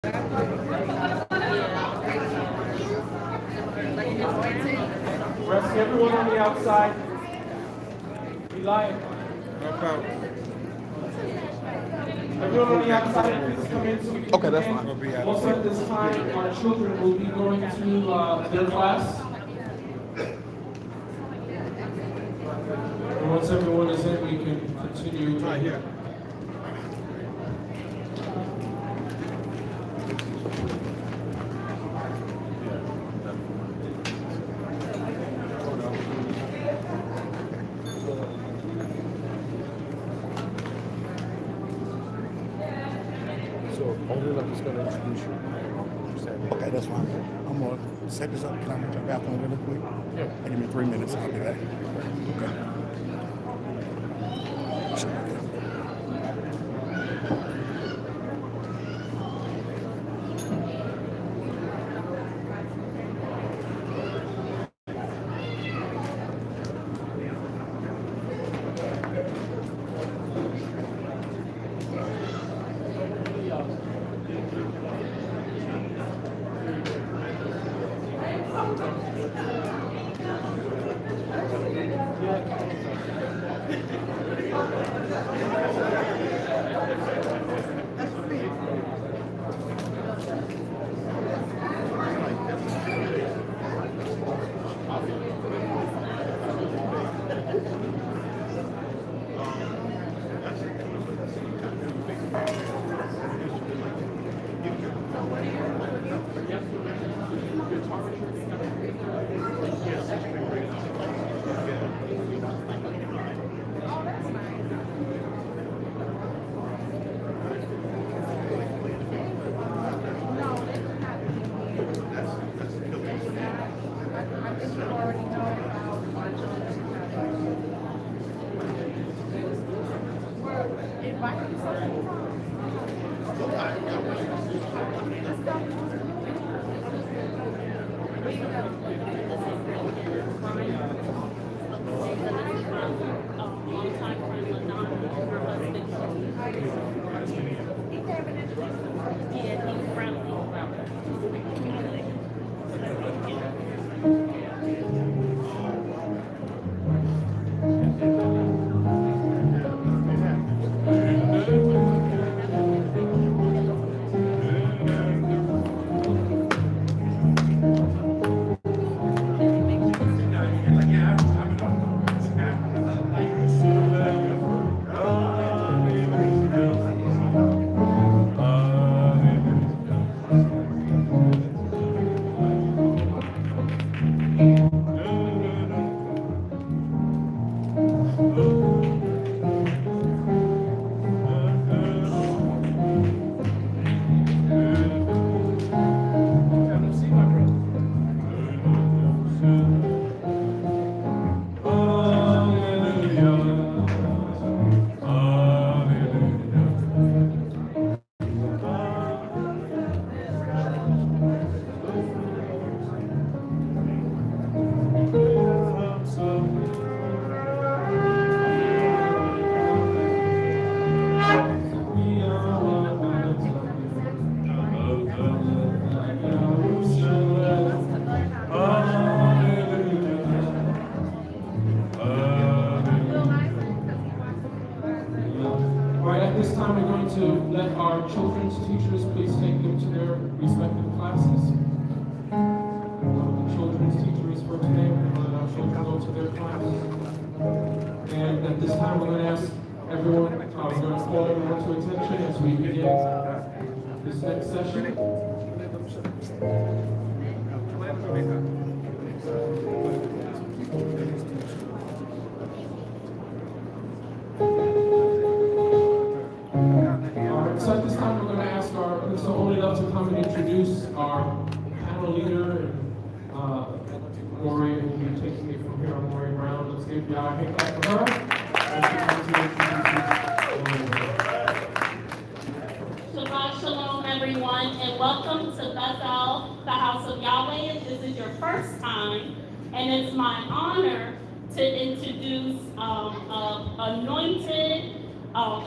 Rest everyone on the outside. Be lying. Everyone on the outside, please come in so we can Okay, that's fine. Also at this time, our children will be going to their class. And once everyone is in, we can continue. Right here. I'm just going to introduce you. Okay, that's fine. I'm going to set this up. Can I go to the bathroom really quick? Yeah. Give me 3 minutes and I'll be back. Okay.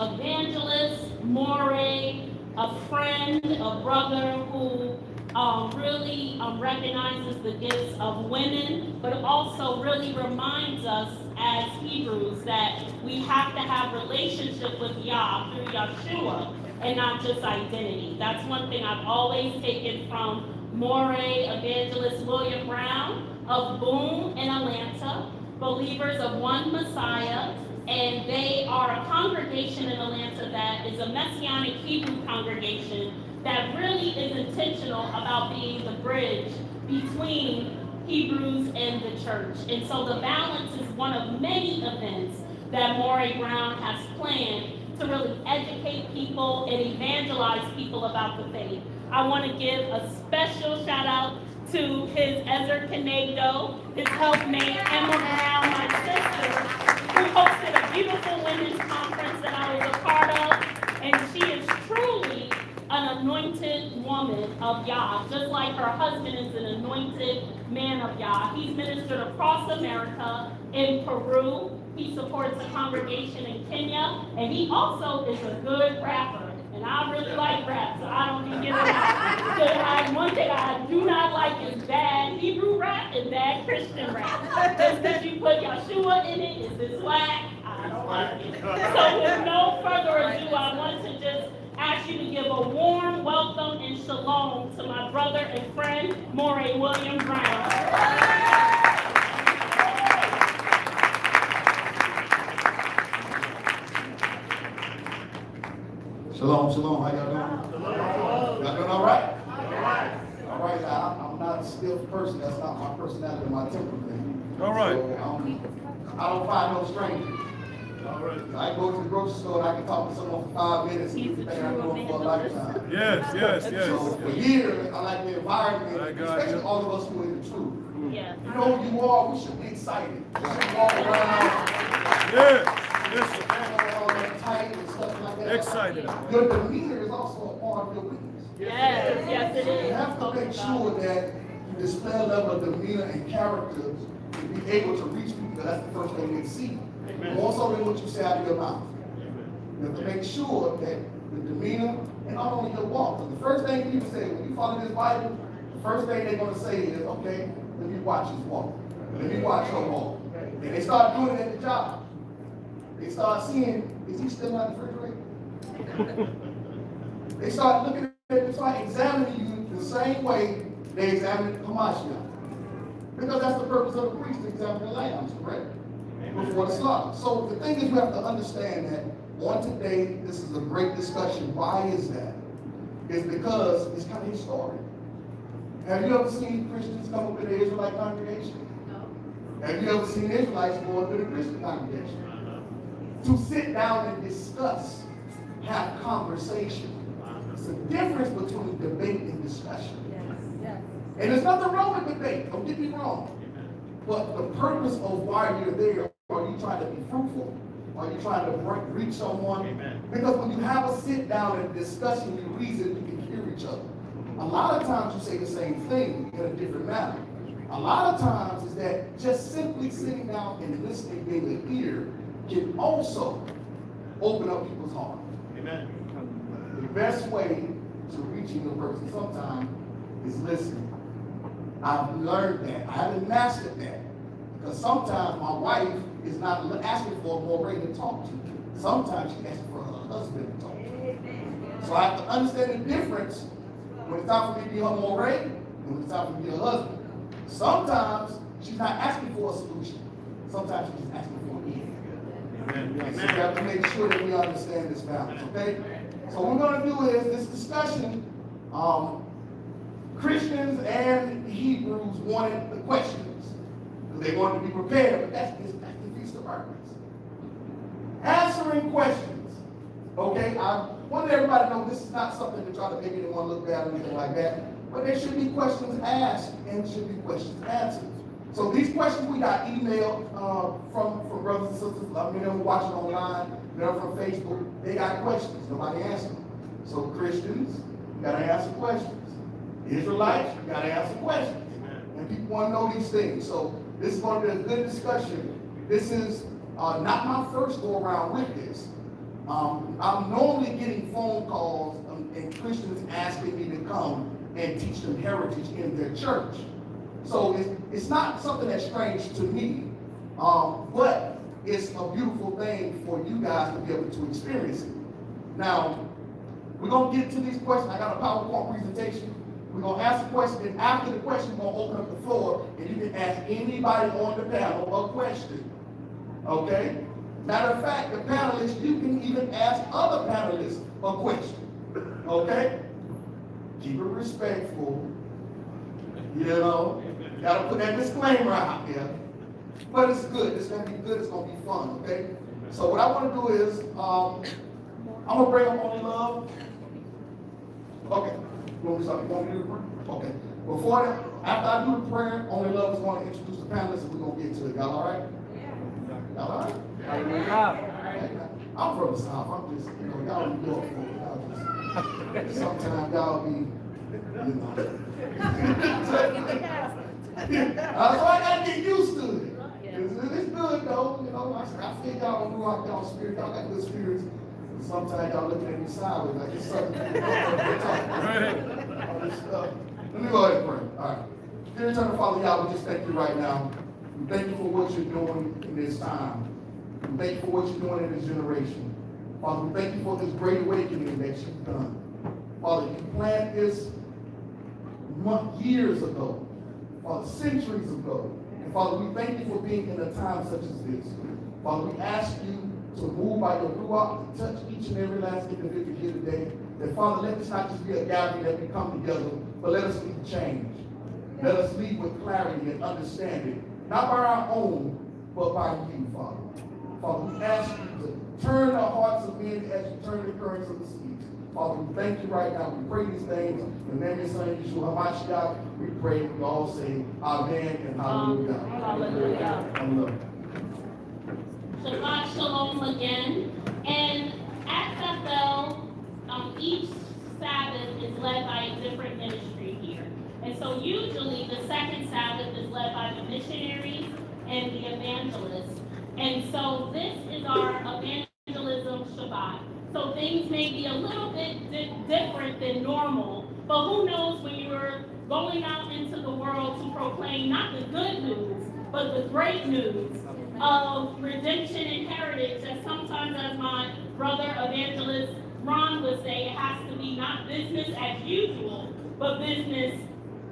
Evangelist More a friend, a brother who really recognizes the gifts of women, but also really reminds us as Hebrews that we have to have relationship with Yah through Yeshua and not just identity. That's one thing I've always taken from Moray Evangelist William Brown of BOOM in Atlanta, believers of one Messiah, and they are a congregation in Atlanta that is a Messianic Hebrew congregation that really is intentional about being the bridge between Hebrews and the church. And so the balance is one of many events that Moray Brown has planned to really educate people and evangelize people about the faith. I want to give a special shout out to his Ezer Canado, his helpmate Emma Brown, my sister, who hosted a beautiful women's conference that I was a part of, and she is truly an anointed woman of Yah, just like her husband is an anointed man of Yah. He's ministered across America, in Peru. He supports a congregation in Kenya, and he also is a good rapper. And I really like rap, so I don't even get it out. One thing I do not like is bad Hebrew rap and bad Christian rap. Just because you put Yeshua in it, is this whack? I don't like it. So with no further ado, I want to just ask you to give a warm welcome and shalom to my brother and friend, Moray William Brown. Shalom, shalom. How y'all doing? Y'all doing all right? All right. I'm not a stiff person. That's not my personality, my temperament. All right. So, I don't find no strangers. All right. I go to the grocery store and I can talk to someone for 5 minutes and you can think I'm going for a lifetime. Yes. So for years, I like the environment, I got especially you. all of us who are in the truth. Yeah. You know who you are, we should be excited. We should walk around. Yes. All that tight and stuff like that. Excited. Your demeanor is also a part of your witness. Yes, it is. You have to make sure that you display a level of demeanor and character to be able to reach people. That's the first thing they see. More so than what you say out of your mouth. You have to make sure that the demeanor and not only your walk. But the first thing people say when you follow this Bible, the first thing they're going to say is, okay, let me watch his walk. Let me watch her walk. And they start doing it at the job. They start seeing, is he still on the refrigerator? They start looking at it, they start examining you the same way they examine Hamashiach. Because that's the purpose of the priest to examine the lambs, correct? Before the slaughter. So the thing is, we have to understand that on today, this is a great discussion. Why is that? It's because it's kind of historic. Have you ever seen Christians come up in the Israelite congregation? No. Have you ever seen Israelites go up in the Christian congregation? To sit down and discuss, have conversation. It's a difference between debate and discussion. Yes. And there's nothing wrong with debate, don't get me wrong. But the purpose of why you're there, are you trying to be fruitful? Are you trying to reach someone? Amen. Because when you have a sit down and discussion, you reason, you can hear each other. A lot of times you say the same thing in a different manner. A lot of times is that just simply sitting down and listening, being an ear, can also open up people's hearts. Amen. The best way to reaching a person sometimes is listening. I've learned that. I haven't mastered that. Because sometimes my wife is not asking for a more to talk to. Sometimes she's asking for her husband to talk to. So I have to understand the difference when it's time for me to be her more and when it's time for me to be her husband. Sometimes she's not asking for a solution. Sometimes she's just asking for an ear. Amen. So we have to make sure that we understand this balance, okay? So what we're going to do is this discussion, Christians and Hebrews wanted the questions. They wanted to be prepared, but that's the Feast of Harvest. Answering questions. Okay, I want everybody to know this is not something to try to make anyone look bad or anything like that, but there should be questions asked and should be questions answered. So these questions we got emailed from brothers and sisters. Many of them watching online, many of them from Facebook. They got questions. Nobody answered them. So Christians, you got to answer questions. Israelites, you got to answer questions. And people want to know these things. So this is going to be a good discussion. This is not my first go around with this. I'm normally getting phone calls and Christians asking me to come and teach them heritage in their church. So it's not something that's strange to me, but it's a beautiful thing for you guys to be able to experience it. Now, we're going to get to these questions. I got a PowerPoint presentation. We're going to ask a question, and after the question, we're going to open up the floor, and you can ask anybody on the panel a question. Okay? Matter of fact, the panelists, you can even ask other panelists a question. Okay? Keep it respectful. You know? Gotta put that disclaimer out there. But it's good. It's going to be good. It's going to be fun. Okay? So what I want to do is, I'm going to bring up Only Love. Okay. You want me to do the prayer? Okay. Before that, after I do the prayer, Only Love is going to introduce the panelists, and we're going to get to it. Y'all all right? Y'all all right? I'm from the South. I'm just, y'all New York folks. Sometimes y'all be, so I got to get used to it. It's good, though. I feel y'all don't know y'all spirit. Y'all got good spirits. Sometimes y'all looking at me sideways like it's something. All this stuff. Let me go ahead and pray. All right. Dear Eternal Father, y'all, we just thank you right now. We thank you for what you're doing in this time. We thank you for what you're doing in this generation. Father, we thank you for this great awakening that you've done. Father, you planned this years ago, Father, centuries ago. And Father, we thank you for being in a time such as this. Father, we ask you to move by your Ruach, to touch each and every last individual here today. That Father, let this not just be a gathering that we come together, but let us leave change. Let us leave with clarity and understanding, not by our own, but by you, Father. Father, we ask you to turn the hearts of men as you turn the currents of the seas. Father, we thank you right now. We pray these things in the name of your Son, Yeshua HaMashiach. We pray, we all say amen and hallelujah. Hallelujah. Hallelujah. Shabbat Shalom again. And at Bethel, each Sabbath is led by a different ministry here. And so usually the second Sabbath is led by the missionaries and the evangelists. And so this is our evangelism Shabbat. So things may be a little bit different than normal, but who knows when you're going out into the world to proclaim not the good news, but the great news of redemption and heritage, that sometimes, as my brother evangelist Ron would say, it has to be not business as usual, but business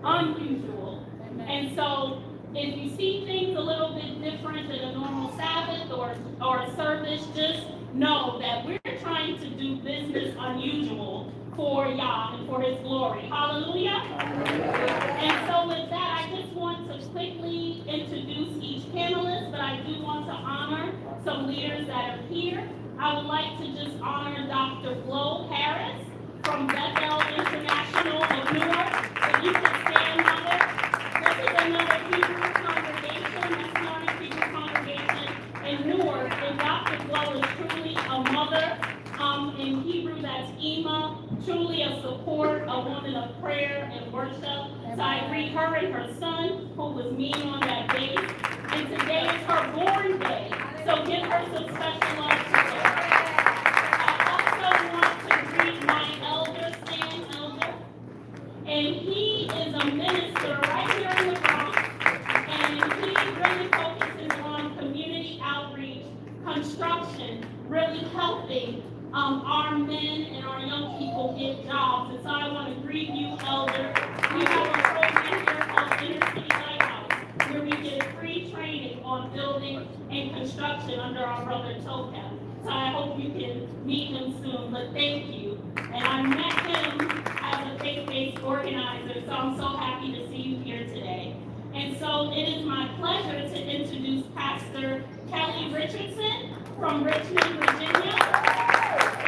unusual. And so if you see things a little bit different than a normal Sabbath or a service, just know that we're trying to do business unusual for Yah and for his glory. Hallelujah. And so with that, I just want to quickly introduce each panelist, but I do want to honor some leaders that are here. I would like to just honor Dr. Flo Harris from Bethel International of Newark. If you could stand, Mother. This is another Hebrew congregation, that's not a Hebrew congregation in Newark. And Dr. Flo is truly a mother. In Hebrew, that's Ima, truly a support, a woman of prayer and worship. So I greet her and her son, who was mean on that day. And today is her born day. So give her some special love today. I also want to greet my elder, Sam Elder. And he is a minister right here in the Bronx. And he really focuses on community outreach, construction, really helping our men and our young people get jobs. And so I want to greet you, Elder. We have a program here called Inner City Lighthouse, where we get free training on building and construction under our brother Tokam. So I hope you can meet him soon, but thank you. And I met him as a faith-based organizer, so I'm so happy to see you here today. And so it is my pleasure to introduce Pastor Kelly Richardson from Richmond, Virginia.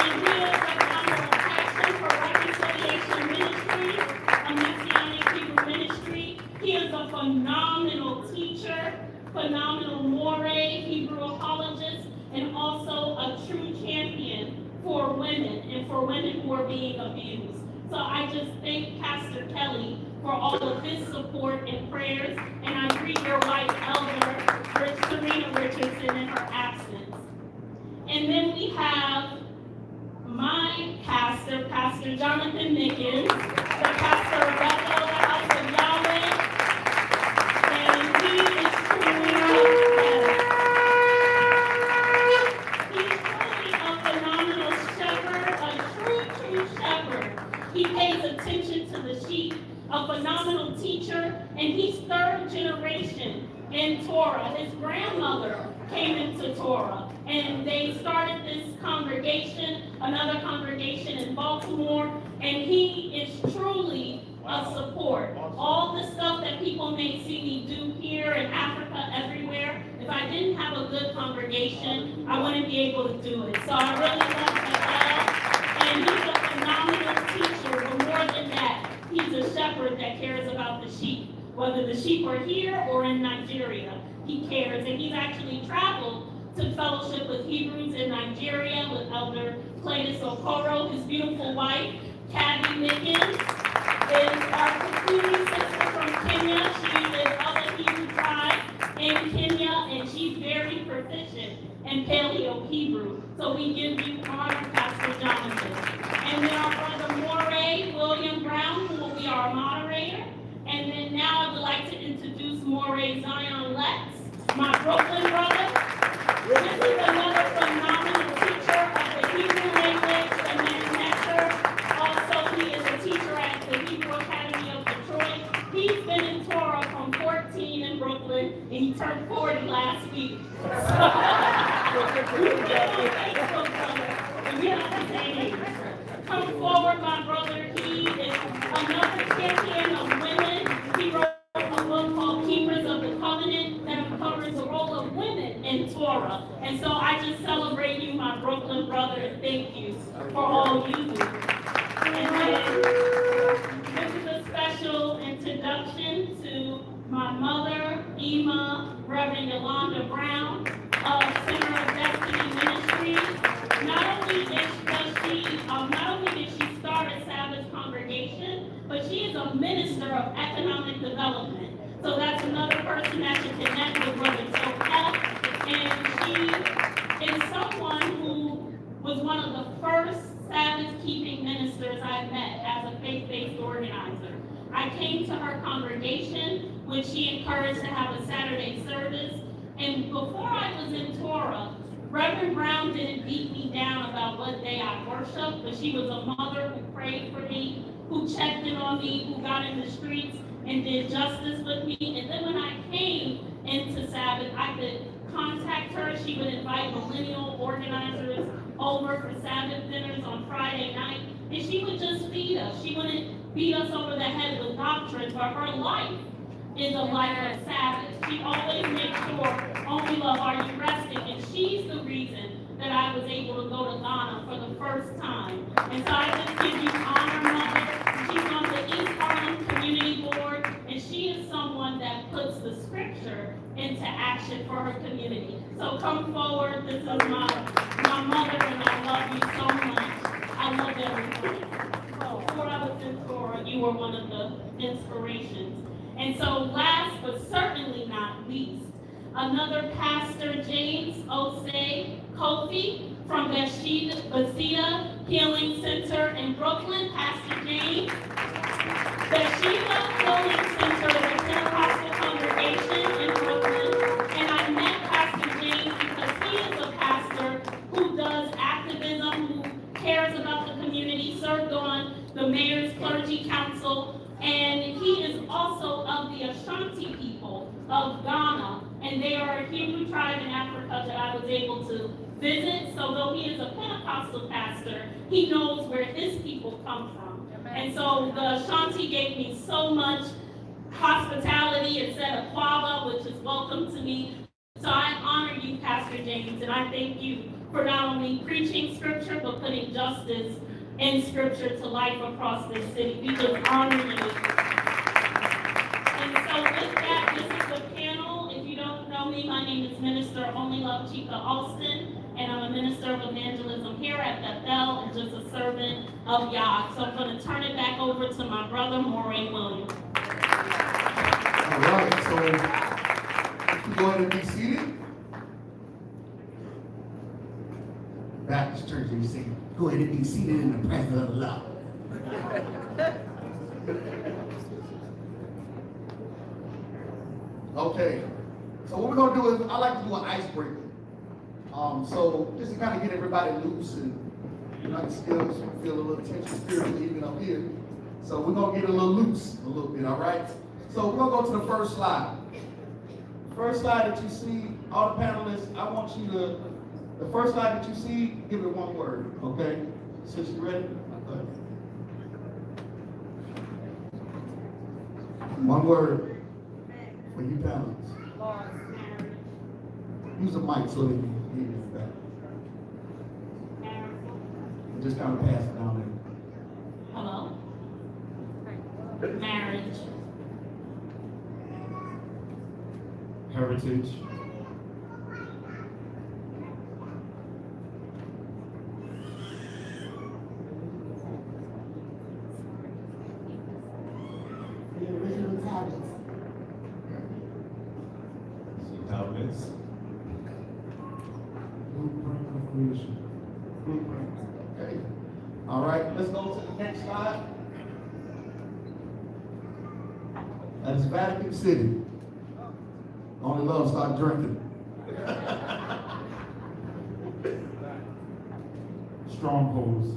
And he is a founder of Passion for Reconciliation Ministry, a Messianic Hebrew ministry. He is a phenomenal teacher, phenomenal moray, Hebrew apologist, and also a true champion for women and for women who are being abused. So I just thank Pastor Kelly for all of his support and prayers, and I greet your wife, Elder Serena Richardson, in her absence. And then we have my pastor, Pastor Jonathan Nickens, the pastor of Bethel, the House of Yahweh, and he is truly a phenomenal shepherd, a true shepherd. He pays attention to the sheep, a phenomenal teacher, and he's third generation in Torah. His grandmother came into Torah, and they started this congregation, another congregation in Baltimore, and he is truly a support. All the stuff that people may see me do here in Africa, everywhere, if I didn't have a good congregation, I wouldn't be able to do it. So I really love Cashapp, and he's a phenomenal teacher, but more than that, he's a shepherd that cares about the sheep. Whether the sheep are here or in Nigeria, he cares. And he's actually traveled to fellowship with Hebrews in Nigeria with Elder Cletus Okoro. His beautiful wife, Kathy Nickens, is our Kikuyu sister from Kenya. She is of the Hebrew tribe in Kenya, and she's very proficient in Paleo Hebrew. So we give you honor, Pastor Jonathan. And then our brother Moray William Brown, who will be our moderator. And then now I would like to introduce Moray Zion Lex, my Brooklyn brother. This is another phenomenal teacher of the Hebrew language and literature. Also, he is a teacher at the Hebrew Academy of Detroit. He's been in Torah from 14 in Brooklyn, and he turned 40 last week. We've been on Facebook, brother, and we have the same age. Come forward, my brother. He is another champion of women. He wrote a book called Keepers of the Covenant that covers the role of women in Torah. And so I just celebrate you, my Brooklyn brother, and thank you for all you do. And then this is a special introduction to my mother, Ema, Reverend Yolanda Brown, of Center of Destiny Ministries. Not only did she start a Sabbath congregation, but she is a minister of economic development. So that's another person that should connect with Brother Joe. And she is someone who was one of the first Sabbath-keeping ministers I met as a faith-based organizer. I came to her congregation when she encouraged to have a Saturday service. And before I was in Torah, Reverend Brown didn't beat me down about what day I worshiped, but she was a mother who prayed for me, who checked in on me, who got in the streets and did justice with me. And then when I came into Sabbath, I could contact her. She would invite millennial organizers over for Sabbath dinners on Friday night, and she would just feed us. She wouldn't beat us over the head with doctrine, but her life is a life of Sabbath. She always makes sure, oh, we love, are you resting? And she's the reason that I was able to go to Ghana for the first time. And so I just give you honor, Mother. She's on the East Harlem Community Board, and she is someone that puts the scripture into action for her community. So come forward. This is my mother, and I love you so much. I love everybody. Before I was in Torah, you were one of the inspirations. And so last but certainly not least, another pastor, James Osei Kofi from Bethesda Healing Center in Brooklyn. Pastor James. Bethesda Healing Center is a Pentecostal congregation in Brooklyn. And I met Pastor James because he is a pastor who does activism, who cares about the community, served on the Mayor's Clergy Council, and he is also of the Ashanti people of Ghana, and they are a Hebrew tribe in Africa that I was able to visit. So though he is a Pentecostal pastor, he knows where his people come from. And so the Ashanti gave me so much hospitality and said a kwaba, which is welcome to me. So I honor you, Pastor James, and I thank you for not only preaching scripture, but putting justice in scripture to life across this city. We just honor you. And so with that, this is the panel. If you don't know me, my name is Minister Only Love Chica Alston, and I'm a minister of evangelism here at Bethel and just a servant of Yah. So I'm going to turn it back over to my brother, Moray William. All right, so you go ahead and be seated. Baptist Church scripture, you say, go ahead and be seated in the presence of the Lord. Okay, so what we're gonna do is, I like to do an icebreaker. So just to kind of get everybody loose and I can still feel a little tension spiritually even up here. So we're gonna get a little loose a little bit, all right? So we're gonna go to the first slide. First slide that you see, all the panelists, I want you to, the first slide that you see, give it one word, okay? Since you ready? Okay. One word for you panelists. Use the mic so they can hear you better. Just kind of pass it down there. Hello? Marriage. Heritage. The original tablets. Tablets. Blueprint of creation. Blueprint. Okay. All right, let's go to the next slide. That is Vatican City. Only love start drinking. Strongholds.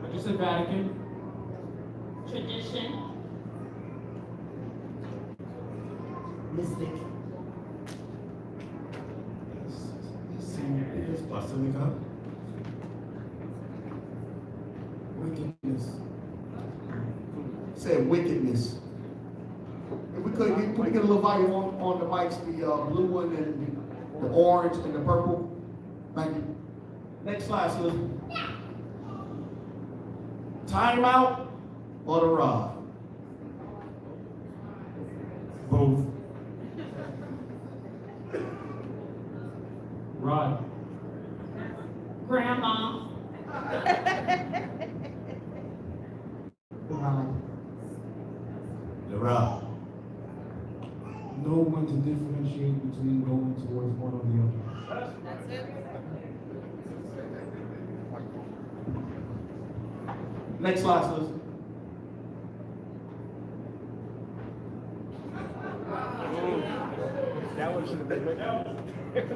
I just said Vatican. Tradition. Mystic. It's Basilica. Wickedness. Said wickedness. If we could get, can we get a little volume on the mics, the blue one and the orange and the purple? Thank you. Next slide, Susan. Time out or the rod? Both. Rod. Grandma. The rod. Know when to differentiate between going towards one or the other. That's it. Next slide, Susan. That one should have been written. Take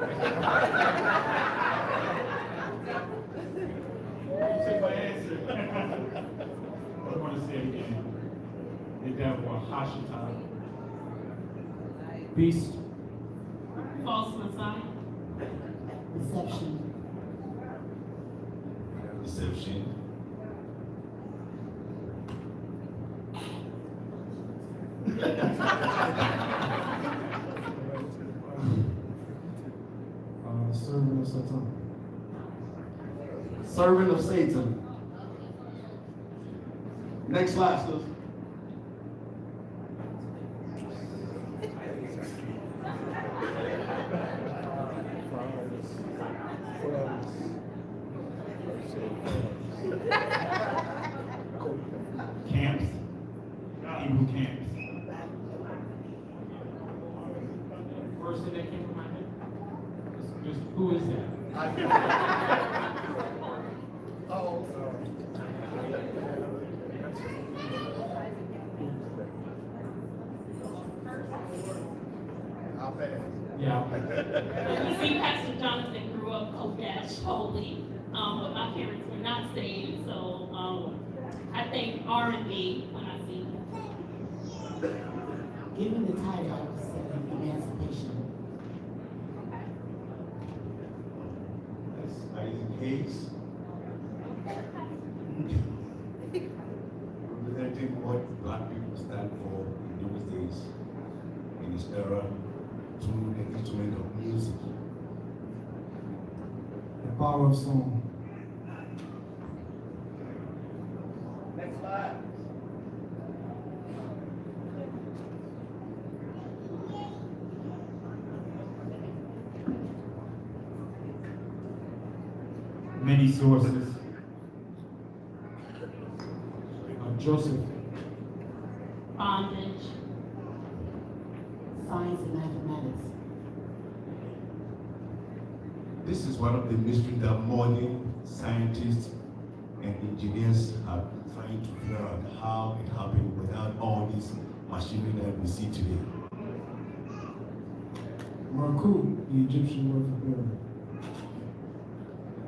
my answer. I want to say it again. The devil, Hashatan. Beast. False Messiah. Deception. Deception. Servant of Satan. Servant of Satan. Next slide, Susan. Camps. Evil camps. First thing that came to my head. Just who is that? Oh. I'll pass. Yeah. You see, Pastor Jonathan grew up Kodesh holy, but my parents were not saved, so I think R&B when I see them. Given the title of emancipation, That's Isaac Hayes. Representing what black people stand for in those days, in this era, through the instrument of music. The power of song. Next slide. Many sources. Joseph. Bondage. science and mathematics. This is one of the mysteries that modern scientists and engineers are trying to figure out how it happened without all this machinery that we see today. Marku, the Egyptian word for Buren.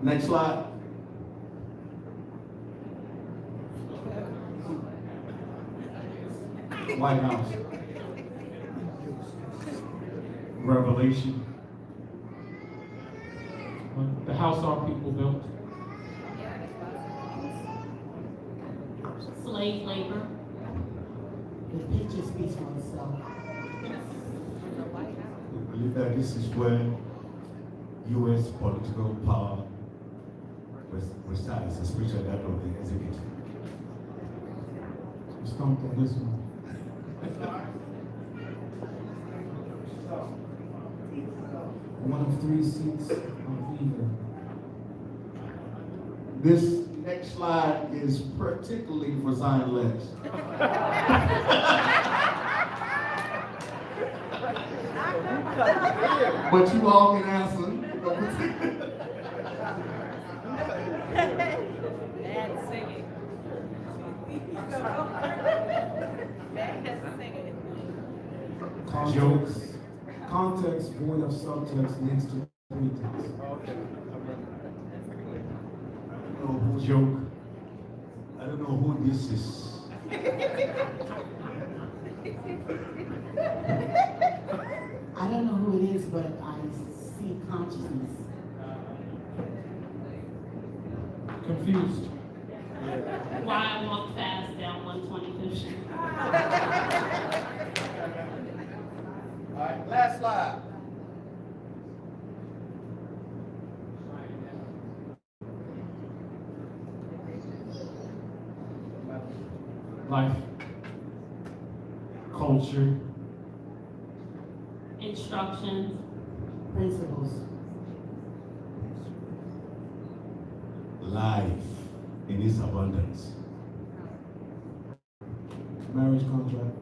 Next slide. White House. Revelation. The house our people built. Slave labor. The picture speaks for itself. We believe that this is where U.S. political power resides, especially that of the executive. We stomped on this one. One of 3 seats of either. This next slide is particularly for Zion Lex. But you all can answer. Bad singing. Bad singing. Context void of subtext leads to pretext. Joke. I don't know who this is. I don't know who it is, but I see consciousness. Confused. Why I walk fast down 125th Street. All right, last slide. Life. Culture. Instructions. Principles. Life in its abundance. Marriage contract.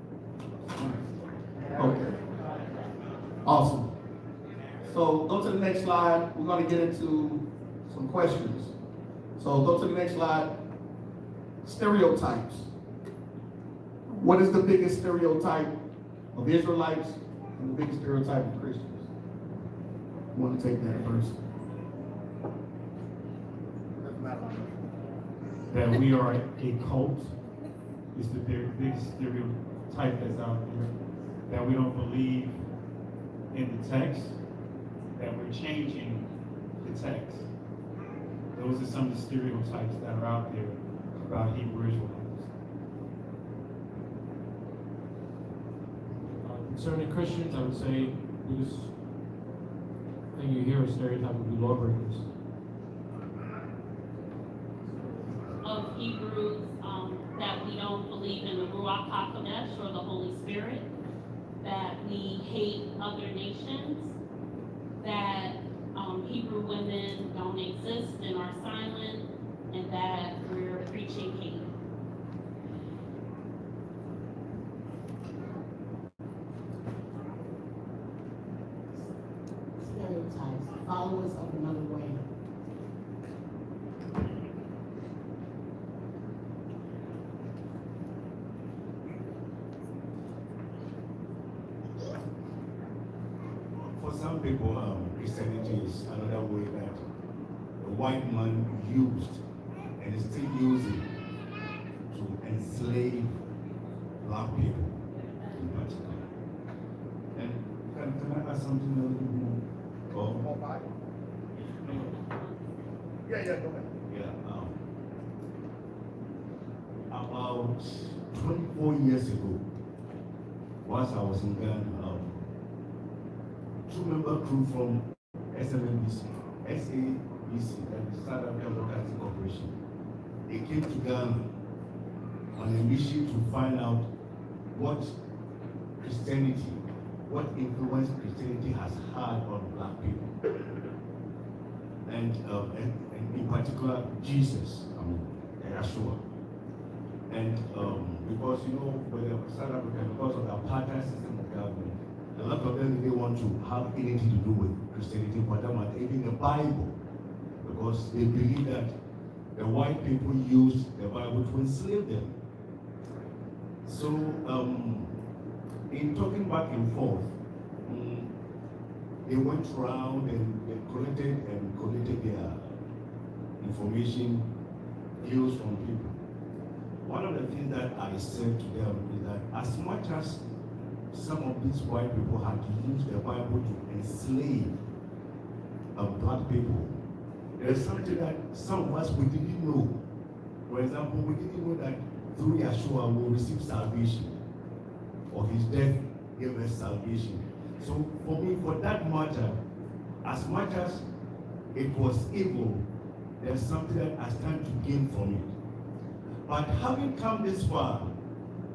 Okay. Awesome. So go to the next slide. We're going to get into some questions. So go to the next slide. Stereotypes. What is the biggest stereotype of Israelites and the biggest stereotype of Christians? You want to take that first? That we are a cult is the biggest stereotype that's out there. That we don't believe in the text, that we're changing the text. Those are some of the stereotypes that are out there about Hebrew Israelites. Concerning Christians, I would say the biggest thing you hear a stereotype would be lawbreakers. Of Hebrews, that we don't believe in the Ruach HaKodesh or the Holy Spirit, that we hate other nations, that Hebrew women don't exist and are silent, and that we're preaching hate. Stereotypes. Followers of another way. For some people, Christianity is another way that the white man used and is still using to enslave black people in particular. And can I add something a little bit more? Oh, Yeah, go ahead. yeah. About 24 years ago, whilst I was in Ghana, two-member crew from SMNBC, SABC, that is South African Broadcasting Corporation, they came to Ghana on a mission to find out what Christianity, what influence Christianity has had on black people. And in particular, Jesus, Yeshua. And because, with the South Africa, because of the apartheid system of government, A lot of them, they want to have anything to do with Christianity, for them, and even the Bible, because they believe that the white people used the Bible to enslave them. So, in talking back and forth, they went around and collected their information, views from people. One of the things that I said to them is that as much as some of these white people had used the Bible to enslave black people, there's something that some of us we didn't know. For example, we didn't know that through Yeshua we will receive salvation, or his death gave us salvation. So for me, for that matter, as much as it was evil, there's something that I stand to gain from it. But having come this far,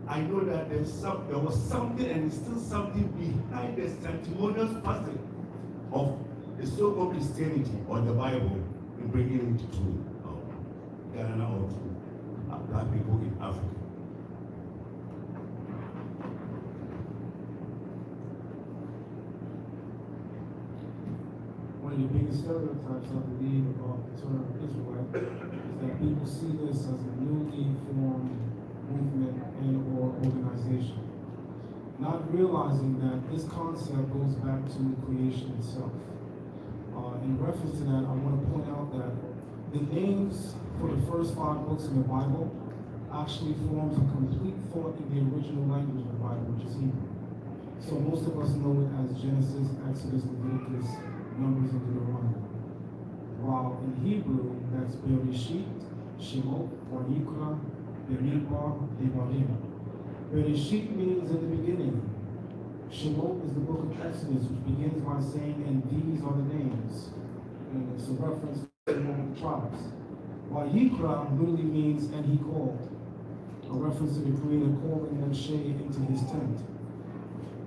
I know that there was something, and still something behind the sanctimonious facet of the so-called Christianity or the Bible in bringing it to Ghana or to black people in Africa. One of the biggest stereotypes, I believe, about the term Israelite is that people see this as a newly formed movement and or organization, not realizing that this concept goes back to creation itself. In reference to that, I want to point out that the names for the first 5 books in the Bible actually forms a complete thought in the original language of the Bible, which is Hebrew. So most of us know it as Genesis, Exodus, Leviticus, Numbers, and Deuteronomy. While in Hebrew, that's Bereshit, Shemot, Vayikra, Bemidbar, Devarim. Bereshit means in the beginning. Shemot is the book of Exodus, which begins by saying, and these are the names. And it's a reference to the tribes. Vayikra literally means, and he called. A reference to the Creator calling Moshe into his tent.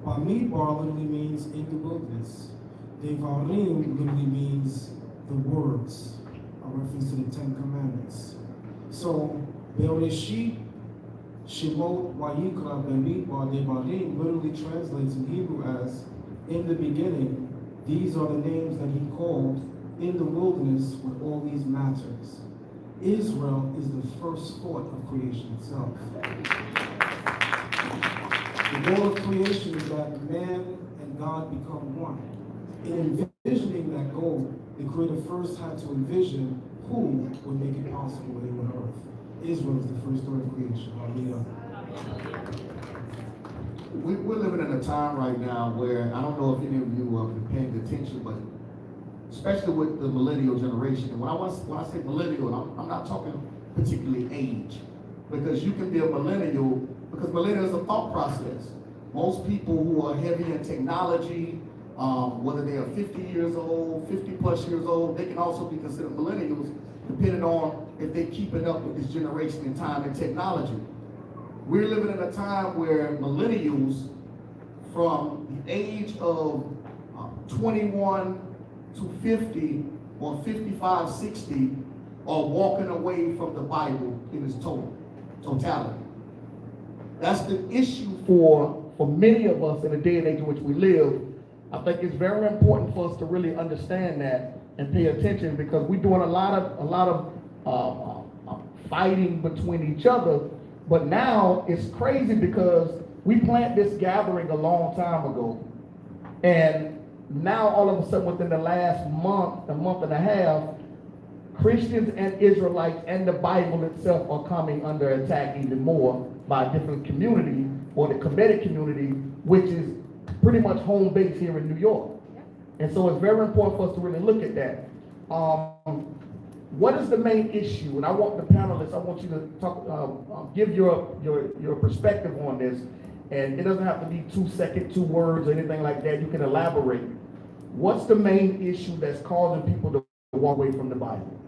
Bamidbar literally means in the wilderness. Devarim literally means the words, a reference to the 10 Commandments. So, Bereshit, Shemot, Vayikra, Bemidbar, Devarim literally translates in Hebrew as, in the beginning, these are the names that he called in the wilderness with all these matters. Israel is the first thought of creation itself. The goal of creation is that man and God become one. In envisioning that goal, the Creator first had to envision who would make it possible here on earth. Israel is the first thought of creation. Hallelujah. We're living in a time right now where, I don't know if any of you have been paying attention, but especially with the millennial generation. And when I say millennial, I'm not talking particularly age, because you can be a millennial, because millennial is a thought process. Most people who are heavy in technology, whether they are 50 years old, 50 plus years old, they can also be considered millennials, depending on if they're keeping up with this generation in time and technology. We're living in a time where millennials from the age of 21 to 50 or 55, 60 are walking away from the Bible in its totality. That's the issue for many of us in the day and age in which we live. I think it's very important for us to really understand that and pay attention, because we're doing a lot of fighting between each other. But now it's crazy because we planned this gathering a long time ago, and now all of a sudden within the last month, a month and a half, Christians and Israelites and the Bible itself are coming under attack even more by a different community, or the Kemetic community, which is pretty much home base here in New York. And so it's very important for us to really look at that. What is the main issue? And I want the panelists, I want you to talk, give your perspective on this. And it doesn't have to be 2 seconds, 2 words, or anything like that. You can elaborate. What's the main issue that's causing people to walk away from the Bible?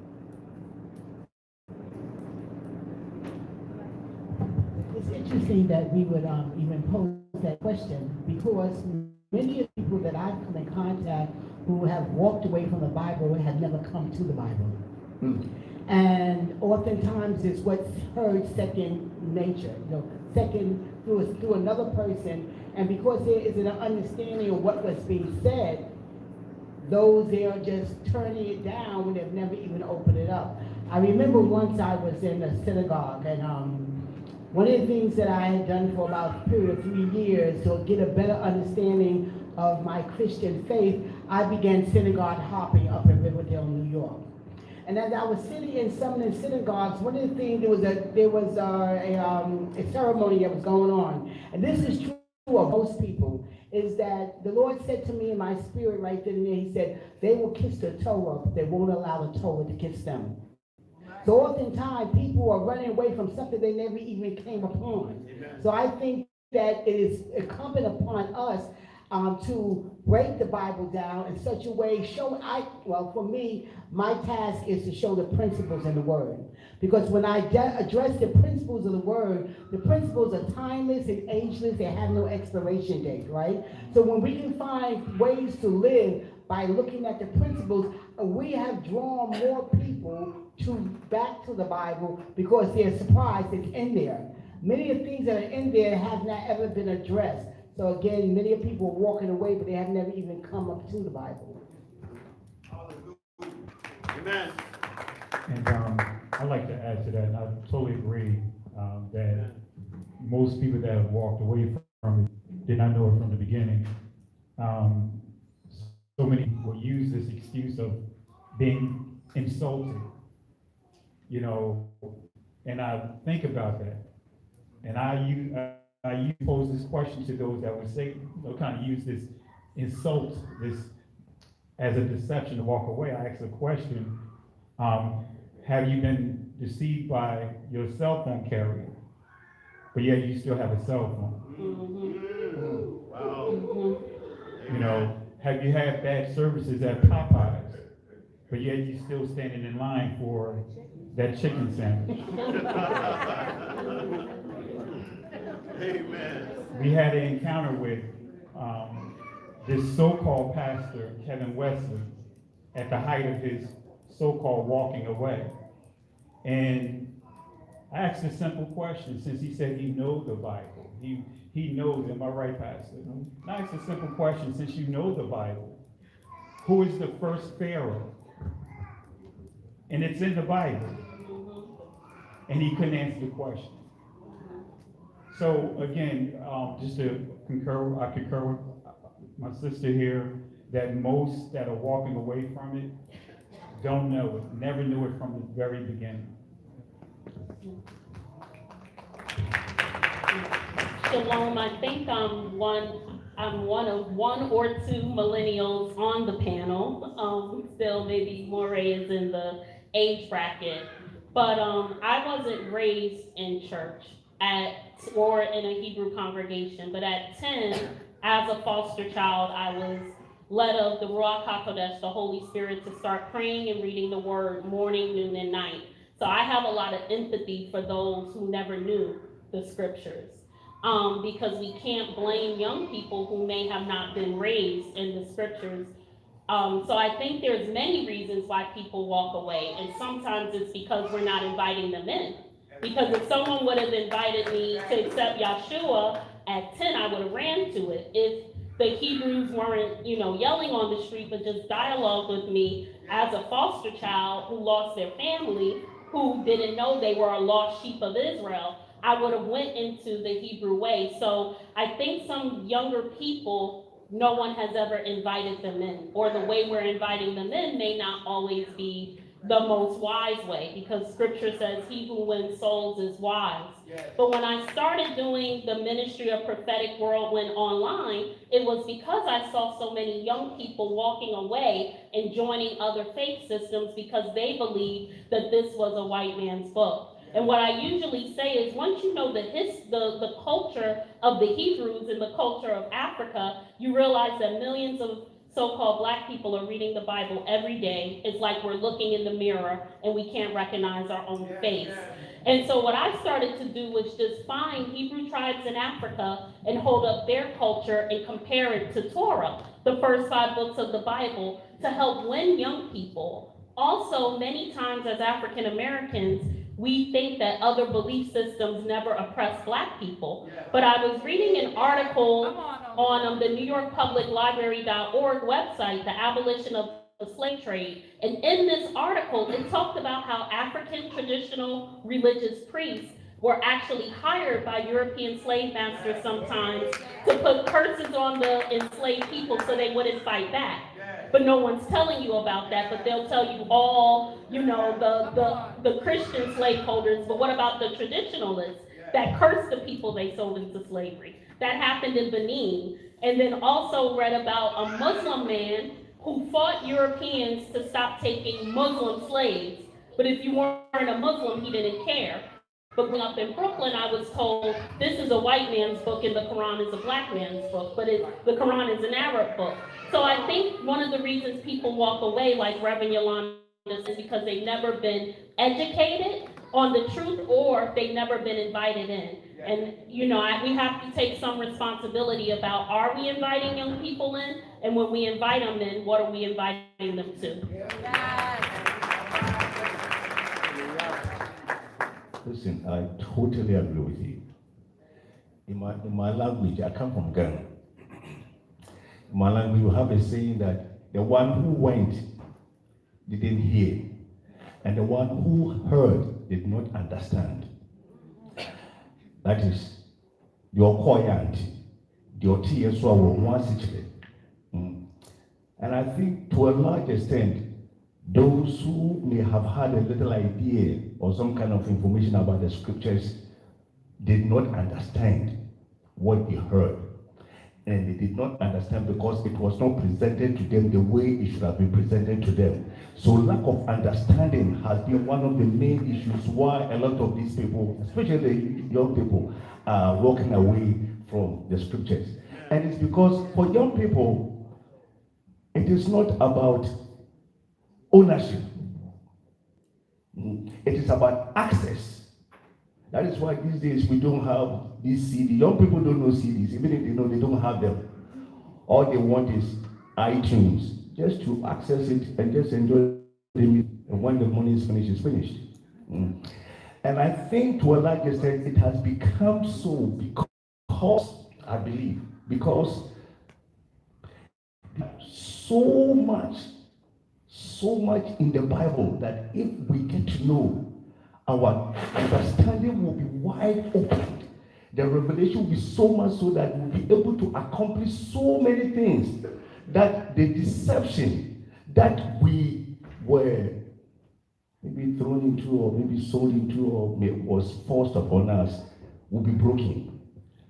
It's interesting that we would even pose that question, because many of the people that I've come in contact who have walked away from the Bible have never come to the Bible. And oftentimes it's what's heard second nature, second through another person, And because there isn't an understanding of what was being said, those there are just turning it down when they've never even opened it up. I remember once I was in a synagogue, and one of the things that I had done for about a period of 3 years to get a better understanding of my Christian faith, I began synagogue hopping up in Riverdale, New York. And as I was sitting in some of the synagogues, one of the things, there was a ceremony that was going on. And this is true of most people, is that the Lord said to me in my spirit right then and there, he said, they will kiss the Torah, but they won't allow the Torah to kiss them. So oftentimes people are running away from something they never even came upon. Amen. So I think that it is incumbent upon us to break the Bible down in such a way, for me, my task is to show the principles in the Word. Because when I address the principles of the Word, the principles are timeless and ageless, they have no expiration date, right? So when we can find ways to live by looking at the principles, we have drawn more people back to the Bible because they're surprised it's in there. Many of the things that are in there have not ever been addressed. So again, many of people are walking away, but they have never even come up to the Bible. Amen. And I'd like to add to that, and I totally agree that most people that have walked away from it did not know it from the beginning. So many will use this excuse of being insulted, and I think about that. And I pose this question to those that would say, kind of use this insult, this as a deception to walk away. I ask the question, have you been deceived by your cell phone carrier, but yet you still have a cell phone? Wow. Have you had bad services at Popeyes, but yet you still standing in line for that chicken sandwich? Amen. We had an encounter with this so-called pastor, Kevin Wesley, at the height of his so-called walking away. And I asked a simple question, since he said he knows the Bible. He knows, am I right, Pastor? I asked a simple question, since you know the Bible, who is the first Pharaoh? And it's in the Bible. And he couldn't answer the question. So again, just to concur, I concur with my sister here, that most that are walking away from it don't know it, never knew it from the very beginning. Shalom, I think I'm one of one or two millennials on the panel. Still maybe Moray is in the age bracket. But I wasn't raised in church or in a Hebrew congregation, but at 10, as a foster child, I was led of the Ruach HaKodesh, the Holy Spirit, to start praying and reading the Word morning, noon, and night. So I have a lot of empathy for those who never knew the Scriptures, because we can't blame young people who may have not been raised in the Scriptures. So I think there's many reasons why people walk away, and sometimes it's because we're not inviting them in. Because if someone would have invited me to accept Yeshua at 10, I would have ran to it. If the Hebrews weren't, yelling on the street, but just dialogue with me as a foster child who lost their family, who didn't know they were a lost sheep of Israel, I would have went into the Hebrew way. So I think some younger people, no one has ever invited them in, or the way we're inviting them in may not always be the most wise way, because Scripture says he who wins souls is wise. Yes. But when I started doing the ministry of prophetic whirlwind online, it was because I saw so many young people walking away and joining other faith systems because they believed that this was a white man's book. And what I usually say is, once you know the culture of the Hebrews and the culture of Africa, you realize that millions of so-called black people are reading the Bible every day. It's like we're looking in the mirror and we can't recognize our own face. And so what I started to do was just find Hebrew tribes in Africa and hold up their culture and compare it to Torah, the first 5 books of the Bible, to help win young people. Also, many times as African Americans, we think that other belief systems never oppress black people. But I was reading an article on the New York Public Library.org website, the abolition of the slave trade. And in this article, it talked about how African traditional religious priests were actually hired by European slave masters sometimes to put curses on the enslaved people so they wouldn't fight back. But no one's telling you about that, but they'll tell you all, the Christian slaveholders, but what about the traditionalists that cursed the people they sold into slavery? That happened in Benin. And then also read about a Muslim man who fought Europeans to stop taking Muslim slaves. But if you weren't a Muslim, he didn't care. But growing up in Brooklyn, I was told this is a white man's book and the Quran is a black man's book, but the Quran is an Arab book. So I think one of the reasons people walk away, like Reverend Yolanda, is because they've never been educated on the truth or they've never been invited in. And, we have to take some responsibility about, are we inviting young people in? And when we invite them in, what are we inviting them to? Listen, I totally agree with you. In my language, I come from Ghana. In my language, you have a saying that the one who went didn't hear, and the one who heard did not understand. That is, your coyant, your tears were once each. And I think to a large extent, those who may have had a little idea or some kind of information about the scriptures did not understand what they heard. And they did not understand because it was not presented to them the way it should have been presented to them. So lack of understanding has been one of the main issues why a lot of these people, especially the young people, are walking away from the scriptures. And it's because for young people, it is not about ownership. It is about access. That is why these days we don't have these CDs. Young people don't know CDs, even if they know, they don't have them. All they want is iTunes, just to access it and just enjoy the music. And when the money is finished, it's finished. And I think to a large extent it has become so because, I believe, because so much in the Bible that if we get to know, our understanding will be wide open. The revelation will be so much so that we'll be able to accomplish so many things that the deception that we were maybe thrown into or maybe sold into or was forced upon us will be broken.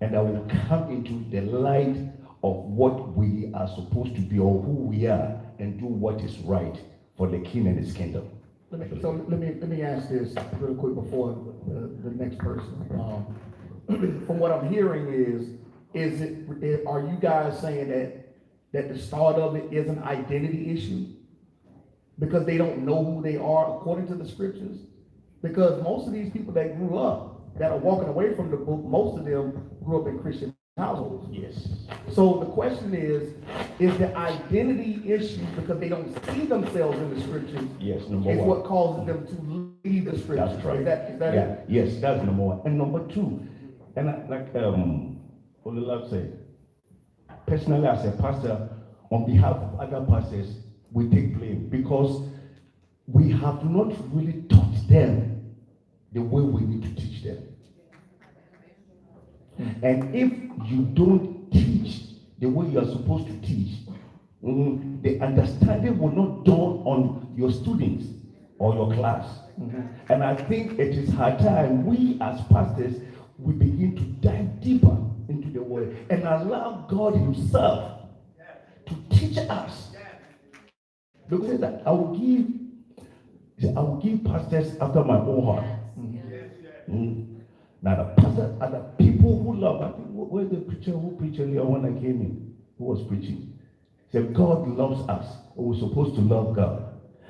And that will come into the light of what we are supposed to be or who we are and do what is right for the king and his kingdom. Let me ask this real quick before the next person. From what I'm hearing are you guys saying that the start of it is an identity issue? Because they don't know who they are according to the scriptures? Because most of these people that grew up, that are walking away from the book, most of them grew up in Christian households. Yes. So the question is the identity issue because they don't see themselves in the scriptures? Yes, is number one. what causes them to leave the scriptures. That's right. Is that yeah. it? Yes, that's number one. And number two, and like Olulab said, personally as a pastor, on behalf of other pastors, we take blame because we have not really taught them the way we need to teach them. And if you don't teach the way you are supposed to teach, the understanding will not dawn on your students or your class. And I think it is high time we as pastors, we begin to dive deeper into the word and allow God himself to teach us. Because that I will give pastors after my own heart. Now the pastors are the people who love. I think where's the preacher who preached earlier when I came in? Who was preaching? He said God loves us. We're supposed to love God.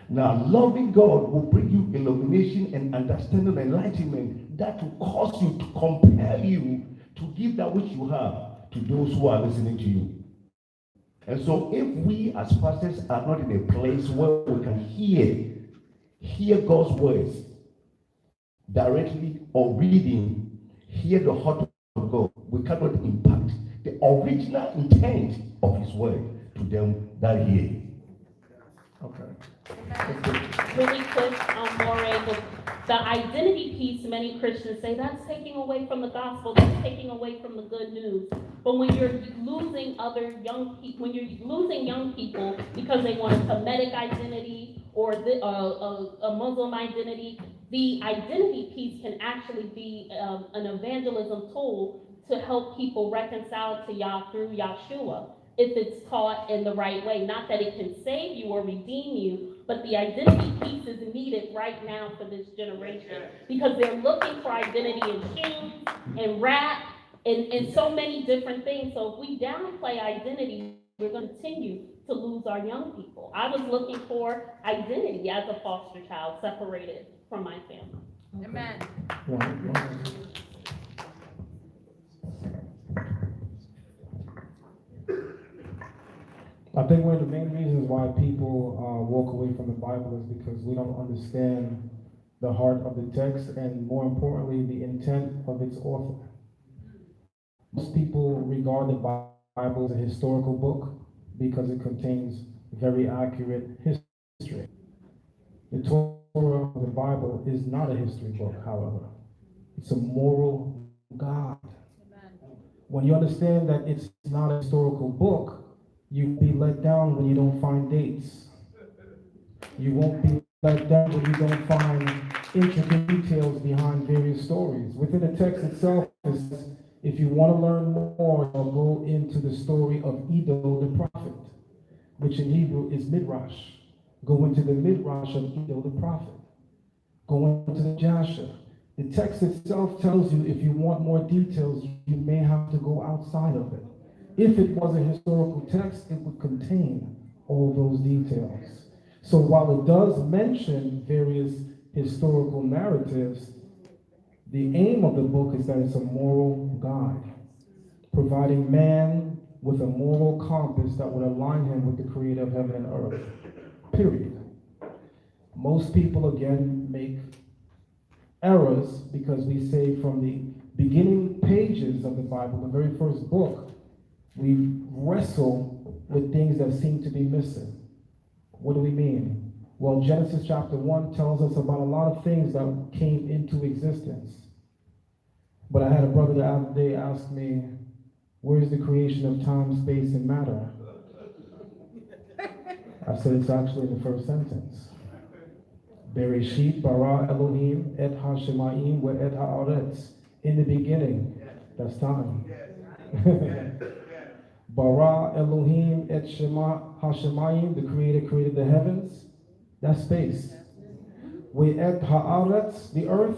Now loving God will bring you illumination and understanding and enlightenment that will cause you to compel you to give that which you have to those who are listening to you. And so if we as pastors are not in a place where we can hear God's words directly or reading, hear the heart of God, we cannot impact the original intent of His word to them that hear. Really quick, Moray, the identity piece, many Christians say that's taking away from the gospel, that's taking away from the good news. But when you're losing young people because they want a Kemetic identity or a Muslim identity, the identity piece can actually be an evangelism tool to help people reconcile to Yah through Yahshua, if it's taught in the right way. Not that it can save you or redeem you, but the identity piece is needed right now for this generation, because they're looking for identity in shoes and rap and so many different things. So if we downplay identity, we're going to continue to lose our young people. I was looking for identity as a foster child, separated from my family. Amen. I think one of the main reasons why people walk away from the Bible is because we don't understand the heart of the text and, more importantly, the intent of its author. Most people regard the Bible as a historical book because it contains very accurate history. The Torah of the Bible is not a history book, however. It's a moral guide. When you understand that it's not a historical book, you'll be let down when you don't find dates. You won't be let down when you don't find intricate details behind various stories. Within the text itself, it says, if you want to learn more, I'll go into the story of Edo the prophet, which in Hebrew is Midrash. Go into the Midrash of Edo the prophet. Go into the Jasher. The text itself tells you if you want more details, you may have to go outside of it. If it was a historical text, it would contain all those details. So while it does mention various historical narratives, the aim of the book is that it's a moral guide, providing man with a moral compass that would align him with the creator of heaven and earth, period. Most people, again, make errors because we say from the beginning pages of the Bible, the very first book, we wrestle with things that seem to be missing. What do we mean? Well, Genesis chapter 1 tells us about a lot of things that came into existence. But I had a brother the other day ask me, where's the creation of time, space, and matter? I said it's actually in the first sentence. Bereshit bara Elohim et ha-shemayim ve et ha'aretz. In the beginning, that's time. Bara Elohim et ha-shemayim, the Creator created the heavens, that's space. Ve et ha'aretz, the earth,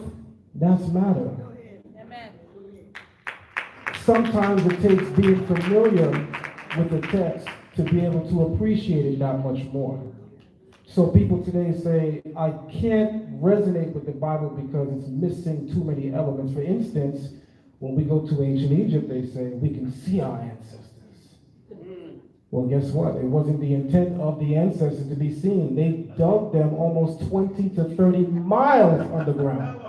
that's matter. Amen. Sometimes it takes being familiar with the text to be able to appreciate it that much more. So people today say, I can't resonate with the Bible because it's missing too many elements. For instance, when we go to ancient Egypt, they say, we can see our ancestors. Well, guess what? It wasn't the intent of the ancestors to be seen. They dug them almost 20 to 30 miles underground.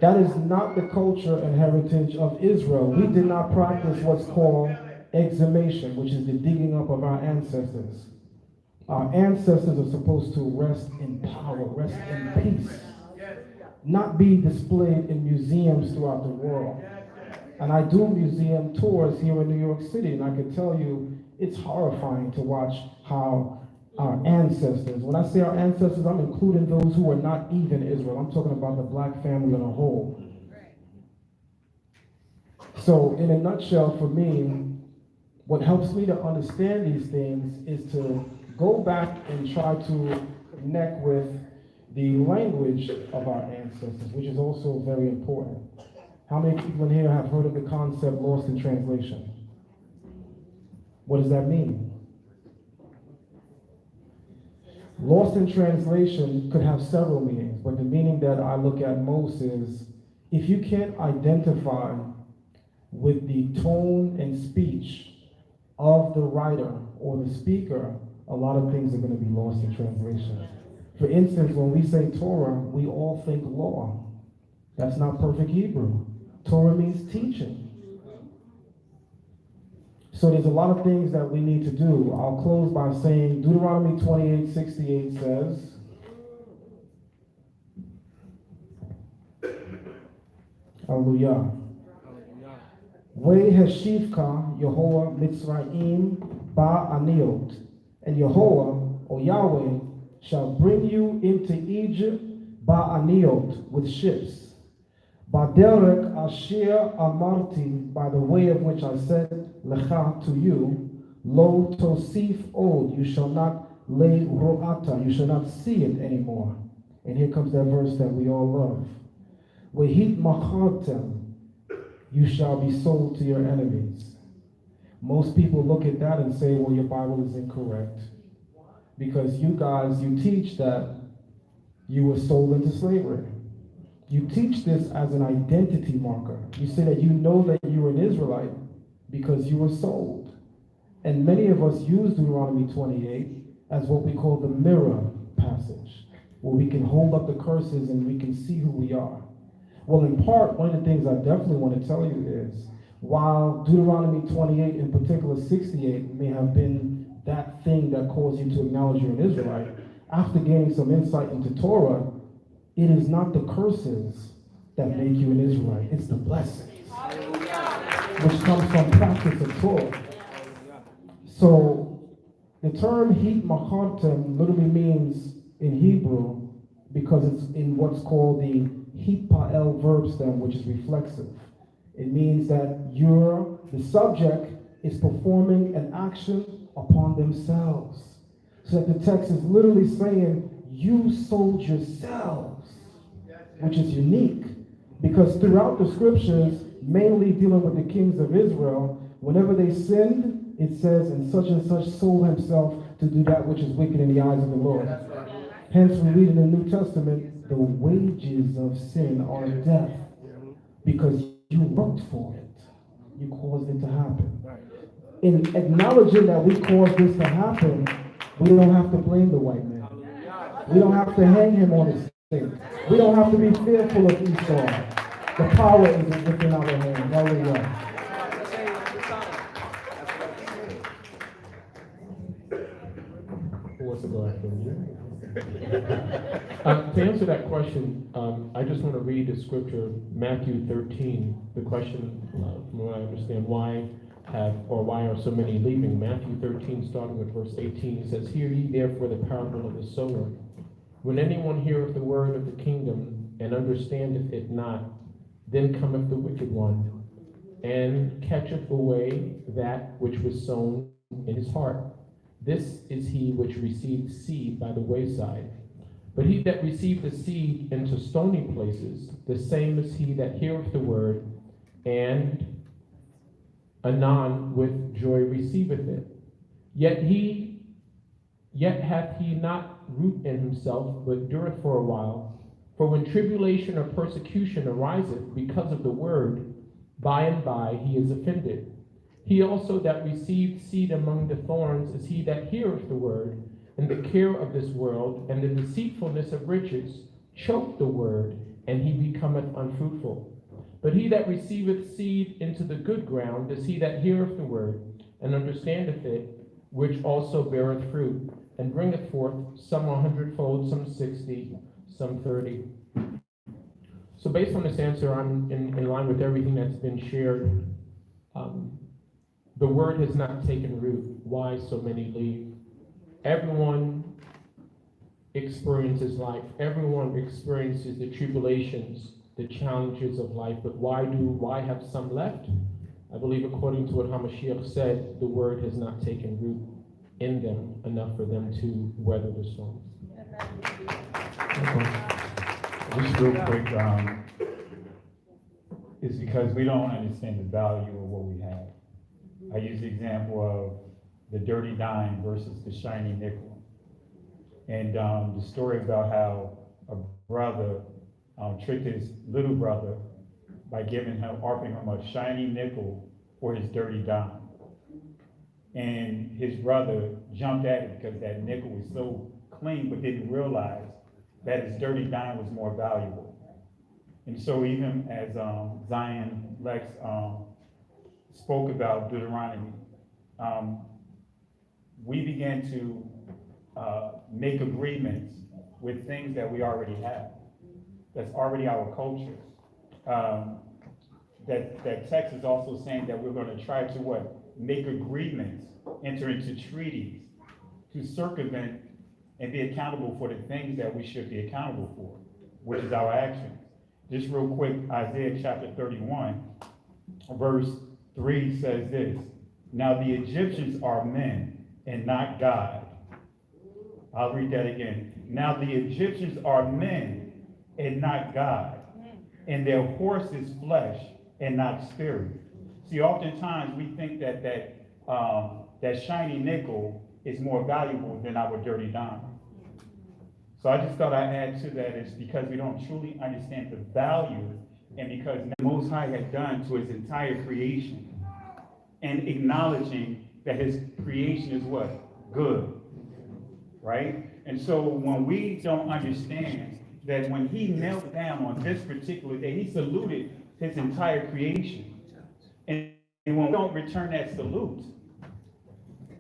That is not the culture and heritage of Israel. We did not practice what's called exhumation, which is the digging up of our ancestors. Our ancestors are supposed to rest in power, rest in peace, not be displayed in museums throughout the world. And I do museum tours here in New York City, and I can tell you it's horrifying to watch how our ancestors, when I say our ancestors, I'm including those who are not even Israel. I'm talking about the black family on a whole. So in a nutshell, for me, what helps me to understand these things is to go back and try to connect with the language of our ancestors, which is also very important. How many people in here have heard of the concept lost in translation? What does that mean? Lost in translation could have several meanings, but the meaning that I look at most is if you can't identify with the tone and speech of the writer or the speaker, a lot of things are going to be lost in translation. For instance, when we say Torah, we all think law. That's not perfect Hebrew. Torah means teaching. So there's a lot of things that we need to do. I'll close by saying Deuteronomy 28:68 says, Hallelujah. Way Heshivka Yehovah Mitzrayim Ba'aniot, and Yehovah, or Yahweh, shall bring you into Egypt Ba'aniot, with ships. Baderek Asher Amarti, by the way of which I said Lecha, to you, Lo Tosif Od, you shall not lay Ro'ata, you shall not see it anymore. And here comes that verse that we all love. Wehit Machartem, you shall be sold to your enemies. Most people look at that and say, well, your Bible is incorrect. Because you guys, you teach that you were sold into slavery. You teach this as an identity marker. You say that you know that you're an Israelite because you were sold. And many of us use Deuteronomy 28 as what we call the mirror passage, where we can hold up the curses and we can see who we are. Well, in part, one of the things I definitely want to tell you is, while Deuteronomy 28, in particular 68, may have been that thing that caused you to acknowledge you're an Israelite, after gaining some insight into Torah, it is not the curses that make you an Israelite, it's the blessings, which comes from practice of Torah. So, the term hit machartem literally means in Hebrew, because it's in what's called the hipael verb stem, which is reflexive. It means that the subject is performing an action upon themselves. So that the text is literally saying, you sold yourselves, which is unique. Because throughout the scriptures, mainly dealing with the kings of Israel, whenever they sinned, it says, and such sold himself to do that which is wicked in the eyes of the Lord. Hence, we read in the New Testament, the wages of sin are death, because you worked for it. You caused it to happen. In acknowledging that we caused this to happen, we don't have to blame the white man. We don't have to hang him on his stake. We don't have to be fearful of Esau. The power is within our hands. Hallelujah. Who wants to go after you? To answer that question, I just want to read the scripture, Matthew 13. The question, from what I understand, why are so many leaving? Matthew 13, starting with verse 18, says, Hear ye therefore the parable of the sower. When anyone heareth the word of the kingdom, and understandeth it not, then cometh the wicked one, and catcheth away that which was sown in his heart. This is he which received seed by the wayside. But he that received the seed into stony places, the same is he that heareth the word, and anon with joy receiveth it. Yet hath he not root in himself, but dureth for a while. For when tribulation or persecution ariseth because of the word, by and by he is offended. He also that received seed among the thorns is he that heareth the word, and the care of this world, and the deceitfulness of riches, choke the word, and he becometh unfruitful. But he that receiveth seed into the good ground is he that heareth the word, and understandeth it, which also beareth fruit, and bringeth forth some 100-fold, some 60, some 30. So based on this answer, I'm in line with everything that's been shared. The word has not taken root. Why so many leave? Everyone experiences life. Everyone experiences the tribulations, the challenges of life. But why have some left? I believe according to what Hamashiach said, the word has not taken root in them enough for them to weather the storm. Just real quick, it's because we don't understand the value of what we have. I use the example of the dirty dime versus the shiny nickel. And the story about how a brother tricked his little brother by offering him a shiny nickel for his dirty dime. And his brother jumped at it because that nickel was so clean, but didn't realize that his dirty dime was more valuable. And so even as Zion Lex spoke about Deuteronomy, we began to make agreements with things that we already have. That's already our culture. That text is also saying that we're going to try to what? Make agreements, enter into treaties to circumvent and be accountable for the things that we should be accountable for, which is our actions. Just real quick, Isaiah chapter 31, verse 3 says this: "Now the Egyptians are men and not God." I'll read that again. "Now the Egyptians are men and not God, and their horse is flesh and not spirit." See, oftentimes we think that shiny nickel is more valuable than our dirty dime. So I just thought I'd add to that is because we don't truly understand the value, and because the Most High had done to his entire creation, and acknowledging that his creation is what? Good, right? And so when we don't understand that when he knelt down on this particular day, he saluted his entire creation. And when we don't return that salute,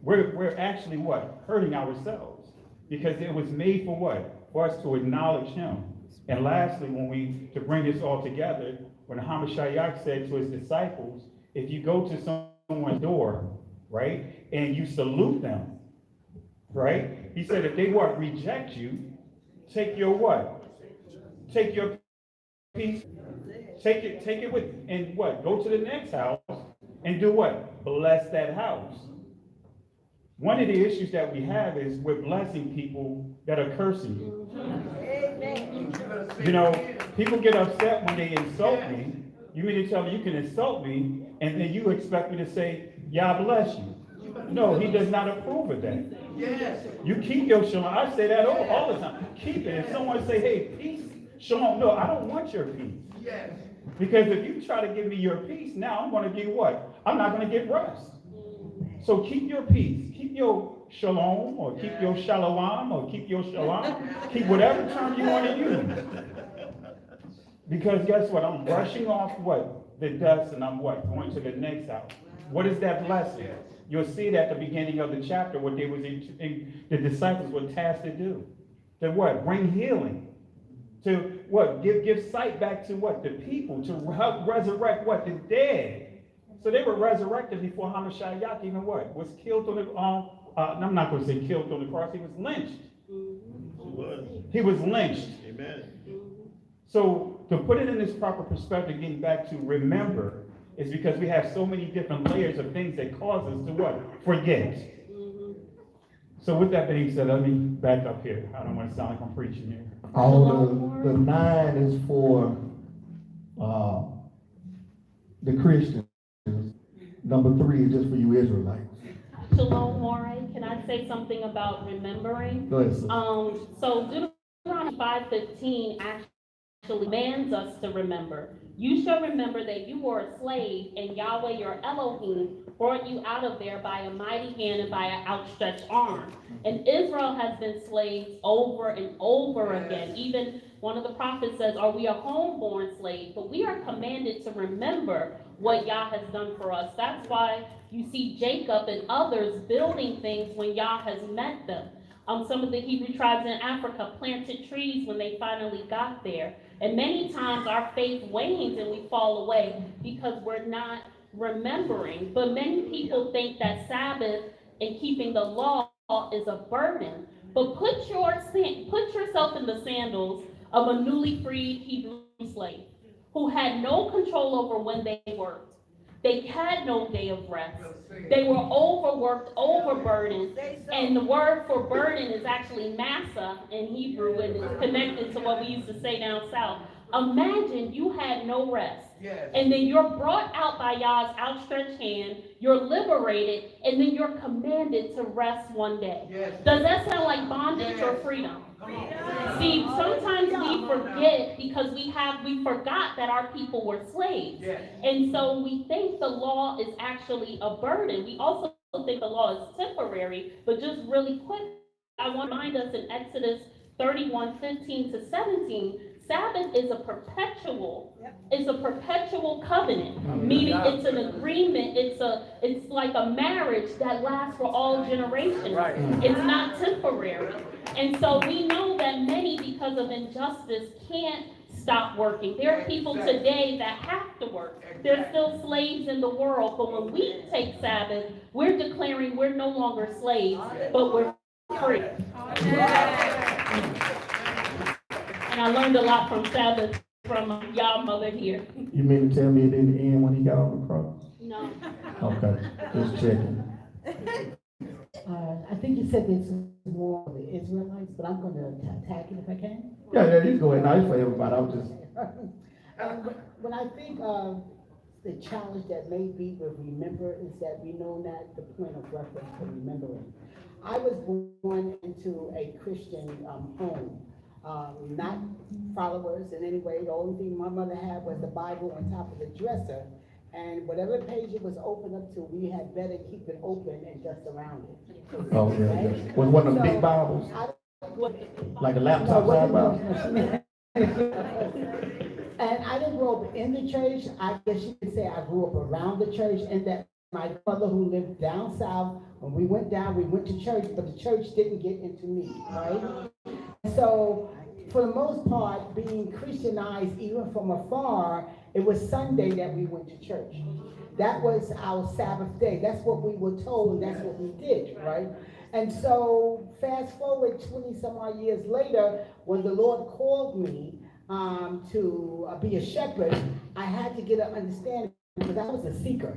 we're actually what? Hurting ourselves. Because it was made for what? For us to acknowledge him. And lastly, to bring this all together, when Hamashiach said to his disciples, if you go to someone's door, right, and you salute them, right? He said, if they what? Reject you, take your what? Take your peace. Take it with, and what? Go to the next house and do what? Bless that house. One of the issues that we have is we're blessing people that are cursing you. You know, people get upset when they insult me. You mean to tell me you can insult me and then you expect me to say, Yah bless you. No, he does not approve of that. You keep your shalom. I say that all the time. Keep it. If someone say, hey, peace, shalom. No, I don't want your peace. Because if you try to give me your peace, now I'm going to get what? I'm not going to get rest. So keep your peace. Keep your shalom, or keep your shalom, or keep your shalom. Keep whatever term you want to use. Because guess what? I'm brushing off what? The dust, and I'm what? Going to the next house. What is that blessing? You'll see it at the beginning of the chapter, what they was the disciples were tasked to do. To what? Bring healing. To what? Give sight back to what? The people. To help resurrect what? The dead. So they were resurrected before Hamashiach even what? Was killed on the, I'm not going to say killed on the cross, he was lynched. He was lynched. Amen. So to put it in this proper perspective, getting back to remember, is because we have so many different layers of things that cause us to what? Forget. So with that being said, let me back up here. I don't want to sound like I'm preaching here. The 9 is for the Christians. Number 3 is just for you Israelites. Shalom, More. Can I say something about remembering? Go ahead, sis. So Deuteronomy 5:15 actually commands us to remember. You shall remember that you were a slave, and Yahweh your Elohim brought you out of there by a mighty hand and by an outstretched arm. And Israel has been slaves over and over again. Even one of the prophets says, are we a homeborn slave? But we are commanded to remember what Yah has done for us. That's why you see Jacob and others building things when Yah has met them. Some of the Hebrew tribes in Africa planted trees when they finally got there. And many times our faith wanes and we fall away because we're not remembering. But many people think that Sabbath and keeping the law is a burden. But put yourself in the sandals of a newly freed Hebrew slave who had no control over when they worked. They had no day of rest. They were overworked, overburdened, and the word for burden is actually massa in Hebrew, and it's connected to what we used to say down south. Imagine you had no rest, and then you're brought out by Yah's outstretched hand, you're liberated, and then you're commanded to rest one day. Does that sound like bondage or freedom? See, sometimes we forget because we forgot that our people were slaves. And so we think the law is actually a burden. We also think the law is temporary, but just really quick, I want to remind us in Exodus 31:15-17, Sabbath is a perpetual covenant, meaning it's an agreement, it's like a marriage that lasts for all generations. Right. It's not temporary. And so we know that many, because of injustice, can't stop working. There are people today that have to work. There's still slaves in the world, but when we take Sabbath, we're declaring we're no longer slaves, but we're free. And I learned a lot from Sabbath from y'all mother here. You mean to tell me it didn't end when he got on the cross? No. Okay, just checking. I think you said this is more of the Israelites, but I'm going to attack it if I can. Yeah, you go ahead. Nice for everybody. I was just. When I think of the challenge that may be with remember is that we know that the point of reference for remembering. I was born into a Christian home, not followers in any way. The only thing my mother had was the Bible on top of the dresser, and whatever page it was open up to, we had better keep it open and dust around it. Oh, yeah. Right? Was one of them big Bibles? Like a laptop size Bible? And I didn't grow up in the church. I guess you could say I grew up around the church, and that my mother who lived down south, when we went down, we went to church, but the church didn't get into me, right? So for the most part, being Christianized even from afar, it was Sunday that we went to church. That was our Sabbath day. That's what we were told, and that's what we did, right? And so fast forward 20 some odd years later, when the Lord called me to be a shepherd, I had to get an understanding because I was a seeker.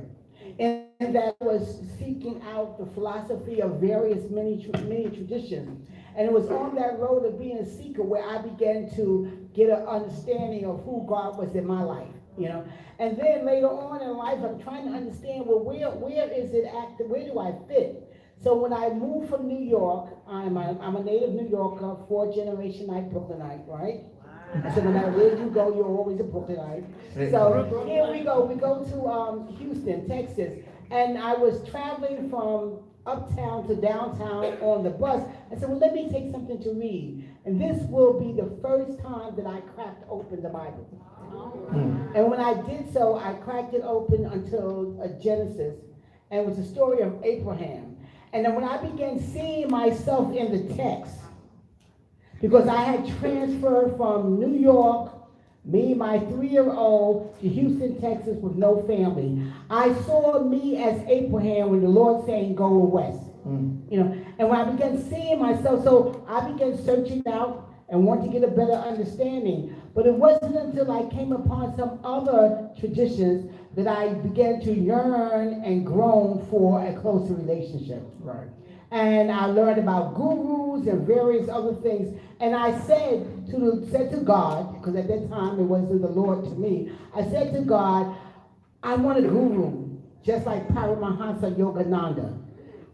And that was seeking out the philosophy of various many traditions. And it was on that road of being a seeker where I began to get an understanding of who God was in my life, you know. And then later on in life, I'm trying to understand, well, where is it at? Where do I fit? So when I moved from New York, I'm a native New Yorker, 4th-generation Brooklynite, right? So no matter where you go, you're always a Brooklynite. So here we go. We go to Houston, Texas, and I was traveling from uptown to downtown on the bus. I said, well, let me take something to read. And this will be the first time that I cracked open the Bible. And when I did so, I cracked it open until Genesis, and it was the story of Abraham. And then when I began seeing myself in the text, because I had transferred from New York, me, my 3-year-old, to Houston, Texas with no family. I saw me as Abraham when the Lord saying, go west. You know, and when I began seeing myself, so I began searching out and wanted to get a better understanding. But it wasn't until I came upon some other traditions that I began to yearn and groan for a closer relationship. Right. And I learned about gurus and various other things. And I said to God, because at that time it wasn't the Lord to me, I said to God, I want a guru, just like Paramahansa Yogananda.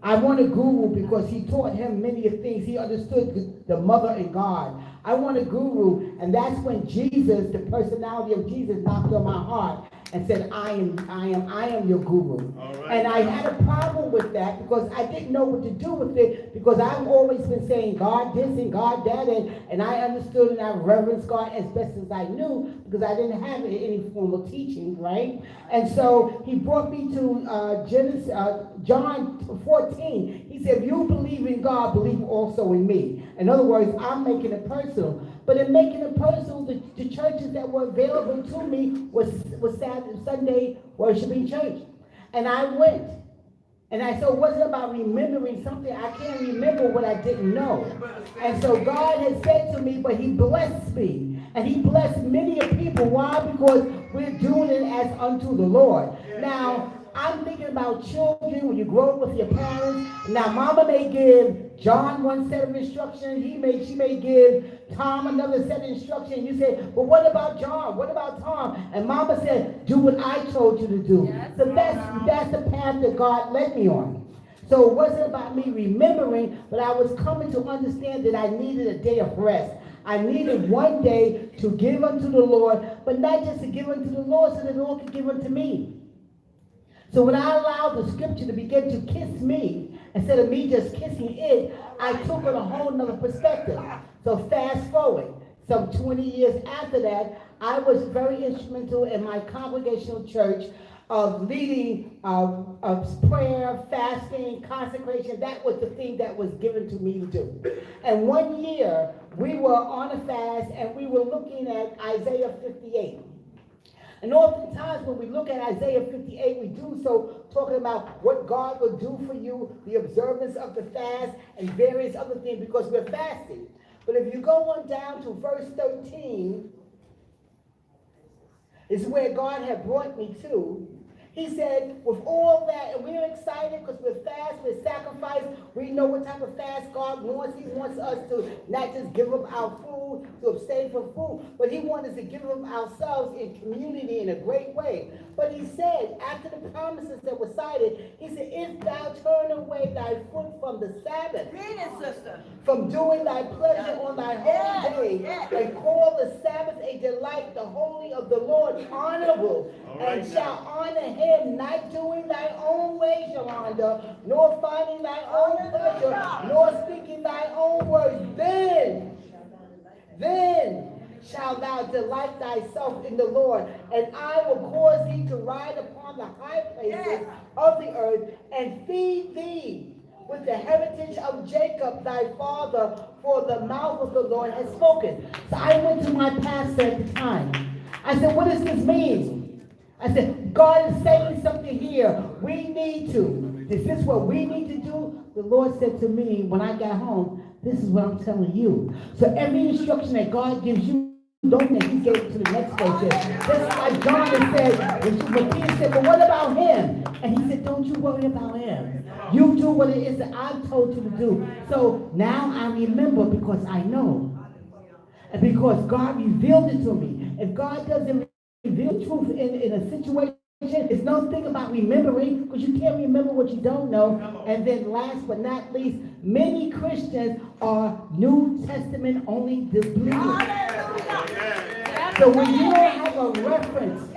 I want a guru because he taught him many things. He understood the mother in God. I want a guru, and that's when Jesus, the personality of Jesus, knocked on my heart and said, I am your guru. Right. And I had a problem with that because I didn't know what to do with it, because I've always been saying God this and God that, and I understood and I reverenced God as best as I knew because I didn't have any formal teaching, right? And so he brought me to John 14. He said, if you believe in God, believe also in me. In other words, I'm making it personal. But in making it personal, the churches that were available to me was Sunday worshiping church. And I went. And so it wasn't about remembering something. I can't remember what I didn't know. And so God had said to me, but he blessed me. And he blessed many people. Why? Because we're doing it as unto the Lord. Now, I'm thinking about children when you grow up with your parents. Now, mama may give John one set of instructions. She may give Tom another set of instructions. You say, well, what about John? What about Tom? And mama said, do what I told you to do. Yes. So that's the path that God led me on. So it wasn't about me remembering, but I was coming to understand that I needed a day of rest. I needed one day to give unto the Lord, but not just to give unto the Lord so that the Lord could give unto me. So when I allowed the scripture to begin to kiss me Instead of me just kissing it, I took on a whole nother perspective. So fast forward, some 20 years after that, I was very instrumental in my congregational church of leading of prayer, fasting, consecration. That was the thing that was given to me to do. And one year, we were on a fast and we were looking at Isaiah 58. And oftentimes when we look at Isaiah 58, we do so talking about what God will do for you, the observance of the fast, and various other things because we're fasting. But if you go on down to verse 13, is where God had brought me to. He said, with all that, and we're excited because we're fast, we're sacrificed, we know what type of fast God wants. He wants us to not just give up our food, to abstain from food, but he wants us to give up ourselves in community in a great way. But he said, after the promises that were cited, he said, if thou turn away thy foot from the Sabbath, Read it, sister. from doing thy pleasure on thy holy day, and call the Sabbath a delight, the holy of the Lord honorable, and shall honor him, not doing thy own way, Yolanda, nor finding thy own pleasure, nor speaking thy own words, then shalt thou delight thyself in the Lord, and I will cause thee to ride upon the high places of the earth, and feed thee with the heritage of Jacob thy father, for the mouth of the Lord has spoken. So I went to my pastor at the time. I said, what does this mean? I said, God is saying something here. We need to. Is this what we need to do? The Lord said to me when I got home, this is what I'm telling you. So every instruction that God gives you, don't think he gave it to the next person. That's why John had said, when Peter said, but what about him? And he said, don't you worry about him. You do what it is that I've told you to do. So now I remember because I know. And because God revealed it to me. If God doesn't reveal truth in a situation, it's no thing about remembering, because you can't remember what you don't know. And then last but not least, many Christians are New Testament only believers. So when you don't have a reference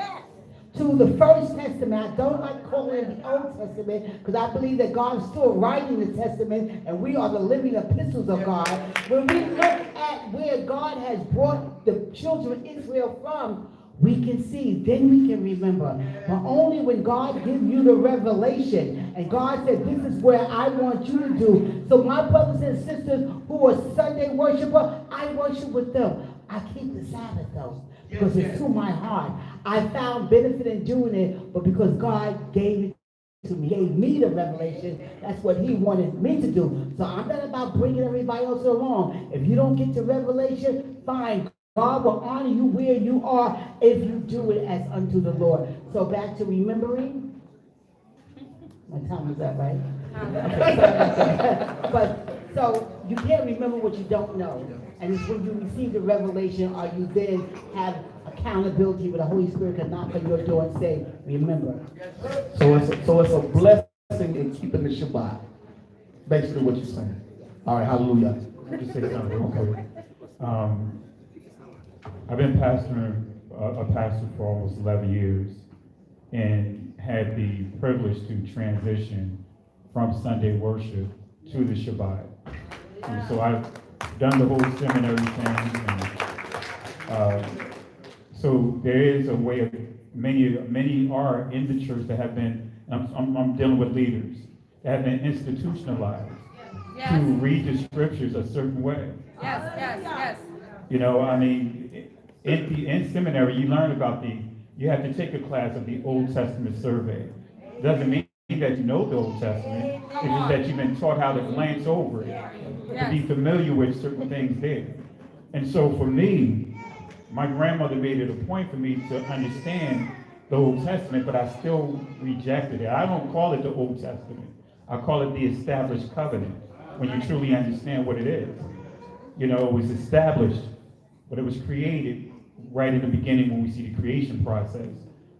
to the First Testament, I don't like calling it the Old Testament, because I believe that God is still writing the Testament, and we are the living epistles of God. When we look at where God has brought the children of Israel from, we can see, then we can remember. But only when God gives you the revelation, and God said, this is where I want you to do. So my brothers and sisters who are Sunday worshiper, I worship with them. I keep the Sabbath though, because it's to my heart. I found benefit in doing it, but because God gave it to me, gave me the revelation, that's what he wanted me to do. So I'm not about bringing everybody else along. If you don't get the revelation, fine. God will honor you where you are if you do it as unto the Lord. So back to remembering. My time is up, right? Okay, but so you can't remember what you don't know. And it's when you receive the revelation, or you then have accountability where the Holy Spirit can knock on your door and say, remember. So it's a blessing in keeping the Shabbat. Basically what you're saying. All right, hallelujah. Let me just say something real quick. I've been pastoring, a pastor for almost 11 years, and had the privilege to transition from Sunday worship to the Shabbat. And so I've done the whole seminary thing, and so there is a way of, many are in the church that have been, I'm dealing with leaders, that have been institutionalized to read the scriptures a certain way. Yes. You know, I mean, in seminary, you learn about you have to take a class of the Old Testament survey. Doesn't mean that you know the Old Testament. It's just that you've been taught how to glance over it, to be familiar with certain things there. And so for me, my grandmother made it a point for me to understand the Old Testament, but I still rejected it. I don't call it the Old Testament. I call it the established covenant, when you truly understand what it is. You know, it was established, but it was created right in the beginning when we see the creation process.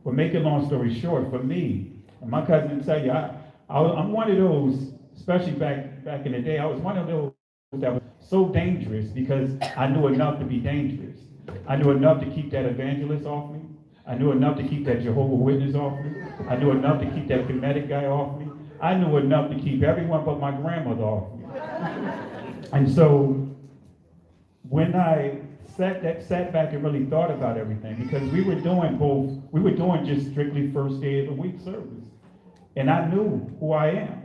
But make a long story short, for me, and my cousin will tell you, I'm one of those, especially back in the day, I was one of those that was so dangerous because I knew enough to be dangerous. I knew enough to keep that evangelist off me. I knew enough to keep that Jehovah's Witness off me. I knew enough to keep that Kemetic guy off me. I knew enough to keep everyone but my grandmother off. And so when I sat back and really thought about everything, because we were doing just strictly first day of the week service. And I knew who I am.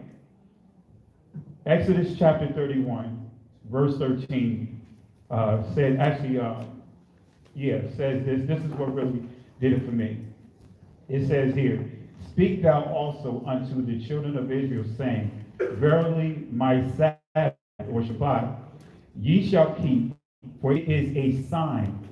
Exodus chapter 31, verse 13, says this. This is what really did it for me. It says here, speak thou also unto the children of Israel, saying, verily my Sabbath, or Shabbat, ye shall keep, for it is a sign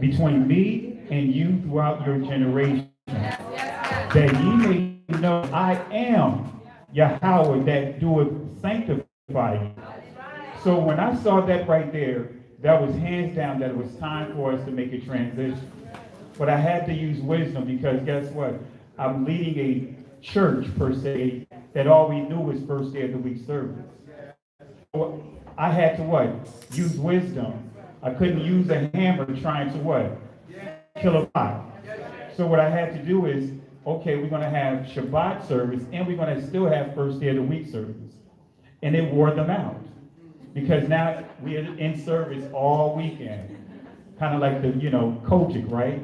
between me and you throughout your generations, that ye may know I am Yahweh that doeth sanctify you. So when I saw that right there, that was hands down that it was time for us to make a transition. But I had to use wisdom, because guess what? I'm leading a church, per se, that all we knew was first day of the week service. So I had to what? Use wisdom. I couldn't use a hammer trying to what? Kill a fly. So what I had to do is, okay, we're going to have Shabbat service, and we're going to still have first day of the week service. And it wore them out. Because now we're in service all weekend. Kind of like the, Kojic, right?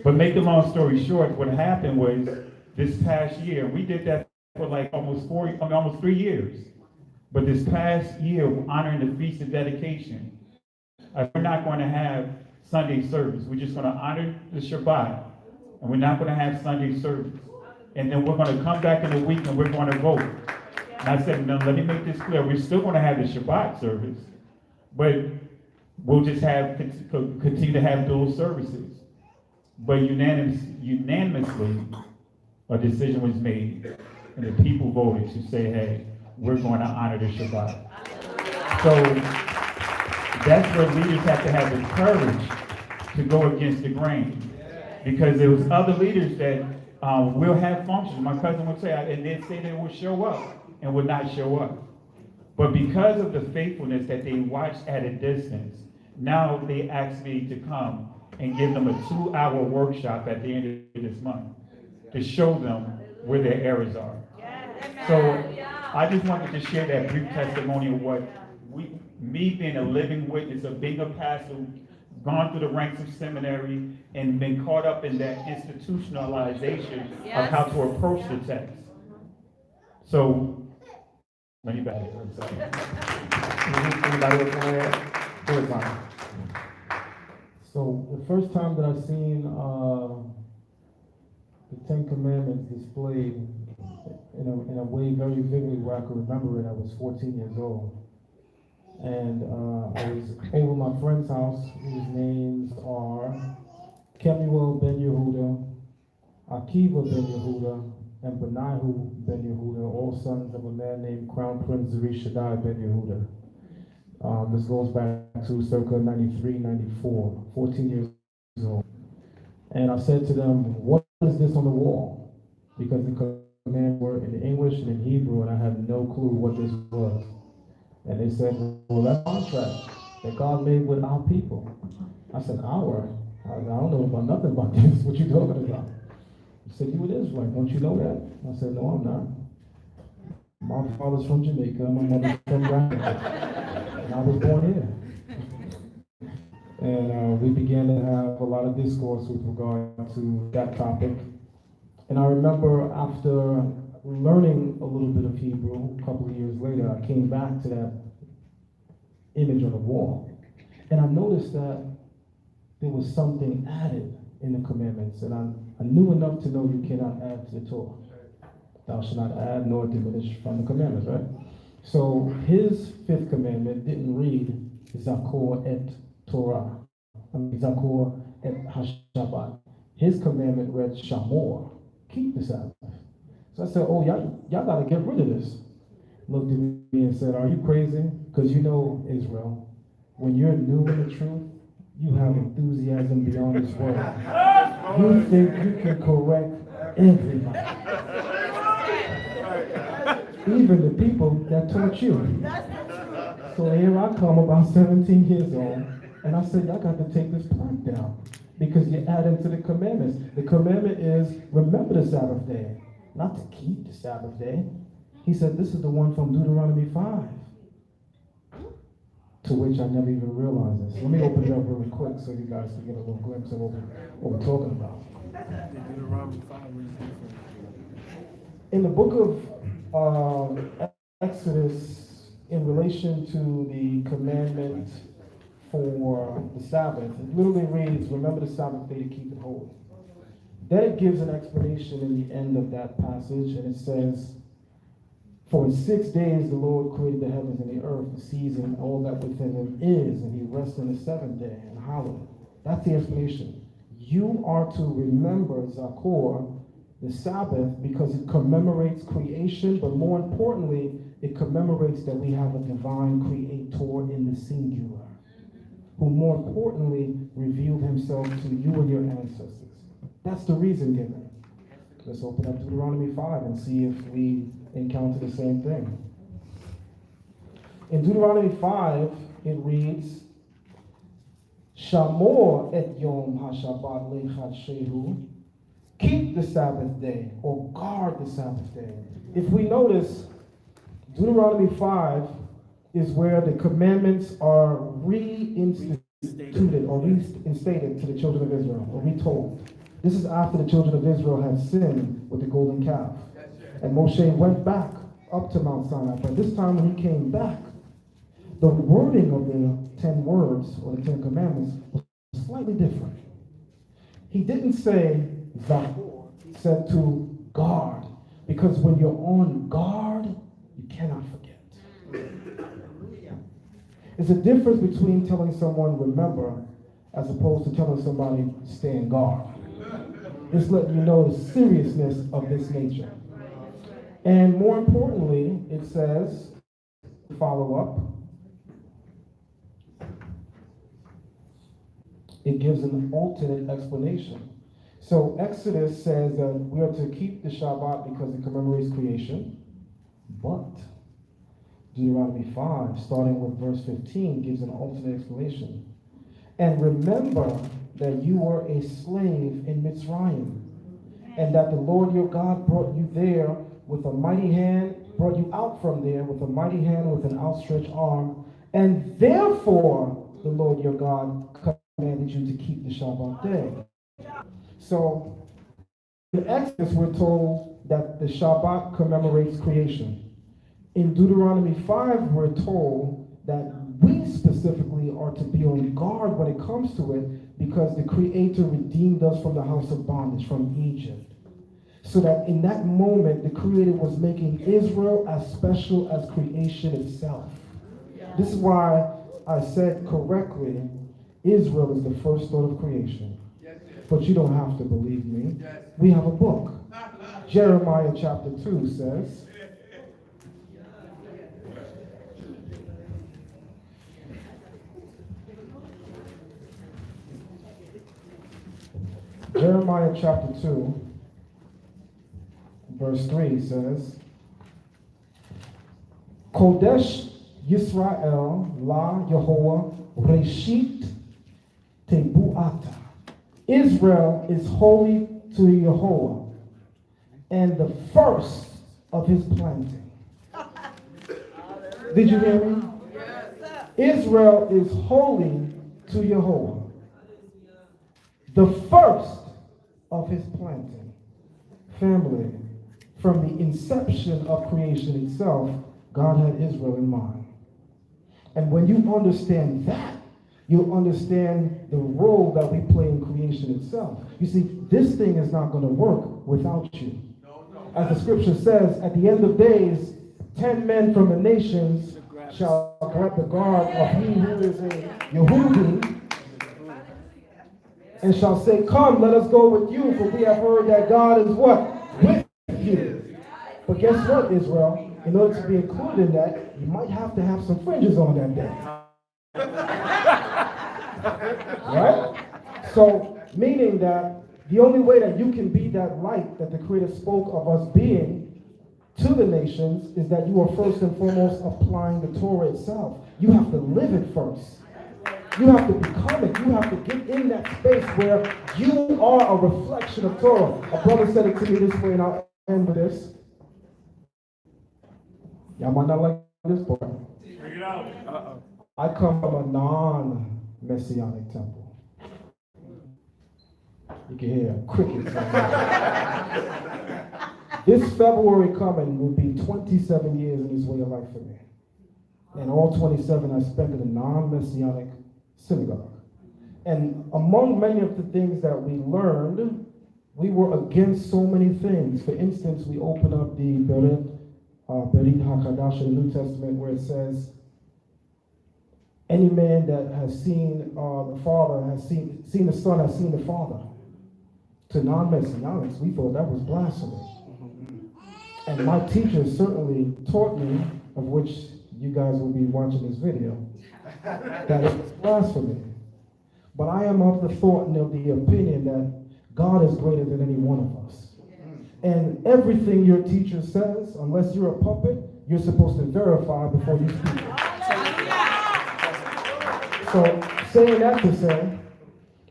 But make the long story short, what happened was this past year, we did that for like almost 3 years. But this past year, honoring the Feast of Dedication, we're not going to have Sunday service. We're just going to honor the Shabbat, and we're not going to have Sunday service. And then we're going to come back in the week and we're going to vote. And I said, no, let me make this clear. We're still going to have the Shabbat service, but we'll just continue to have dual services. But unanimously, a decision was made, and the people voted to say, hey, we're going to honor the Shabbat. So that's where leaders have to have the courage to go against the grain. Because there was other leaders that will have functions. My cousin would say, and they'd say they would show up and would not show up. But because of the faithfulness that they watched at a distance, now they asked me to come and give them a 2-hour workshop at the end of this month to show them where their errors are. So I just wanted to share that brief testimony of what me being a living witness of being a pastor, gone through the ranks of seminary and been caught up in that institutionalization of how to approach the text. So, let me back here. I'm sorry. Anybody else want to add? Go ahead, Tom. So the first time that I seen the Ten Commandments displayed in a way very vividly where I could remember it, I was 14 years old. And I was over my friend's house, whose names are Kemuel Ben Yehuda, Akiva Ben Yehuda, and Benahu Ben Yehuda, all sons of a man named Crown Prince Zerishadai Ben Yehuda. This goes back to circa 93, 94, 14 years old. And I said to them, what is this on the wall? Because the commands were in English and in Hebrew, and I had no clue what this was. And they said, well, that's a contract that God made with our people. I said, our? I don't know about nothing about this. What you talking about? He said, you an Israelite. Don't you know that? I said, no, I'm not. My father's from Jamaica. My mother's from Jacksonville. And I was born here. And we began to have a lot of discourse with regard to that topic. And I remember after learning a little bit of Hebrew, a couple of years later, I came back to that image on the wall. And I noticed that there was something added in the commandments. And I knew enough to know you cannot add to the Torah. Thou shalt not add nor diminish from the commandments, right? So his fifth commandment didn't read Zakor et Torah. Zakor et Hashabbat. His commandment read Shamor. Keep the Sabbath. So I said, oh, y'all got to get rid of this. Looked at me and said, are you crazy? Because you know, Israel, when you're new in the truth, you have enthusiasm beyond this world. You think you can correct everybody. Even the people that taught you. So here I come, about 17 years old, and I said, y'all got to take this plaque down because you're adding to the commandments. The commandment is, remember the Sabbath day. not to keep the Sabbath day. He said, this is the one from Deuteronomy 5. To which I never even realized this. Let me open it up really quick so you guys can get a little glimpse of what we're talking about. In the book of Exodus, in relation to the commandment for the Sabbath, it literally reads, remember the Sabbath day to keep it holy. Then it gives an explanation in the end of that passage, and it says, for in 6 days the Lord created the heavens and the earth, the seas, and all that within them is, and he rested on the seventh day and hallowed. That's the explanation. You are to remember, Zakor, the Sabbath, because it commemorates creation, but more importantly, it commemorates that we have a divine creator in the singular, who more importantly revealed himself to you and your ancestors. That's the reason given. Let's open up Deuteronomy 5 and see if we encounter the same thing. In Deuteronomy 5, it reads, Shamor et Yom HaShabbat Leichat Shehu. Keep the Sabbath day, or guard the Sabbath day. If we notice, Deuteronomy 5 is where the commandments are reinstituted or reinstated to the children of Israel, or retold. This is after the children of Israel had sinned with the golden calf. And Moshe went back up to Mount Sinai. But this time when he came back, the wording of the 10 words, or the 10 commandments, was slightly different. He didn't say Zahor. He said to guard. Because when you're on guard, you cannot forget. There's a difference between telling someone remember as opposed to telling somebody stay in guard. It's letting you know the seriousness of this nature. And more importantly, it says, follow up, it gives an alternate explanation. So Exodus says that we are to keep the Shabbat because it commemorates creation, but Deuteronomy 5, starting with verse 15, gives an alternate explanation. And remember that you were a slave in Mitzrayim, and that the Lord your God brought you there with a mighty hand, brought you out from there with a mighty hand, with an outstretched arm, and therefore the Lord your God commanded you to keep the Shabbat day. So in Exodus we're told that the Shabbat commemorates creation. In Deuteronomy 5 we're told that we specifically are to be on guard when it comes to it, because the Creator redeemed us from the house of bondage, from Egypt. So that in that moment, the Creator was making Israel as special as creation itself. This is why I said correctly, Israel is the first thought of creation. But you don't have to believe me. We have a book. Jeremiah chapter 2 says, Jeremiah chapter 2, verse 3 says, Kodesh Yisrael la Yehovah Reshit Tebuata. Israel is holy to Yehovah, and the first of his planting. Did you hear me? Israel is holy to Yehovah, the first of his planting. Family, from the inception of creation itself, God had Israel in mind. And when you understand that, you'll understand the role that we play in creation itself. You see, this thing is not going to work without you. As the scripture says, at the end of days, 10 men from the nations shall grab the garb of he who is a Yehudi, and shall say, come, let us go with you, for we have heard that God is what? With you. But guess what, Israel? In order to be included in that, you might have to have some fringes on that day. Right? So, meaning that the only way that you can be that light that the Creator spoke of us being to the nations is that you are first and foremost applying the Torah itself. You have to live it first. You have to become it. You have to get in that space where you are a reflection of Torah. A brother said it to me this way, and I'll end with this. Y'all might not like this part. Bring it out. I come from a non-messianic temple. You can hear crickets. This February coming will be 27 years in this way of life for me. And all 27 I spent in a non-messianic synagogue. And among many of the things that we learned, we were against so many things. For instance, we open up the Blvd HaKadash in the New Testament where it says, any man that has seen the Father, has seen the Son, has seen the Father. To non-messianics, we thought that was blasphemy. And my teacher certainly taught me, of which you guys will be watching this video, that it was blasphemy. But I am of the thought and of the opinion that God is greater than any one of us. And everything your teacher says, unless you're a puppet, you're supposed to verify before you speak. So, saying that to say,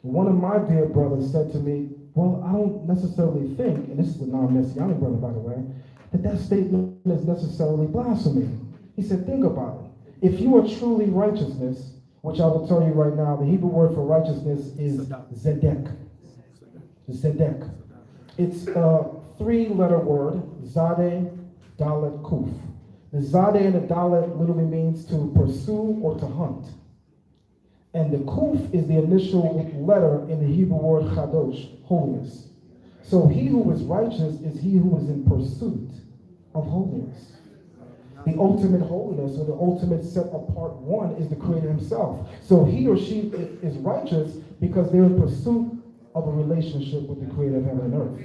one of my dear brothers said to me, well, I don't necessarily think, and this is a non-messianic brother, by the way, that statement is necessarily blasphemy. He said, think about it. If you are truly righteousness, which I will tell you right now, the Hebrew word for righteousness is zedek. Zedek. It's a three-letter word, Zadeh, Dalet, Kuf. The Zadeh and the Dalet literally means to pursue or to hunt. And the Kuf is the initial letter in the Hebrew word Chadosh, holiness. So he who is righteous is he who is in pursuit of holiness. The ultimate holiness, or the ultimate set apart one, is the Creator himself. So he or she is righteous because they're in pursuit of a relationship with the Creator of heaven and earth.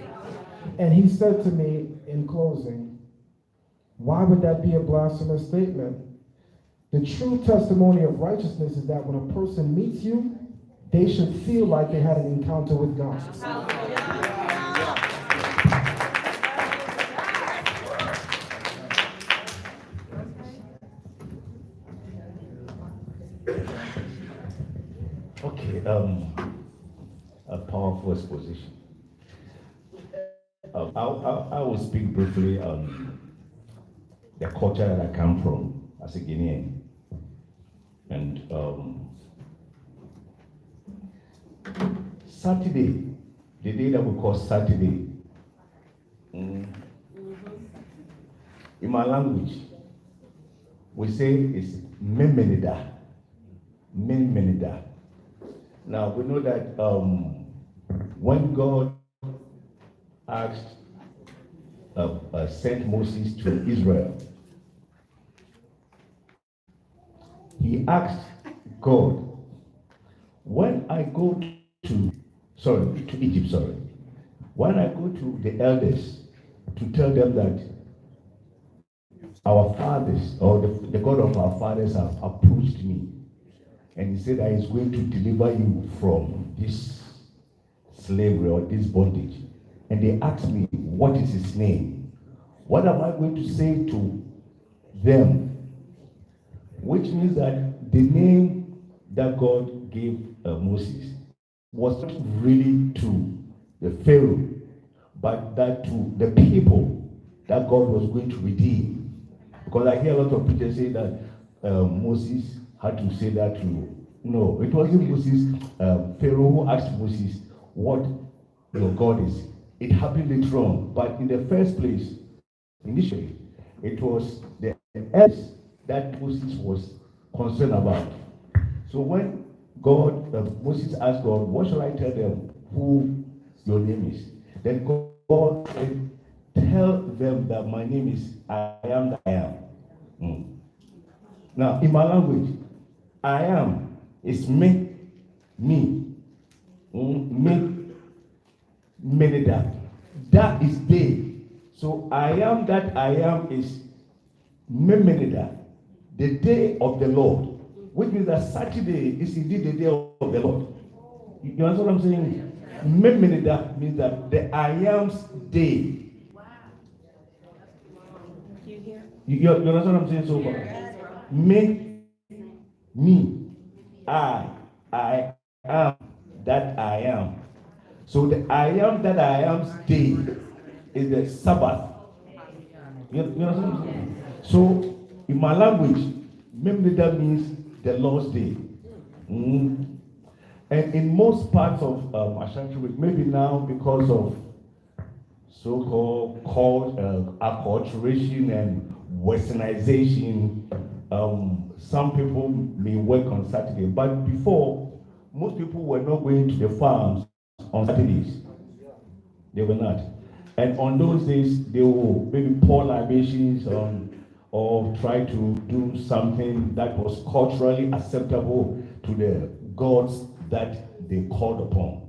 And he said to me in closing, why would that be a blasphemous statement? The true testimony of righteousness is that when a person meets you, they should feel like they had an encounter with God. Okay, a powerful exposition. I will speak briefly on the culture that I come from as a Guinean. And Saturday, the day that we call Saturday, in my language, we say it's Memenida. Memenida. Now, we know that when God asked, sent Moses to Israel, he asked God, when I go to Egypt, when I go to the elders to tell them that our fathers, or the God of our fathers have approached me, and he said that he's going to deliver you from this slavery or this bondage. And they asked me, what is his name? What am I going to say to them? Which means that the name that God gave Moses was not really to the Pharaoh, but that to the people that God was going to redeem. Because I hear a lot of preachers say that Moses had to say that to, no, it wasn't Moses, Pharaoh who asked Moses what your God is. It happened later on, but in the first place, initially, it was the elders that Moses was concerned about. So when Moses asked God, what shall I tell them who your name is? Then God said, tell them that my name is I am that I am. Now, in my language, I am is me, me, that is they. So I am that I am is Memenida, the day of the Lord, which means that Saturday is indeed the day of the Lord. You understand what I'm saying? Memenida means that the I am's day. Wow. You understand what I'm saying so far? Me, I am that I am. So the I am that I am's day is the Sabbath. You understand? So, in my language, that means the Lord's Day. And in most parts of Ashanti, maybe now because of so-called acculturation and westernization, some people may work on Saturday. But before, most people were not going to the farms on Saturdays. They were not. And on those days, they will maybe pour libations or try to do something that was culturally acceptable to the gods that they called upon.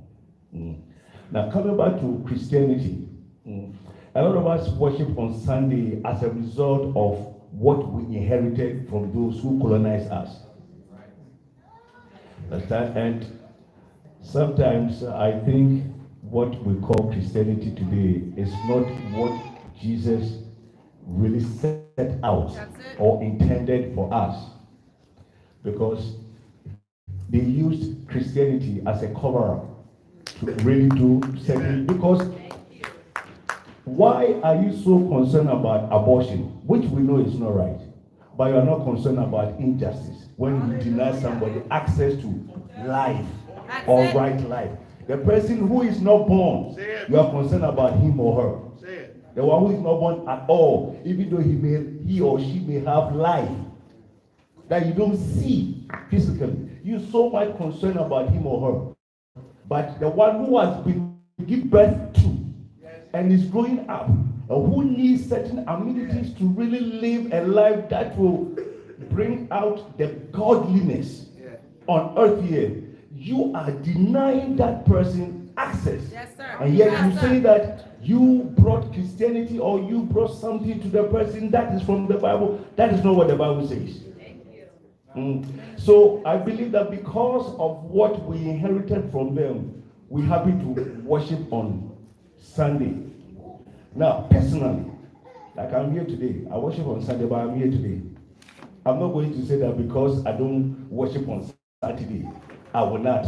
Now, coming back to Christianity, a lot of us worship on Sunday as a result of what we inherited from those who colonized us. And sometimes I think what we call Christianity today is not what Jesus really set out or intended for us, because they used Christianity as a cover-up to really do certain. Because why are you so concerned about abortion, which we know is not right, but you are not concerned about injustice when you deny somebody access to life or right life? The person who is not born, you are concerned about him or her. The one who is not born at all, even though he or she may have life that you don't see physically, you're so much concerned about him or her. But the one who has been given birth to and is growing up, and who needs certain amenities to really live a life that will bring out the godliness on earth here, you are denying that person access. Yes, sir. And yet Yes, you sir. say that you brought Christianity or you brought something to the person that is from the Bible. That is not what the Bible says. So I believe that because of what we inherited from them, we're happy to worship on Sunday. Now, personally, like I'm here today, I worship on Sunday, but I'm here today. I'm not going to say that because I don't worship on Saturday, I will not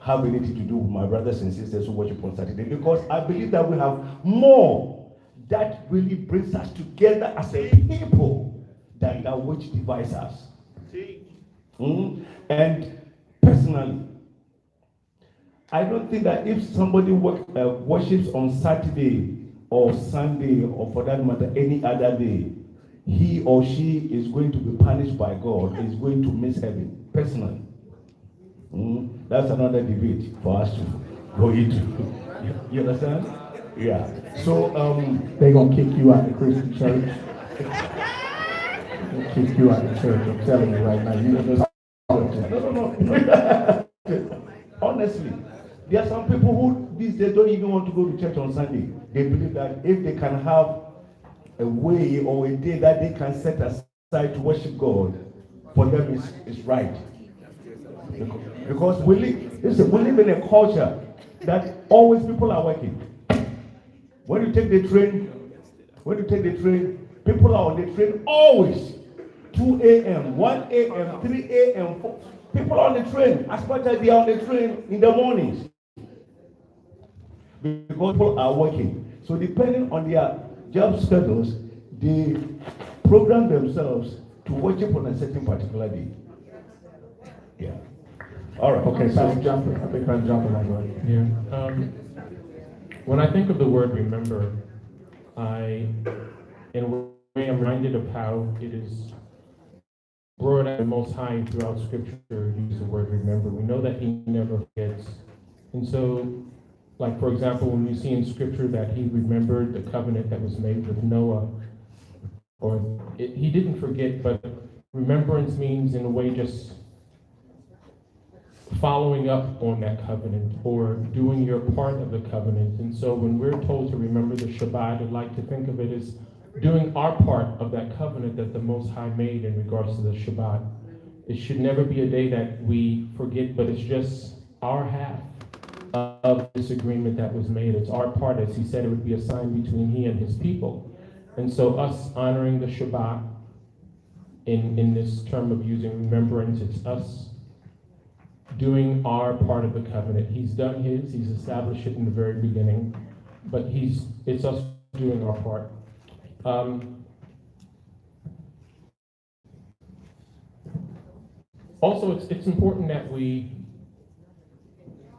have anything to do with my brothers and sisters who worship on Saturday, because I believe that we have more that really brings us together as a people than that which divides us. And personally, I don't think that if somebody worships on Saturday or Sunday, or for that matter any other day, he or she is going to be punished by God, is going to miss heaven. Personally, that's another debate for us to go into. You understand? Yeah. So They're gonna kick you out of the Christian church. They'll kick you out of the church. I'm telling you right now. No. Honestly, there are some people who these days don't even want to go to church on Sunday. They believe that if they can have a way or a day that they can set aside to worship God, for them is right. Because we live in a culture that always people are working. When you take the train, people are on the train always. 2 a.m., 1 a.m., 3 a.m. People are on the train, as much as they are on the train in the mornings. Because people are working. So depending on their job schedules, they program themselves to worship on a certain particular day. Yeah. All right. Okay, so I'm jumping. I think I'm jumping on that. Yeah. When I think of the word remember, in a way, I'm reminded of how it is brought out the Most High throughout Scripture. Use the word remember. We know that He never forgets, and so, like for example, when we see in Scripture that He remembered the covenant that was made with Noah, He didn't forget, but remembrance means in a way just following up on that covenant or doing your part of the covenant. And so when we're told to remember the Shabbat, I'd like to think of it as doing our part of that covenant that the Most High made in regards to the Shabbat. It should never be a day that we forget, but it's just our half of this agreement that was made. It's our part. As He said, it would be a sign between He and His people. And so us honoring the Shabbat in this term of using remembrance, it's us doing our part of the covenant. He's done His, He's established it in the very beginning, but it's us doing our part. Also, it's important that we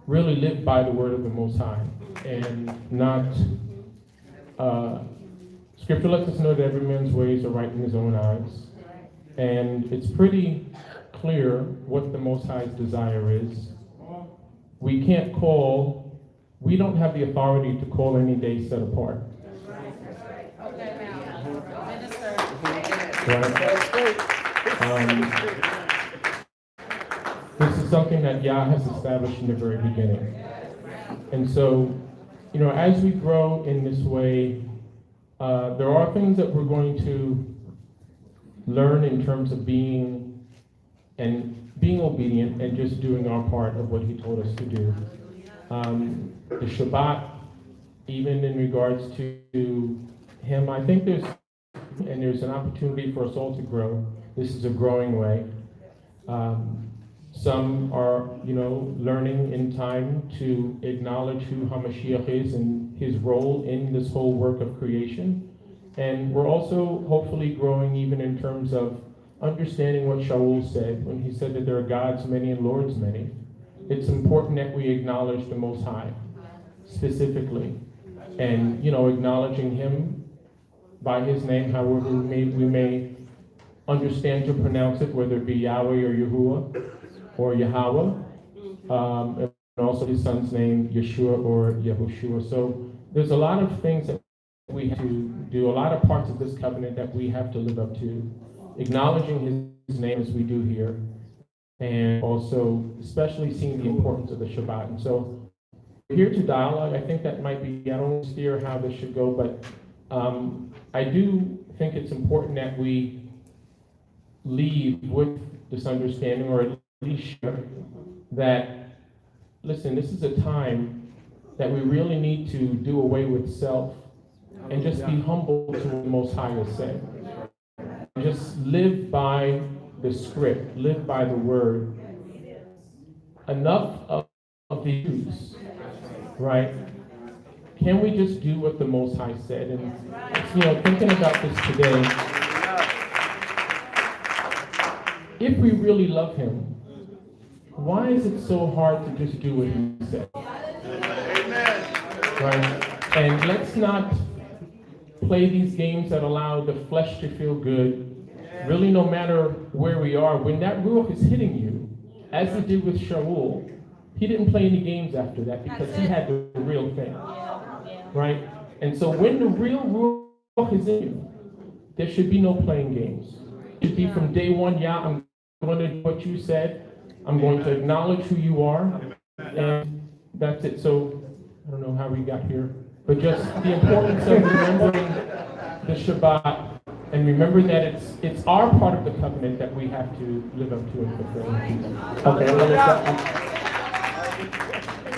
really live by the word of the Most High and not, Scripture lets us know that every man's ways are right in his own eyes. And it's pretty clear what the Most High's desire is. We don't have the authority to call any day set apart. Right? This is something that Yah has established in the very beginning. And so, as we grow in this way, there are things that we're going to learn in terms of being obedient and just doing our part of what he told us to do. The Shabbat, even in regards to him, I think there's an opportunity for us all to grow. This is a growing way. Some are, learning in time to acknowledge who HaMashiach is and his role in this whole work of creation. And we're also hopefully growing even in terms of understanding what Shaul said when he said that there are gods many and lords many. It's important that we acknowledge the Most High specifically, and acknowledging him by his name, however we may understand to pronounce it, whether it be Yahweh or Yahuwah or Yahweh, and also his son's name, Yeshua or Yahushua. So there's a lot of things that we have to do, a lot of parts of this covenant that we have to live up to, acknowledging his name as we do here, and also especially seeing the importance of the Shabbat. And so we're here to dialogue. I think that might be, I don't steer how this should go, but I do think it's important that we leave with this understanding, or at least share that, listen, this is a time that we really need to do away with self and just be humble to what the Most High has said. Just live by the script, live by the word. Enough of the use, right? Can we just do what the Most High said? And thinking about this today, if we really love him, why is it so hard to just do what he said? Right? And let's not play these games that allow the flesh to feel good. Really, no matter where we are, when that ruach is hitting you, as he did with Shaul, he didn't play any games after that because he had the real thing. Right? And so when the real ruach is in you, there should be no playing games. It should be from day one, I'm going to do what you said. I'm going to acknowledge who you are. And that's it. So I don't know how we got here, but just the importance of remembering the Shabbat and remembering that it's our part of the covenant that we have to live up to and fulfill. Okay,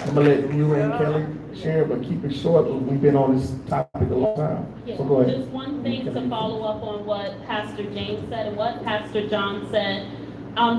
I'm gonna let you and Kelly share, but keep it short. We've been on this topic a long time. So go ahead. Just one thing to follow up on what Pastor James said and what Pastor John said.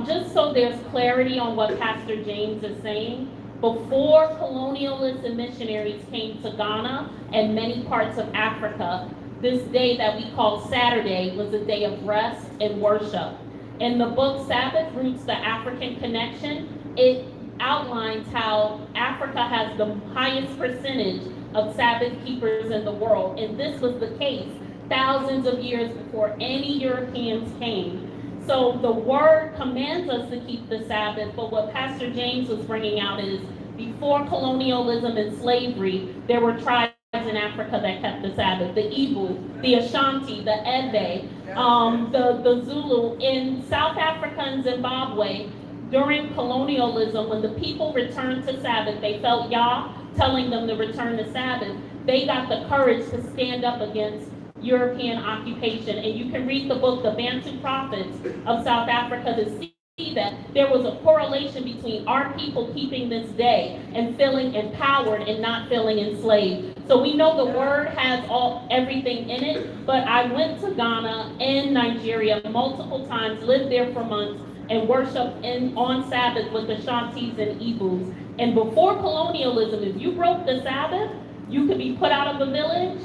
Just so there's clarity on what Pastor James is saying, before colonialists and missionaries came to Ghana and many parts of Africa, this day that we call Saturday was a day of rest and worship. In the book Sabbath, Roots, the African Connection, it outlines how Africa has the highest percentage of Sabbath keepers in the world. And this was the case thousands of years before any Europeans came. So the word commands us to keep the Sabbath, but what Pastor James was bringing out is before colonialism and slavery, there were tribes in Africa that kept the Sabbath. The Igbo, the Ashanti, the Ebe, the Zulu. In South Africa and Zimbabwe, during colonialism, when the people returned to Sabbath, they felt Yah telling them to return to Sabbath. They got the courage to stand up against European occupation. And you can read the book, The Bantu Prophets of South Africa, to see that there was a correlation between our people keeping this day and feeling empowered and not feeling enslaved. So we know the word has everything in it, but I went to Ghana and Nigeria multiple times, lived there for months, and worshiped on Sabbath with the Shantis and Igbos. And before colonialism, if you broke the Sabbath, you could be put out of the village.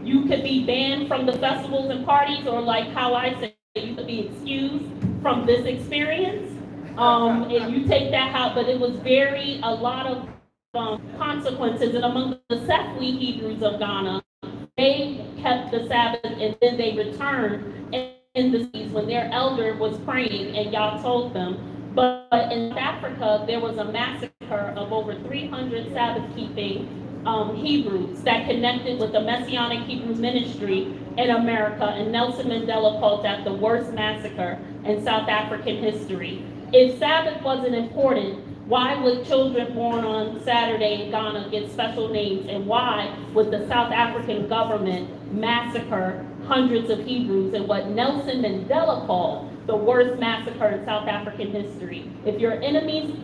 you could be banned from the festivals and parties, or like how I say, you could be excused from this experience. And you take that out, but it was a lot of consequences. And among the Sefwi Hebrews of Ghana, they kept the Sabbath and then they returned in the seas when their elder was praying and y'all told them. But in Africa, there was a massacre of over 300 Sabbath-keeping Hebrews that connected with the Messianic Hebrew ministry in America, and Nelson Mandela called that the worst massacre in South African history. If Sabbath wasn't important, why would children born on Saturday in Ghana get special names, and why would the South African government massacre hundreds of Hebrews in what Nelson Mandela called the worst massacre in South African history? If your enemies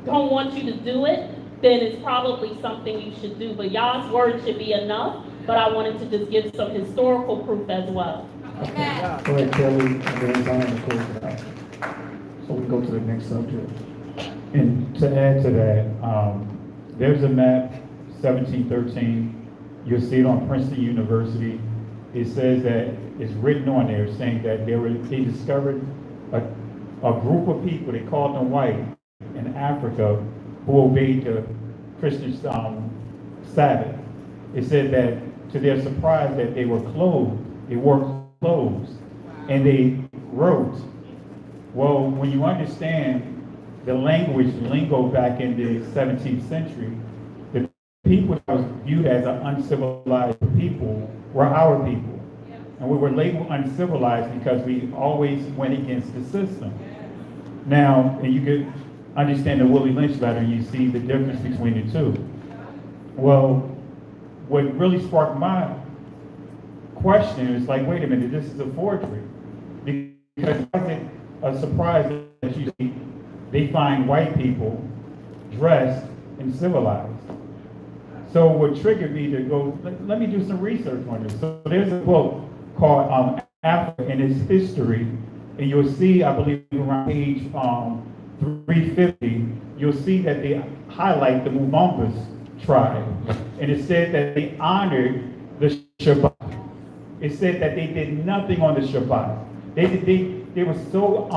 don't want you to do it, then it's probably something you should do. But y'all's word should be enough, but I wanted to just give some historical proof as well. Go ahead, Kelly, and then Zion to close it out. So we go to the next subject. And to add to that, there's a map, 1713. You'll see it on Princeton University. It says that it's written on there saying that they discovered a group of people, they called them white, in Africa, who obeyed the Christian Sabbath. It said that to their surprise that they were clothed, they wore clothes, and they wrote. Well, when you understand the lingo back in the 17th century, the people that was viewed as an uncivilized people were our people. And we were labeled uncivilized because we always went against the system. Now, and you could understand the Willie Lynch letter, and you see the difference between the two. Well, what really sparked my question is like, wait a minute, this is a forgery. Because it wasn't a surprise that you see they find white people dressed and civilized. So what triggered me to go, let me do some research on this. So there's a book called Africa and Its History, and you'll see, I believe around page 350, you'll see that they highlight the Mubumbas tribe. And it said that they honored the Shabbat. It said that they did nothing on the Shabbat. They were so,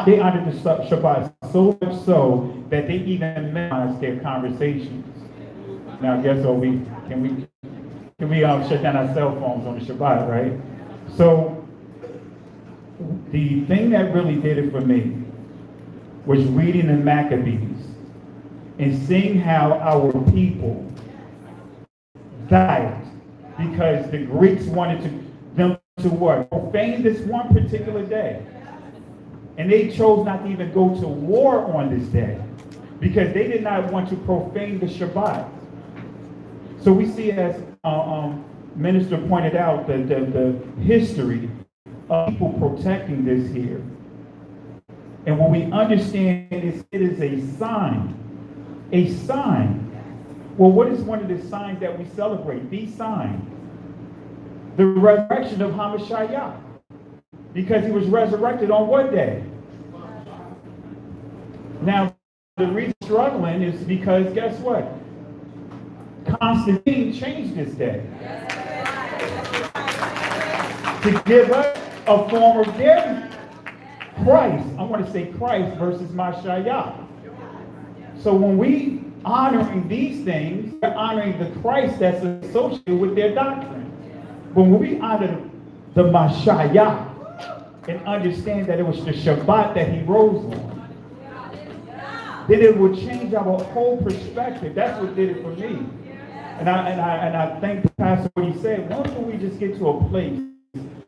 they honored the Shabbat so much so that they even memorized their conversations. Now, guess what, can we shut down our cell phones on the Shabbat, right? So, the thing that really did it for me was reading the Maccabees and seeing how our people died because the Greeks wanted them to what? Profane this one particular day. And they chose not to even go to war on this day because they did not want to profane the Shabbat. So we see, as Minister pointed out, the history of people protecting this here. And when we understand this, it is a sign. A sign. Well, what is one of the signs that we celebrate? The sign. The resurrection of Hamashiach. Because he was resurrected on what day? Now, the reason struggling is because, guess what? Constantine changed this day. To give us a form of their Christ. I want to say Christ versus Mashiach. So when we honoring these things, we're honoring the Christ that's associated with their doctrine. But when we honor the Mashiach and understand that it was the Shabbat that he rose on, then it will change our whole perspective. That's what did it for me. And I thank the pastor for what he said. Once we just get to a place,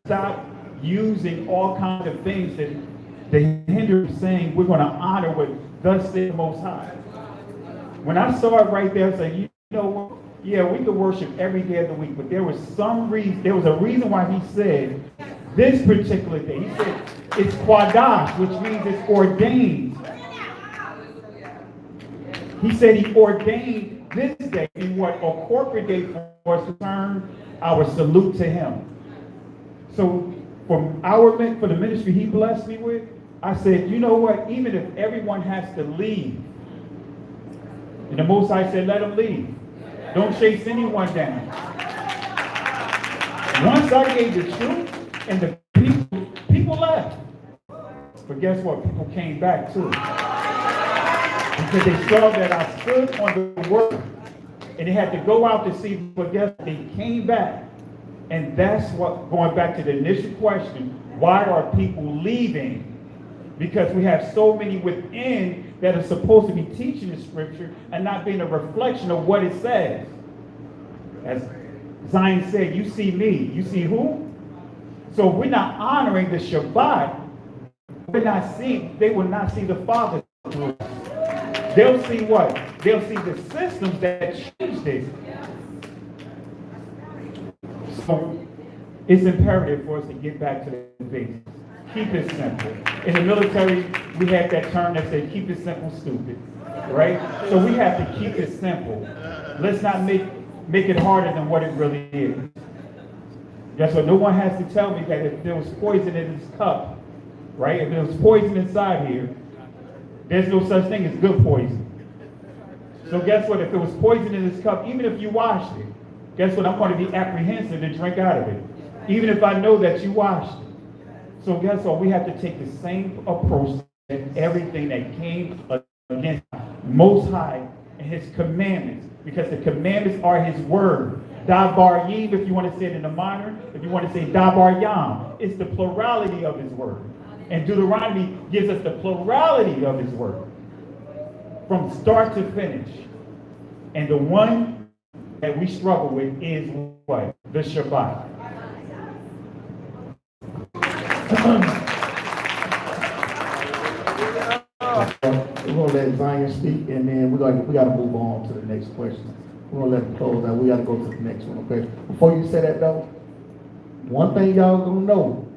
stop using all kinds of things that hinder saying we're going to honor what thus said the Most High. When I saw it right there, I said, you know what? Yeah, we could worship every day of the week, but there was some reason. There was a reason why he said this particular day. He said it's Quadash, which means it's ordained. He said he ordained this day in what? A corporate day for us to turn our salute to him. So for the ministry he blessed me with, I said, you know what? Even if everyone has to leave, and the Most High said, let them leave. Don't chase anyone down. Once I gave the truth, and the people left. But guess what? People came back too. Because they saw that I stood on the word. And they had to go out to see, but guess what? They came back. And that's what, going back to the initial question, why are people leaving? Because we have so many within that are supposed to be teaching the scripture and not being a reflection of what it says. As Zion said, you see me. You see who? So if we're not honoring the Shabbat, they will not see the Father through us. They'll see what? They'll see the systems that change this. So it's imperative for us to get back to the basics. Keep it simple. In the military, we had that term that said, keep it simple, stupid. Right? So we have to keep it simple. Let's not make it harder than what it really is. That's what no one has to tell me that if there was poison in this cup, right? If there was poison inside here, there's no such thing as good poison. So guess what? If there was poison in this cup, even if you washed it, guess what? I'm going to be apprehensive to drink out of it. Even if I know that you washed it. So guess what? We have to take the same approach that everything that came against Most High and his commandments. Because the commandments are his word. Dabar Yim, if you want to say it in the minor. If you want to say Dabar Yam, it's the plurality of his word. And Deuteronomy gives us the plurality of his word. From start to finish. And the one that we struggle with is what? The Shabbat. We're going to let Zion speak, and then we got to move on to the next question. We're going to let him close out. We got to go to the next one, okay? Before you say that, though, one thing y'all going to know,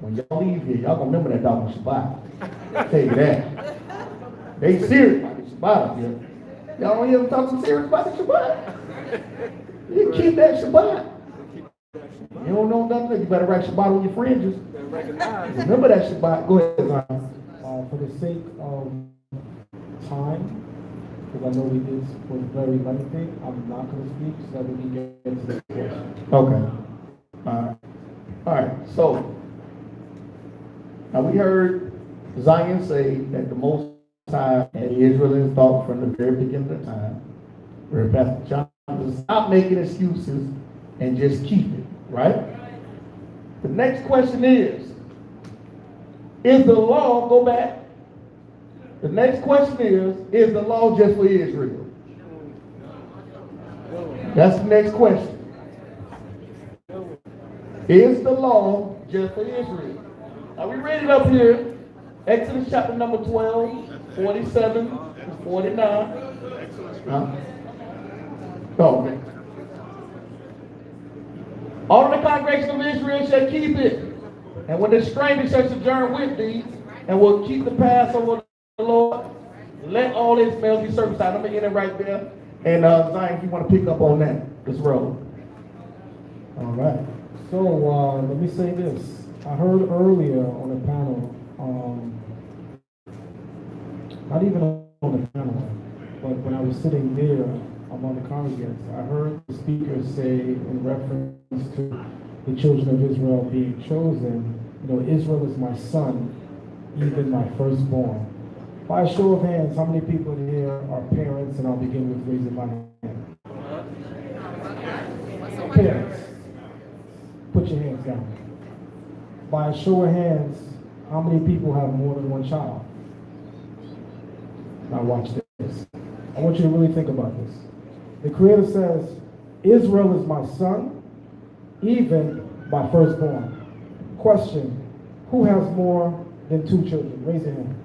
when y'all leave here, y'all going to remember that dog on Shabbat. I'll tell you that. They serious about the Shabbat up here. Y'all don't hear them talking serious about the Shabbat? You keep that Shabbat. You don't know nothing, you better write Shabbat on your fringes. Remember that Shabbat. Go ahead, Zion. For the sake of time, because I know we did was very lengthy, I'm not going to speak so that we can get into the question. Okay. All right. So now we heard Zion say that the Most High had Israel in his thought from the very beginning of time. Where Pastor John says, stop making excuses and just keep it. Right? The next question is the law, go back. The next question is the law just for Israel? That's the next question. Is the law just for Israel? Now we read it up here. Exodus chapter number 12, 47 to 49. Oh, okay. All of the congregation of Israel shall keep it. And when the stranger shall sojourn with thee, and will keep the Passover of the Lord, let all his males be circumcised. I'm going to get it right there. And Zion, if you want to pick up on that, let's roll. All right. So let me say this. I heard earlier on the panel, not even on the panel, but when I was sitting there among the congregants, I heard the speaker say in reference to the children of Israel being chosen, Israel is my son, even my firstborn. By a show of hands, how many people in here are parents? And I'll begin with raising my hand. Parents, put your hands down. By a show of hands, how many people have more than one child? Now watch this. I want you to really think about this. The Creator says, Israel is my son, even my firstborn. Question, who has more than 2 children? Raise your hand.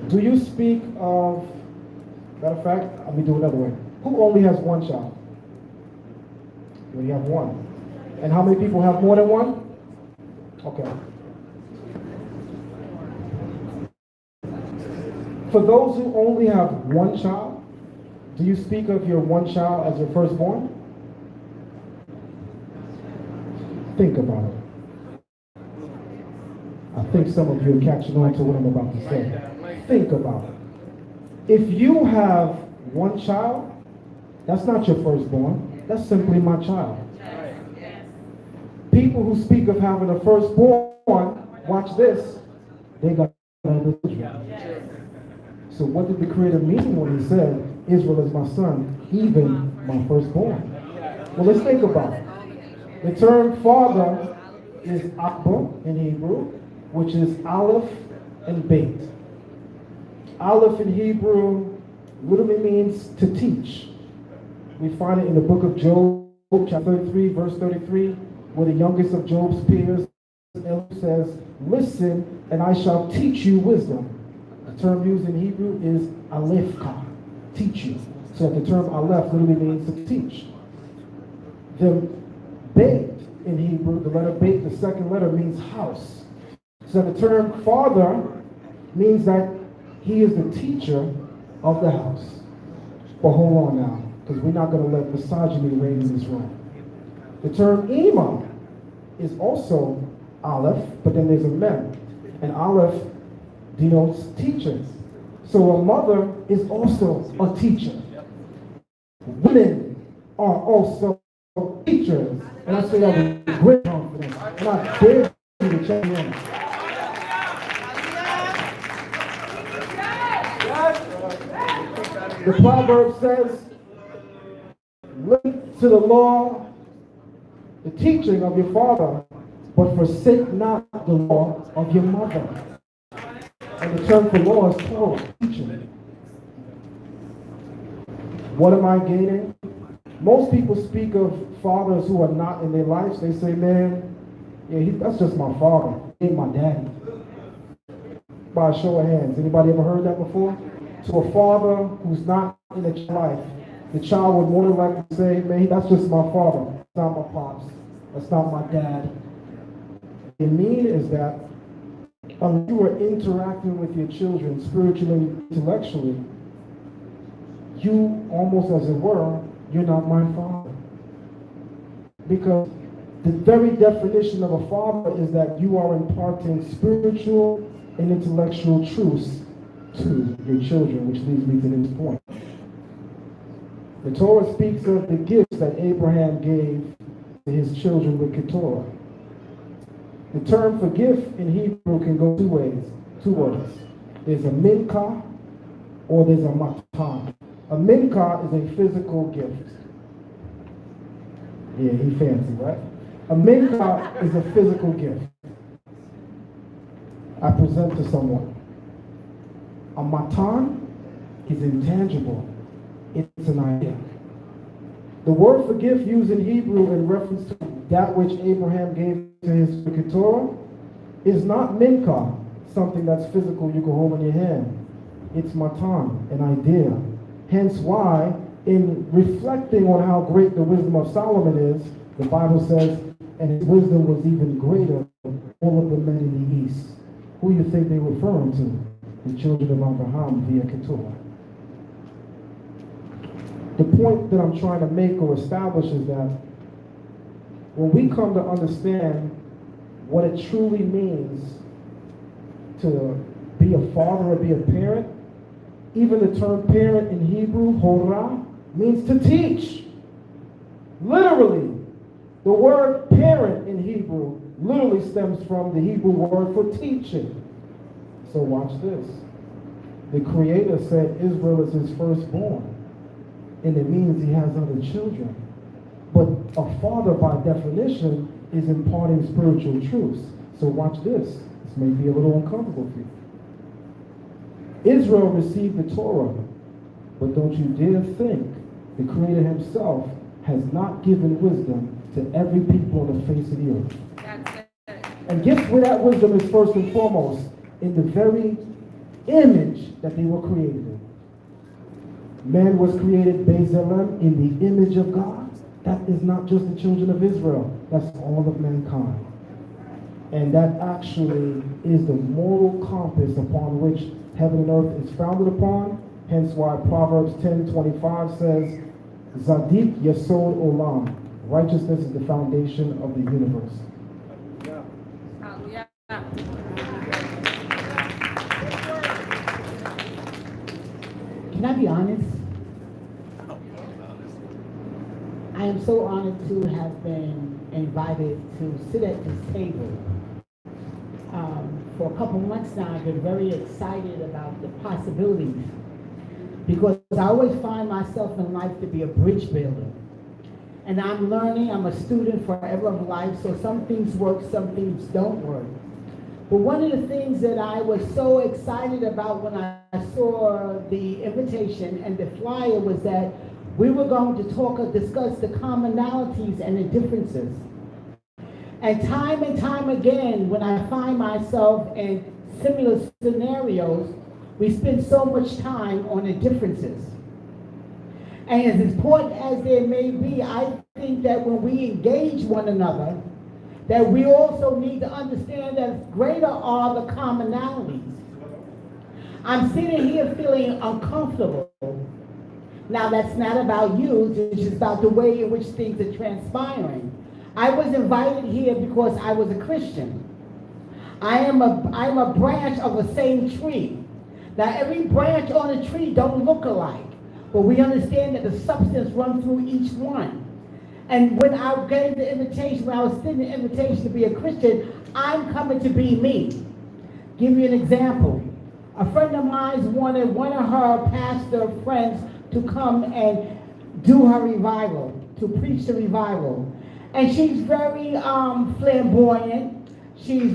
Do you speak of, matter of fact, let me do another way. Who only has 1 child? You only have 1. And how many people have more than 1? Okay. For those who only have 1 child, do you speak of your 1 child as your firstborn? Think about it. I think some of you are catching on to what I'm about to say. Think about it. If you have 1 child, That's not your firstborn. That's simply my child. People who speak of having a firstborn, watch this, they got other children. So what did the Creator mean when he said, Israel is my son, even my firstborn? Well, let's think about it. The term father is Abba in Hebrew, which is Aleph and Beit. Aleph in Hebrew literally means to teach. We find it in the book of Job, chapter 33, verse 33, where the youngest of Job's peers says, listen, and I shall teach you wisdom. The term used in Hebrew is Alephka, teach you. So the term Aleph literally means to teach. The Beit in Hebrew, the letter Beit, the second letter, means house. So the term father means that he is the teacher of the house. But hold on now, because we're not going to let misogyny reign in this room. The term imam is also Aleph, but then there's a mem. And Aleph denotes teachers. So a mother is also a teacher. Women are also teachers. And I say that with great confidence. And I dare you to check me on. The proverb says, listen to the law, the teaching of your father, but forsake not the law of your mother. And the term for law is Torah, teaching. What am I gaining? Most people speak of fathers who are not in their lives. They say, man, yeah, that's just my father. He ain't my daddy. By a show of hands, anybody ever heard that before? To a father who's not in a child's life, the child would more than likely say, man, that's just my father. That's not my pops. That's not my dad. What it means is that unless you are interacting with your children spiritually and intellectually, you almost as it were, you're not my father. Because the very definition of a father is that you are imparting spiritual and intellectual truths to your children, which leads me to this point. The Torah speaks of the gifts that Abraham gave to his children with Keturah. The term for gift in Hebrew can go two ways, two words. There's a minka or there's a matan. A minka is a physical gift. Yeah, he fancy, right? A minka is a physical gift I present to someone. A matan is intangible. It's an idea. The word for gift used in Hebrew in reference to that which Abraham gave to his Keturah is not minka, something that's physical you can hold in your hand. It's matan, an idea. Hence why, in reflecting on how great the wisdom of Solomon is, the Bible says, and his wisdom was even greater than all of the men in the east. Who do you think they're referring to? The children of Abraham via Keturah. The point that I'm trying to make or establish is that when we come to understand what it truly means to be a father or be a parent, even the term parent in Hebrew, horah, means to teach. Literally, the word parent in Hebrew literally stems from the Hebrew word for teaching. So watch this. The Creator said Israel is his firstborn. And it means he has other children. But a father, by definition, is imparting spiritual truths. So watch this. This may be a little uncomfortable for you. Israel received the Torah, but don't you dare think the Creator himself has not given wisdom to every people on the face of the earth. That's it. And guess where that wisdom is first and foremost? In the very image that they were created in. Man was created Bezalel in the image of God. That is not just the children of Israel. That's all of mankind. And that actually is the moral compass upon which heaven and earth is founded upon. Hence why Proverbs 10:25 says, Zadik Yesod Olam. Righteousness is the foundation of the universe. Hallelujah. Can I be honest? I am so honored to have been invited to sit at this table. For a couple months now, I've been very excited about the possibilities because I always find myself in life to be a bridge builder. And I'm learning, I'm a student forever of life, so some things work, some things don't work. But one of the things that I was so excited about when I saw the invitation and the flyer was that we were going to discuss the commonalities and the differences. And time again, when I find myself in similar scenarios, we spend so much time on the differences. And as important as they may be, I think that when we engage one another, that we also need to understand that greater are the commonalities. I'm sitting here feeling uncomfortable. Now, that's not about you, it's just about the way in which things are transpiring. I was invited here because I was a Christian. I'm a branch of the same tree. Now, every branch on the tree don't look alike, but we understand that the substance runs through each one. And when I gave the invitation, when I was sending the invitation to be a Christian, I'm coming to be me. Give you an example. A friend of mine wanted one of her pastor friends to come and do her revival, to preach the revival. And she's very flamboyant. She's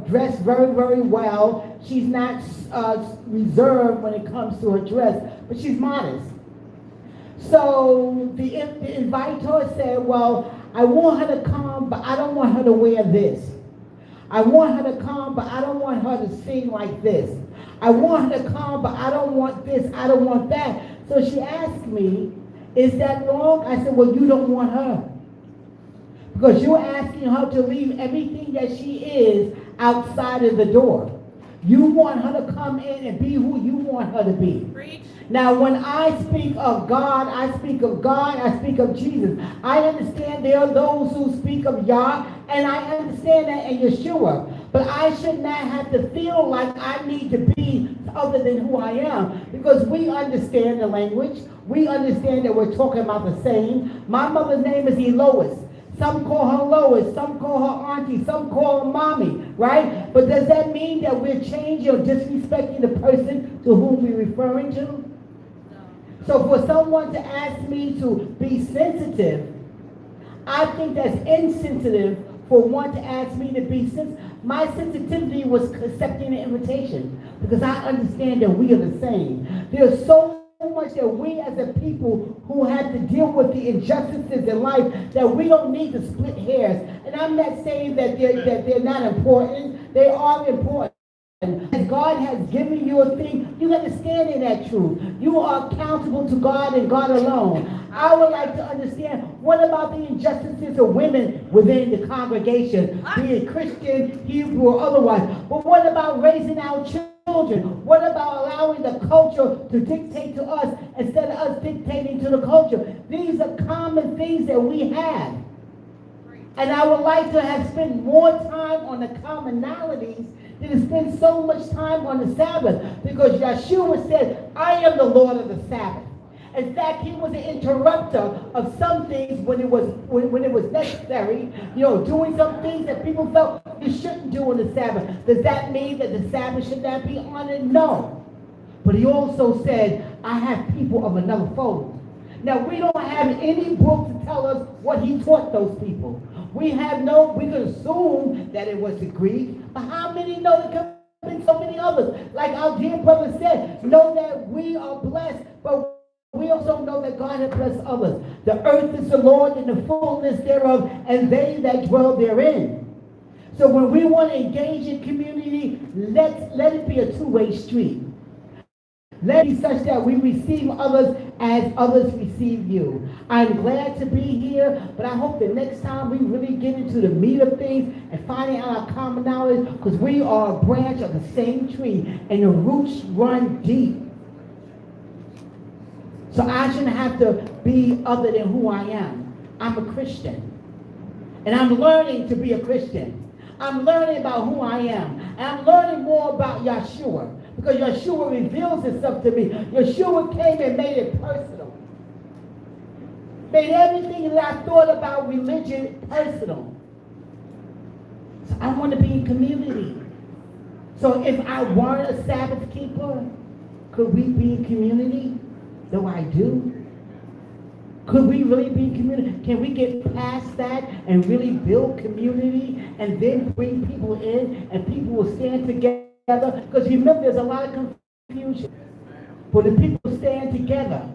dressed very, very well. She's not reserved when it comes to her dress, but she's modest. So the inviter said, well, I want her to come, but I don't want her to wear this. I want her to come, but I don't want her to sing like this. I want her to come, but I don't want this, I don't want that. So she asked me, is that wrong? I said, well, you don't want her. Because you're asking her to leave everything that she is outside of the door. You want her to come in and be who you want her to be. Preach. Now, when I speak of God, I speak of Jesus. I understand there are those who speak of Yah, and I understand that in Yeshua. But I should not have to feel like I need to be other than who I am, because we understand the language. We understand that we're talking about the same. My mother's name is Elois. Some call her Lois, some call her auntie, some call her mommy, right? But does that mean that we're changing or disrespecting the person to whom we're referring to? No. So for someone to ask me to be sensitive, I think that's insensitive for one to ask me to be sensitive. My sensitivity was accepting the invitation because I understand that we are the same. There's so much that we as a people who have to deal with the injustices in life that we don't need to split hairs. And I'm not saying that they're not important. They are important. As God has given you a thing, you have to stand in that truth. You are accountable to God and God alone. I would like to understand, what about the injustices of women within the congregation, be it Christian, Hebrew, or otherwise? But what about raising our children? What about allowing the culture to dictate to us instead of us dictating to the culture? These are common things that we have. And I would like to have spent more time on the commonalities than to spend so much time on the Sabbath, because Yeshua said, I am the Lord of the Sabbath. In fact, he was an interrupter of some things when it was necessary, doing some things that people felt you shouldn't do on the Sabbath. Does that mean that the Sabbath should not be honored? No. But he also said, I have people of another fold. Now, we don't have any book to tell us what he taught those people. We can assume that it was the Greek, but how many know there could have been so many others? Like our dear brother said, know that we are blessed, but we also know that God has blessed others. The earth is the Lord and the fullness thereof, and they that dwell therein. So when we want to engage in community, let it be a two-way street. Let it be such that we receive others as others receive you. I'm glad to be here, but I hope that next time we really get into the meat of things and finding out our commonalities, because we are a branch of the same tree, and the roots run deep. So I shouldn't have to be other than who I am. I'm a Christian. And I'm learning to be a Christian. I'm learning about who I am. And I'm learning more about Yeshua. Because Yeshua reveals himself to me. Yeshua came and made it personal. made everything that I thought about religion personal. So I want to be in community. So if I weren't a Sabbath keeper, could we be in community? Though I do. Could we really be in community? Can we get past that and really build community and then bring people in and people will stand together? Because remember, there's a lot of confusion. But if people stand together,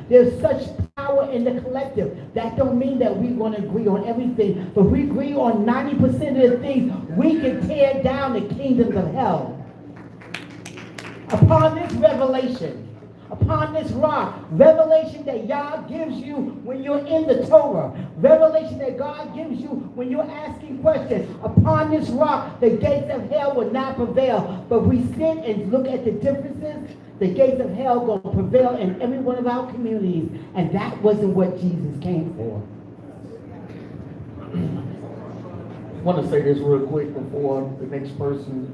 there's such power in the collective. That don't mean that we're going to agree on everything, but we agree on 90% of the things. We can tear down the kingdoms of hell. Upon this revelation, upon this rock, revelation that Yah gives you when you're in the Torah, revelation that God gives you when you're asking questions, upon this rock, the gates of hell will not prevail. But we sit and look at the differences. The gates of hell going to prevail in every one of our communities, and that wasn't what Jesus came for. I want to say this real quick before the next person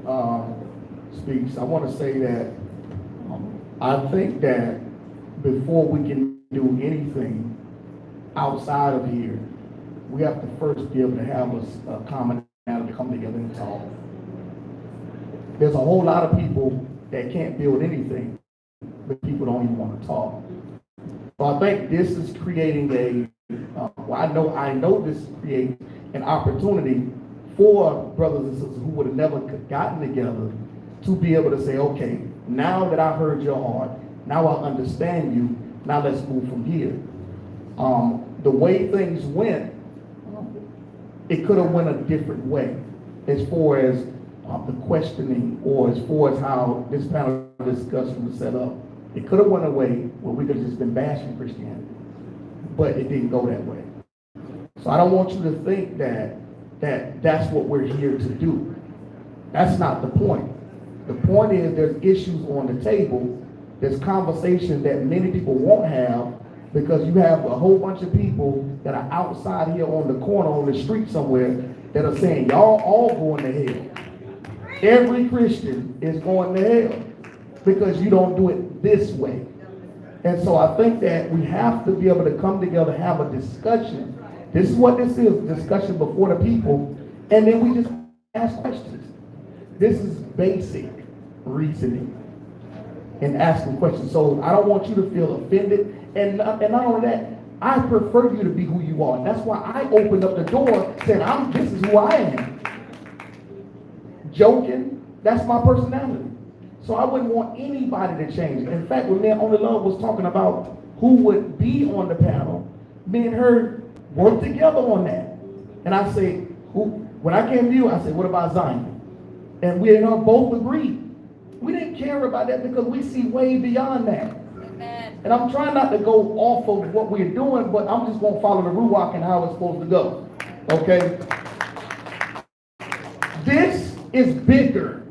speaks. I want to say that I think that before we can do anything outside of here, we have to first be able to have a commonality to come together and talk. There's a whole lot of people that can't build anything, but people don't even want to talk. So I think this is creating I know this is creating an opportunity for brothers and sisters who would have never gotten together to be able to say, okay, now that I heard your heart, now I understand you, now let's move from here. The way things went, it could have went a different way as far as the questioning or as far as how this panel discussion was set up. It could have went away where we could have just been bashing Christianity, but it didn't go that way. So I don't want you to think that that's what we're here to do. That's not the point. The point is there's issues on the table. There's conversations that many people won't have because you have a whole bunch of people that are outside here on the corner, on the street somewhere, that are saying, y'all all going to hell. Every Christian is going to hell because you don't do it this way. And so I think that we have to be able to come together, have a discussion. This is what this is, discussion before the people, and then we just ask questions. This is basic reasoning and asking questions. So I don't want you to feel offended. And not only that, I prefer you to be who you are. That's why I opened up the door saying, this is who I am. Joking, that's my personality. So I wouldn't want anybody to change. In fact, when me and Only Love was talking about who would be on the panel, me and her worked together on that. And I say, when I came to you, I said, what about Zion? And we both agreed. We didn't care about that because we see way beyond that. Amen. And I'm trying not to go off of what we're doing, but I'm just going to follow the Ruach and how it's supposed to go. Okay? This is bigger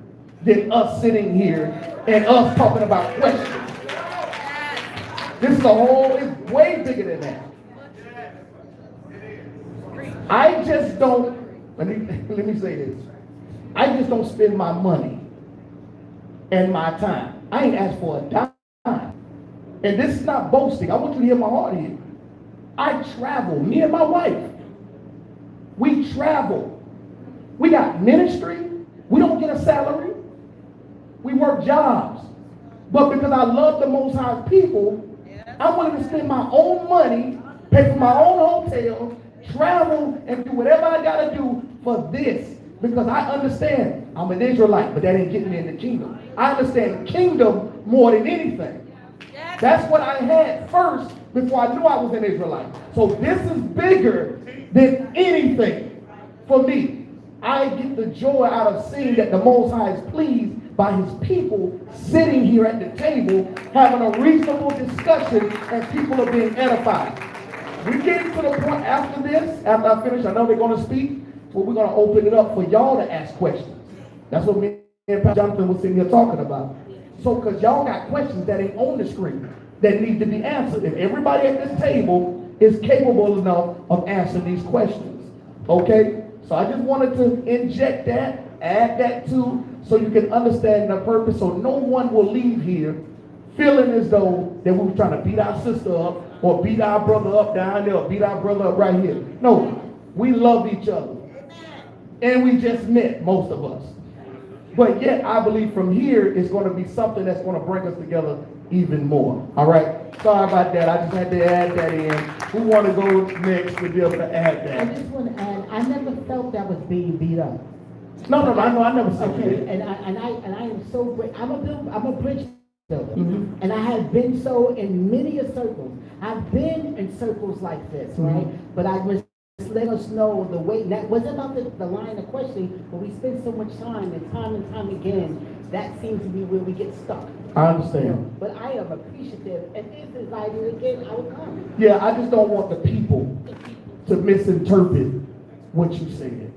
than us sitting here and us talking about questions. This is it's way bigger than that. I just don't, let me say this. I just don't spend my money and my time. I ain't asked for a dime. And this is not boasting. I want you to hear my heart here. I travel, me and my wife. We travel. We got ministry. We don't get a salary. We work jobs. But because I love the Most High people, I'm willing to spend my own money, pay for my own hotel, travel, and do whatever I got to do for this. Because I understand I'm an Israelite, but that ain't getting me in the kingdom. I understand kingdom more than anything. That's what I had first before I knew I was an Israelite. So this is bigger than anything for me. I get the joy out of seeing that the Most High is pleased by his people sitting here at the table, having a reasonable discussion, and people are being edified. We get to the point after this, after I finish, I know they're going to speak, but we're going to open it up for y'all to ask questions. That's what me and Pastor Jonathan was sitting here talking about. So, because y'all got questions that ain't on the screen that need to be answered. And everybody at this table is capable enough of answering these questions. Okay? So I just wanted to inject that, add that too, so you can understand the purpose. So no one will leave here feeling as though that we were trying to beat our sister up or beat our brother up down there or beat our brother up right here. No, we love each other. And we just met, most of us. But yet, I believe from here, it's going to be something that's going to bring us together even more. All right? Sorry about that. I just had to add that in. Who want to go next to be able to add I that? just want to add, I never felt that was being beat up. No, I never said Okay, that. and I am so great. I'm a bridge builder, Mhm. and I have been so in many a circles. I've been in circles like this, right? But I was let us know the way that wasn't about the line of questioning, but we spend so much time and time again. That seems to be where we get stuck. I understand. But I am appreciative, and if it's like it again, I will come. Yeah, I just don't want the people to misinterpret what you said.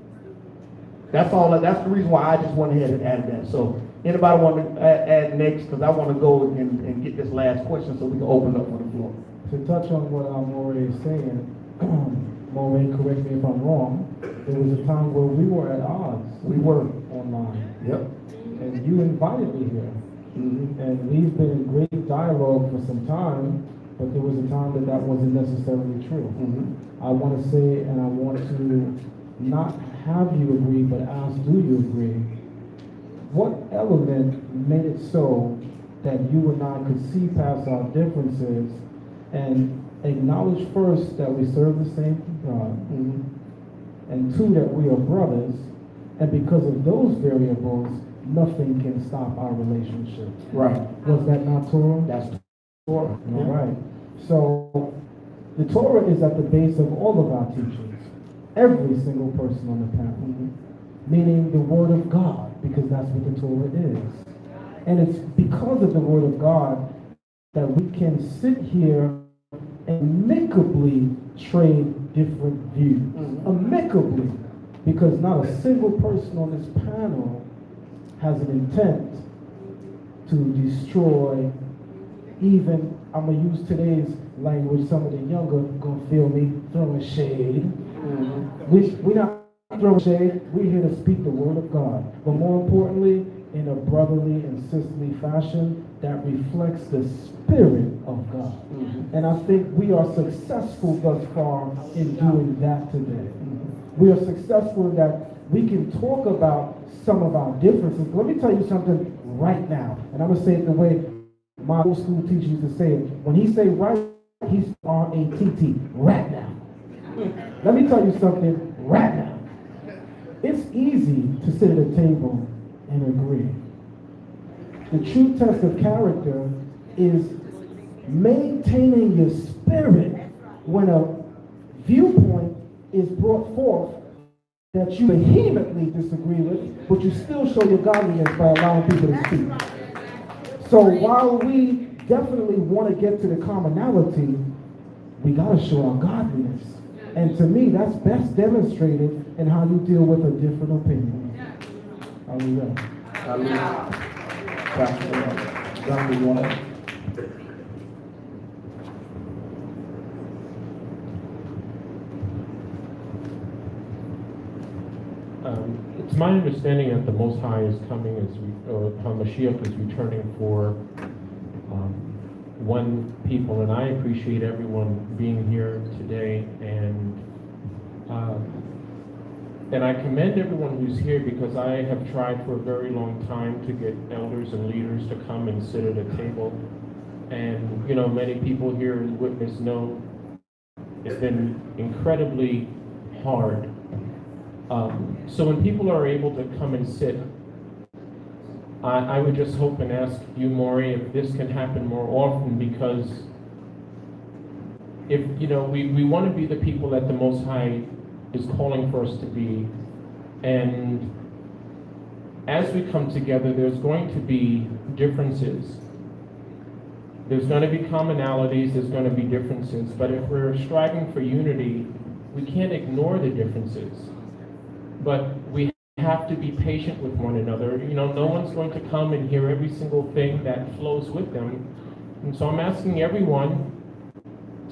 That's all. That's the reason why I just went ahead and added that. So, anybody want to add next? Because I want to go and get this last question so we can open up for the floor. To touch on what Maureen is saying, Maureen, correct me if I'm wrong, there was a time where we were at odds. We were. Online. Yep. And you invited me here. Mm-hmm. And we've been in great dialogue for some time, but there was a time that wasn't necessarily true. Mm-hmm. I want to say, and I want to not have you agree, but ask, do you agree? What element made it so that you and I could see past our differences and acknowledge first that we serve the same God, and two, that we are brothers, and because of those variables, nothing can stop our relationship. Right. Was that not Torah? That's Torah. All right. So the Torah is at the base of all of our teachings. Every single person on the panel. Meaning the Word of God, because that's what the Torah is. And it's because of the Word of God that we can sit here and amicably trade different views. Amicably. Because not a single person on this panel has an intent to destroy even, I'm going to use today's language, some of the younger going to feel me throwing shade. We're not throwing shade, we're here to speak the Word of God. But more importantly, in a brotherly and sisterly fashion that reflects the Spirit of God. And I think we are successful thus far in doing that today. We are successful in that we can talk about some of our differences. Let me tell you something right now, and I'm going to say it the way my old school teacher used to say it. When he say right, he's R-A-T-T, right now. Let me tell you something right now. It's easy to sit at a table and agree. The true test of character is maintaining your spirit when a viewpoint is brought forth that you vehemently disagree with, but you still show your godliness by allowing people to speak. So while we definitely want to get to the commonality, we got to show our godliness. And to me, that's best demonstrated in how you deal with a different opinion. Hallelujah. Hallelujah. Pastor, you want to? It's my understanding that the Most High is coming or Mashiach is returning for one people, and I appreciate everyone being here today, and I commend everyone who's here because I have tried for a very long time to get elders and leaders to come and sit at a table, and many people here as witness know it's been incredibly hard. So when people are able to come and sit, I would just hope and ask you, Maury, if this can happen more often, because if, we want to be the people that the Most High is calling for us to be, and as we come together, there's going to be differences. There's going to be commonalities, there's going to be differences, but if we're striving for unity, we can't ignore the differences. But we have to be patient with one another. No one's going to come and hear every single thing that flows with them. And so I'm asking everyone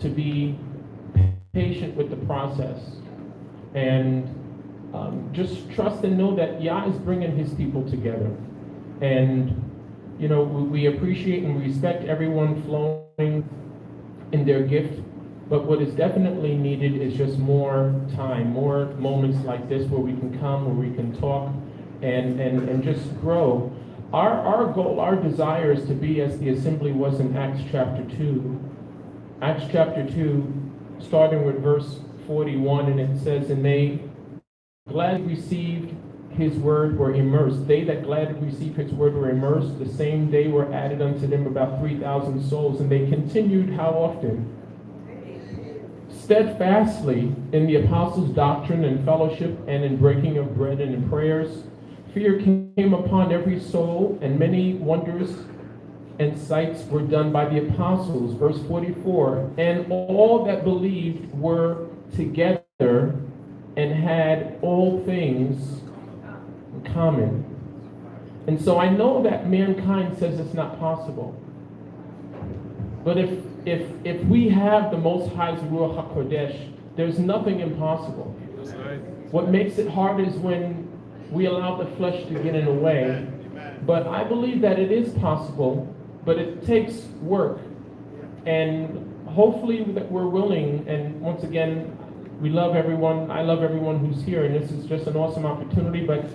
to be patient with the process. And just trust and know that Yah is bringing his people together. And You know, we appreciate and respect everyone flowing in their gift, but what is definitely needed is just more time, more moments like this where we can come, where we can talk and just grow. Our goal, our desire is to be as the assembly was in Acts chapter 2. Acts chapter 2, starting with verse 41, and it says, and they gladly received his word, were immersed. They that gladly received his word were immersed. The same day were added unto them about 3,000 souls, and they continued how often? Steadfastly in the apostles' doctrine and fellowship, and in breaking of bread and in prayers. Fear came upon every soul, and many wonders and sights were done by the apostles. Verse 44, and all that believed were together and had all things in common. And so I know that mankind says it's not possible. But if we have the Most High's Ruach HaKodesh, there's nothing impossible. That's right. What makes it hard is when we allow the flesh to get in the way. Amen. But I believe that it is possible, but it takes work. And hopefully that we're willing, and once again, we love everyone. I love everyone who's here, and this is just an awesome opportunity. But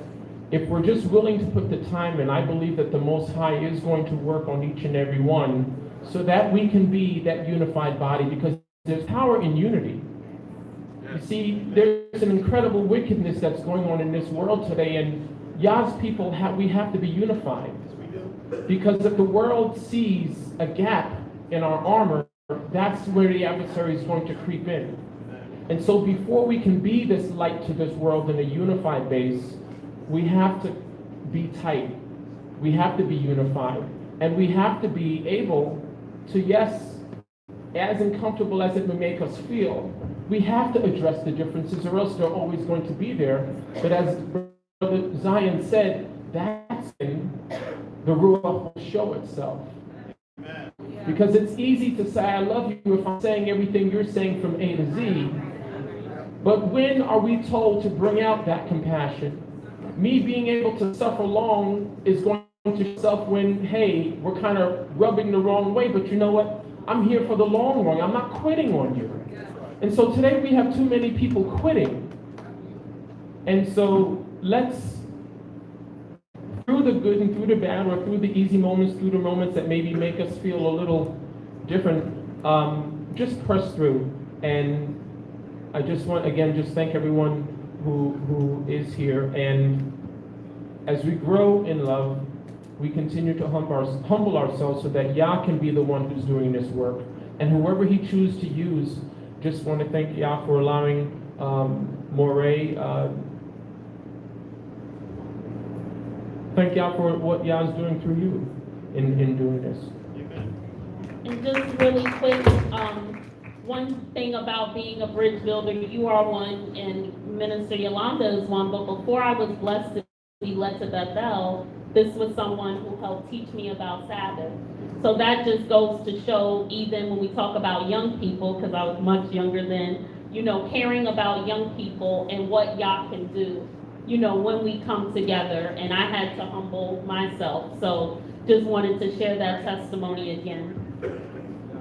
if we're just willing to put the time in, I believe that the Most High is going to work on each and every one so that we can be that unified body, because there's power in unity. You see, there's an incredible wickedness that's going on in this world today, and Yah's people, we have to be unified. Because if the world sees a gap in our armor, that's where the adversary is going to creep in. And so before we can be this light to this world in a unified base, we have to be tight. We have to be unified. And we have to be able to, yes, as uncomfortable as it may make us feel, we have to address the differences, or else they're always going to be there. But as Brother Zion said, that's when the Ruach will show itself. Amen. Because it's easy to say, I love you, if I'm saying everything you're saying from A to Z. But when are we told to bring out that compassion? Me being able to suffer long is going to self when, hey, we're kind of rubbing the wrong way, but you know what? I'm here for the long run. I'm not quitting on you. And so today we have too many people quitting. And so let's, through the good and through the bad, or through the easy moments, through the moments that maybe make us feel a little different, just press through. And I just want, again, just thank everyone who is here. And as we grow in love, we continue to humble ourselves so that Yah can be the one who's doing this work. And whoever he chooses to use, just want to thank Yah for allowing Moray. Thank Yah for what Yah is doing through you in doing this. And just really quick, one thing about being a bridge builder, you are one, and Minister Yolanda is one, but before I was blessed to be led to Bethel, this was someone who helped teach me about Sabbath. So that just goes to show, even when we talk about young people, because I was much younger then, caring about young people and what Yah can do, when we come together. And I had to humble myself. So just wanted to share that testimony again.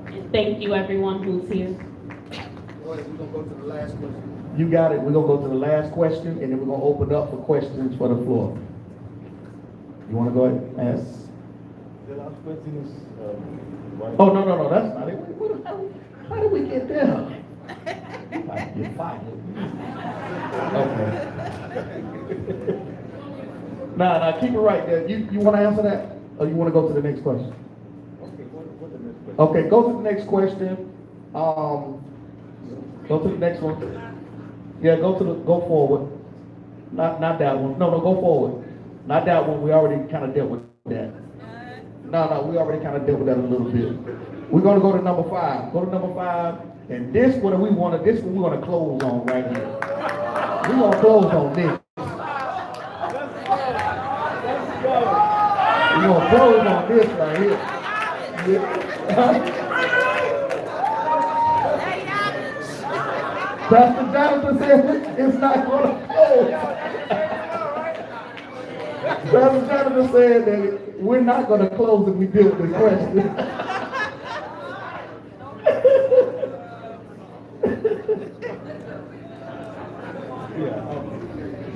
And thank you, everyone who's here. We're going to go to the last question. You got it. We're going to go to the last question, and then we're going to open up for questions for the floor. You want to go ahead and ask? The last question is, Oh, no, that's not it. How did we get there? You're fired. Okay. Nah, keep it right there. You want to answer that? Or you want to go to the next question? okay, what the next question? Okay, go to the next question. Go to the next one. Yeah, go forward. Not that one. No, go forward. Not that one. We already kind of dealt with that. No, we already kind of dealt with that a little bit. We're going to go to number 5. Go to number 5. And this one we're going to close on right here. We're going to close on this. We're going to close on this right here. Pastor Jonathan said it's not going to close. Pastor Jonathan said that we're not going to close if we deal with this question.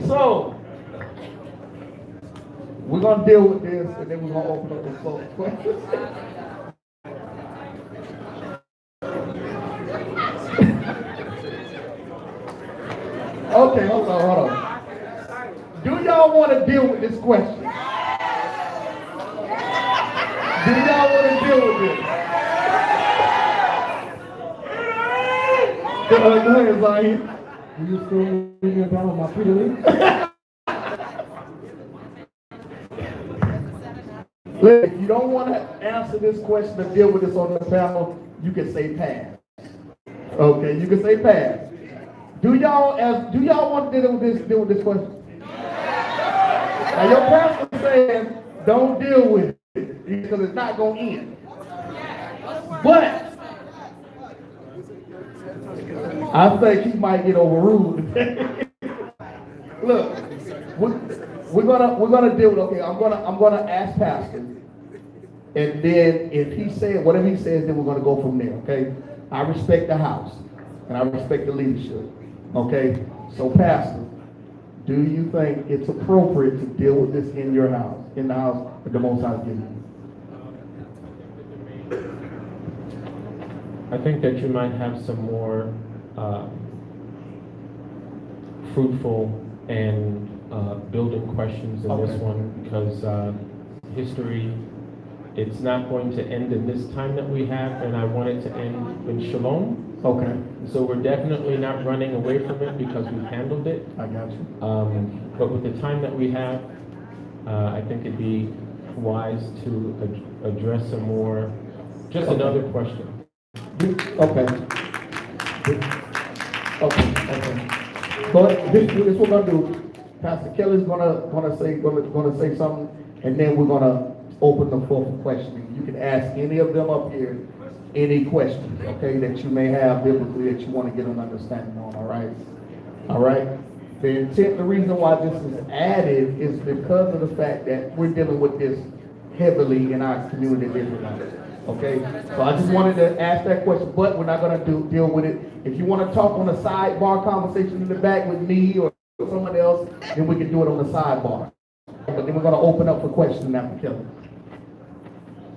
So, we're going to deal with this and then we're going to open up the floor for questions. Okay, hold on. Do y'all want to deal with this question? Do y'all want to deal with this? Go ahead, Zion. Will you still leave me down with my pretty lady? Look, if you don't want to answer this question or deal with this on the panel, you can say pass. Okay, you can say pass. Do y'all want to deal with this question? Now your pastor saying don't deal with it because it's not going to end. But I think he might get overruled. Look, we're gonna deal with. Okay, I'm gonna ask Pastor, and then if he said whatever he says, then we're gonna go from there. Okay, I respect the house and I respect the leadership. Okay, so Pastor, do you think it's appropriate to deal with this in your house, in the house that the Most High has given you? I think that you might have some more fruitful and building questions in this one, because history, it's not going to end in this time that we have, and I want it to end in shalom. Okay. So we're definitely not running away from it because we've handled it. I got you. But with the time that we have, I think it'd be wise to address some more, just another question. Okay. Okay. But this what we're gonna do. Pastor Kelly's gonna say something, and then we're gonna open the floor for questioning. You can ask any of them up here any questions, okay, that you may have biblically that you want to get an understanding on. All right. The intent, the reason why this is added is because of the fact that we're dealing with this heavily in our community of Israelites. Okay, so I just wanted to ask that question, but we're not going to deal with it. If you want to talk on a sidebar conversation in the back with me or someone else, then we can do it on the sidebar. But then we're going to open up for questions after Kelly.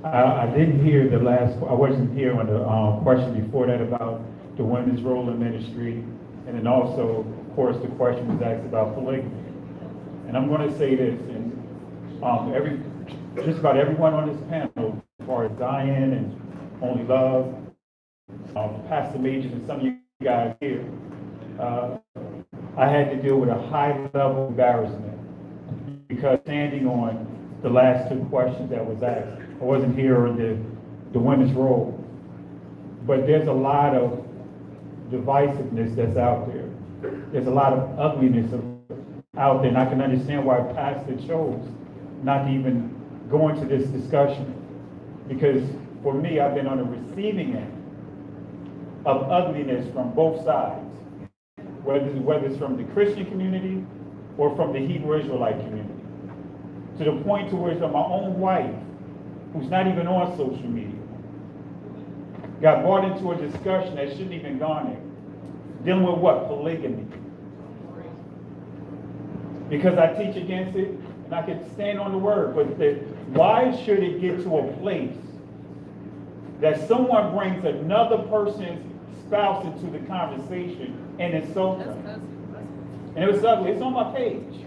I didn't hear the last, I wasn't here on the question before that about the women's role in ministry. And then also, of course, the question was asked about polygamy. And I'm going to say this, and just about everyone on this panel, as far as Zion and Only Love, Pastor Majors and some of you guys here, I had to deal with a high level of embarrassment because standing on the last two questions that was asked, I wasn't here on the women's role. But there's a lot of divisiveness that's out there. There's a lot of ugliness out there, and I can understand why Pastor chose not to even go into this discussion. Because for me, I've been on the receiving end of ugliness from both sides, whether it's from the Christian community or from the Hebrew Israelite community. To the point to where my own wife, who's not even on social media, got brought into a discussion that shouldn't even gone there. Dealing with what? Polygamy. Because I teach against it, and I can stand on the word, but why should it get to a place that someone brings another person's spouse into the conversation and insults her? And it was ugly. It's on my page.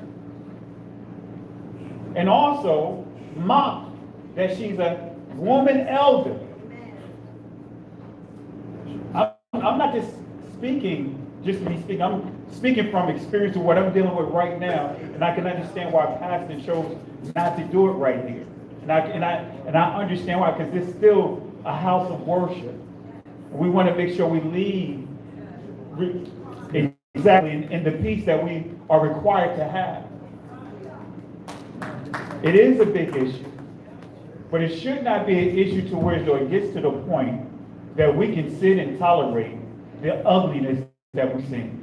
And also mock that she's a woman elder. I'm not just speaking just to be speaking. I'm speaking from experience of what I'm dealing with right now, and I can understand why Pastor chose not to do it right here. And I understand why, because it's still a house of worship. We want to make sure we lead exactly in the peace that we are required to have. It is a big issue, but it should not be an issue to where it gets to the point that we can sit and tolerate the ugliness that we're seeing.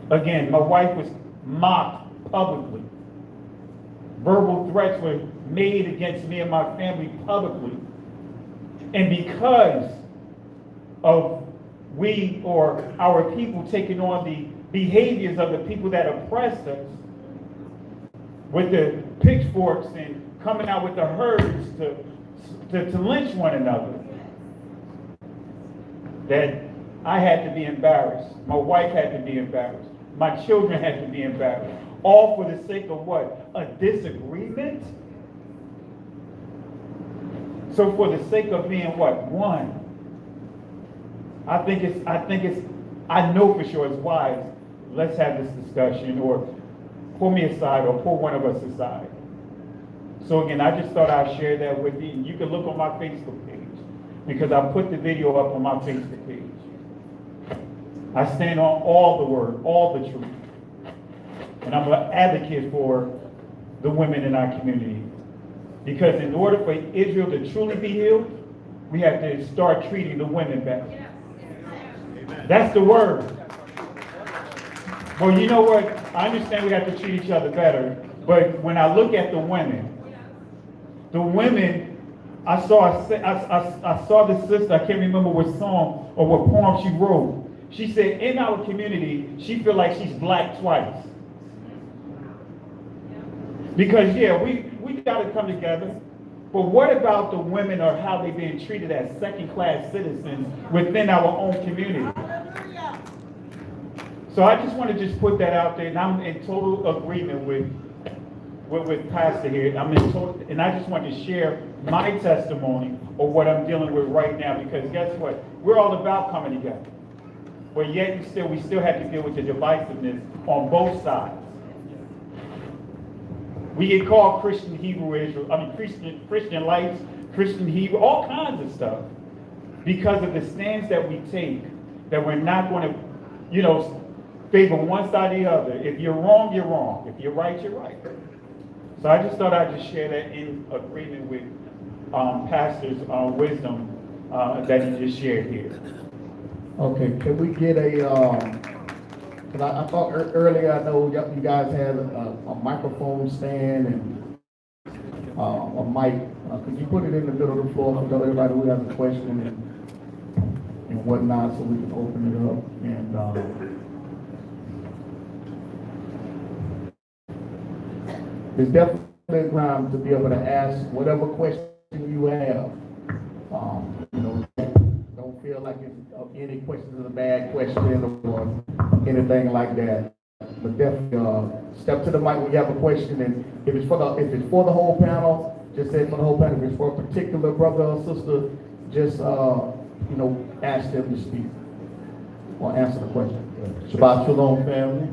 Again, my wife was mocked publicly verbal threats were made against me and my family publicly. And because of we or our people taking on the behaviors of the people that oppressed us with the pitchforks and coming out with the herds to lynch one another, that I had to be embarrassed. My wife had to be embarrassed. My children had to be embarrassed. All for the sake of what? A disagreement? So for the sake of being what? One. I know for sure it's wise. Let's have this discussion, or pull me aside, or pull one of us aside. So again, I just thought I'd share that with you. You can look on my Facebook page, because I put the video up on my Facebook page. I stand on all the word, all the truth. And I'm an advocate for the women in our community. Because in order for Israel to truly be healed, we have to start treating the women better. That's the word. Well, you know what? I understand we have to treat each other better, but when I look at the women, I saw the sister, I can't remember what song or what poem she wrote. She said, in our community, she feel like she's black twice. Because yeah, we got to come together. But what about the women, or how they being treated as second-class citizens within our own community? So I just want to just put that out there, and I'm in total agreement with Pastor here. And I just want to share my testimony of what I'm dealing with right now, because guess what? We're all about coming together. But yet we still have to deal with the divisiveness on both sides. We get called Christian Hebrew Israel, Christian lights, Christian Hebrew, all kinds of stuff, because of the stance that we take, that we're not going to, favor one side or the other. If you're wrong, you're wrong. If you're right, you're right. So I just thought I'd just share that in agreement with Pastor's wisdom that he just shared here. Okay, can we get because I thought earlier, I know you guys had a microphone stand and a mic. Could you put it in the middle of the floor for everybody who has a question and whatnot, so we can open it up? And there's definitely time to be able to ask whatever question you have. Don't feel like any question is a bad question or anything like that. But definitely step to the mic when you have a question, and if it's for the whole panel, just say for the whole panel. If it's for a particular brother or sister, just ask them to speak or answer the question. Shabbat Shalom, family.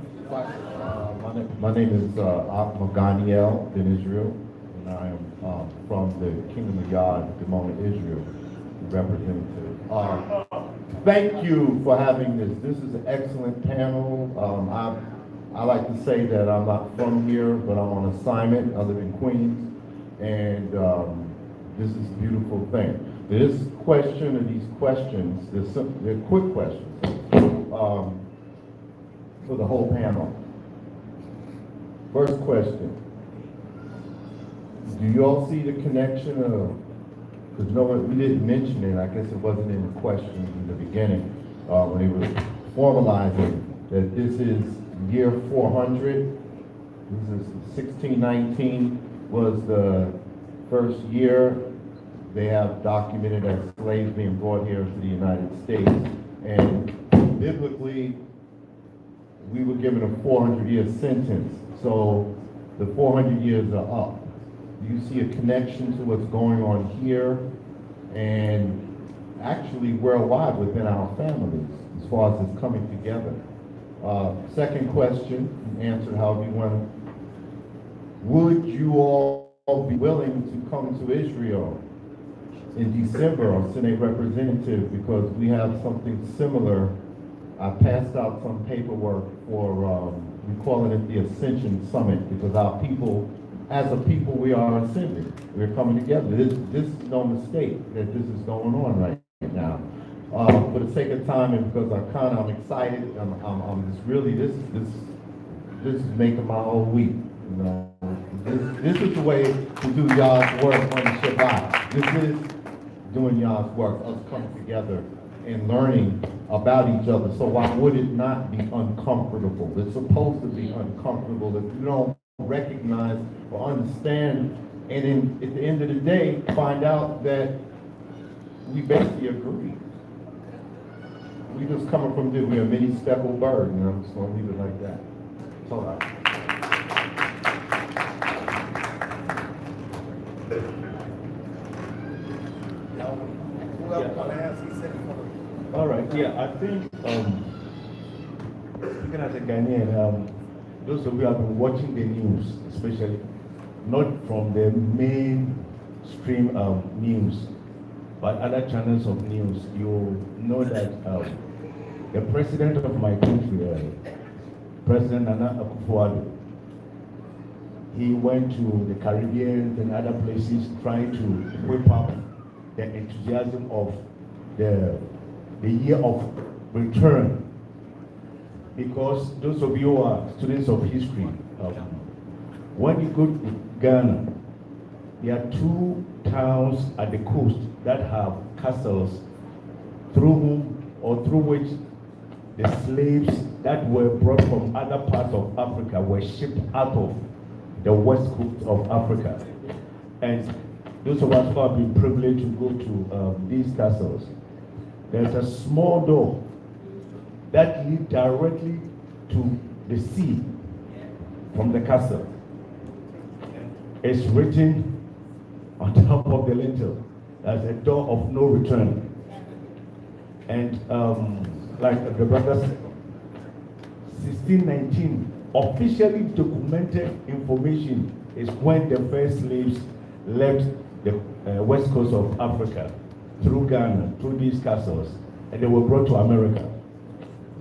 My name is Maganiel in Israel, and I am from the Kingdom of God, Demona Israel, representative. Thank you for having this. This is an excellent panel. I like to say that I'm not from here, but I'm on assignment. I live in Queens, and this is a beautiful thing. This question, or these questions, they're quick questions for the whole panel. First question, do you all see the connection of, because we didn't mention it, I guess it wasn't in the questions in the beginning, when they were formalizing that this is year 400, this is 1619 was the first year they have documented as slaves being brought here to the United States, and biblically, we were given a 400-year sentence. So the 400 years are up. Do you see a connection to what's going on here and actually worldwide within our families as far as it's coming together? Second question, answered however you want. Would you all be willing to come to Israel in December or send a representative, because we have something similar? I passed out some paperwork for, we're calling it the Ascension Summit, because our people, as a people, we are ascending. We're coming together. This is no mistake that this is going on right now. For the sake of time and because I'm excited, I'm just really, this is making my whole week, this is the way to do y'all's work on Shabbat. This is doing y'all's work, us coming together and learning about each other. So why would it not be uncomfortable? It's supposed to be uncomfortable if you don't recognize or understand, and then at the end of the day, find out that we basically agree. We just coming from there. We are many speckled bird, you know. I'm just gonna leave it like that. That's all right. All right, yeah, I think, speaking as a Ghanaian, those of you who have been watching the news, especially not from the mainstream news, but other channels of news, you know that the president of my country, President Nana Akufo-Addo, he went to the Caribbean and other places trying to whip up the enthusiasm of the year of return. Because those of you who are students of history, when you go to Ghana, there are 2 towns at the coast that have castles through whom or through which the slaves that were brought from other parts of Africa were shipped out of the west coast of Africa. And those of us who have been privileged to go to these castles, there's a small door that leads directly to the sea from the castle. It's written on top of the lintel, there's a door of no return. And like the brother said, 1619, officially documented information is when the first slaves left the west coast of Africa through Ghana, through these castles, and they were brought to America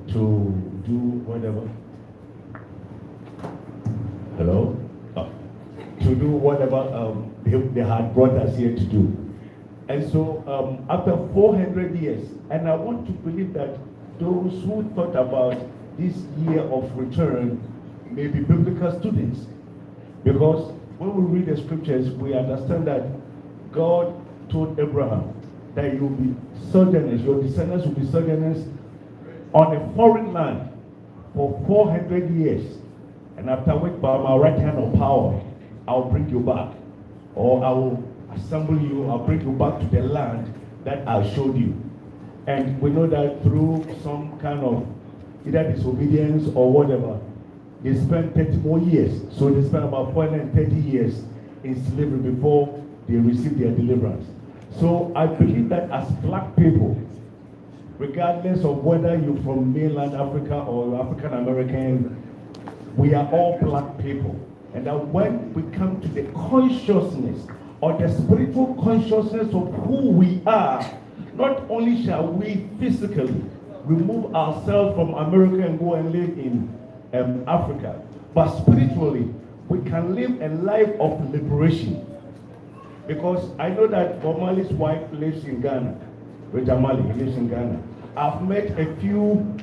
to do whatever. Hello? To do whatever they had brought us here to do. And so after 400 years, and I want to believe that those who thought about this year of return may be biblical students. Because when we read the scriptures, we understand that God told Abraham that you will be sojourners, your descendants will be sojourners on a foreign land for 400 years. And after which, by my right hand of power, I'll bring you back. Or I will assemble you, I'll bring you back to the land that I showed you. And we know that through some kind of either disobedience or whatever, they spent 30 more years. So they spent about 430 years in slavery before they received their deliverance. So I believe that as black people, regardless of whether you're from mainland Africa or African American, we are all black people. And that when we come to the consciousness or the spiritual consciousness of who we are, not only shall we physically remove ourselves from America and go and live in Africa, but spiritually we can live a life of liberation. Because I know that Bob Marley's wife lives in Ghana. Rita Marley lives in Ghana. I've met a few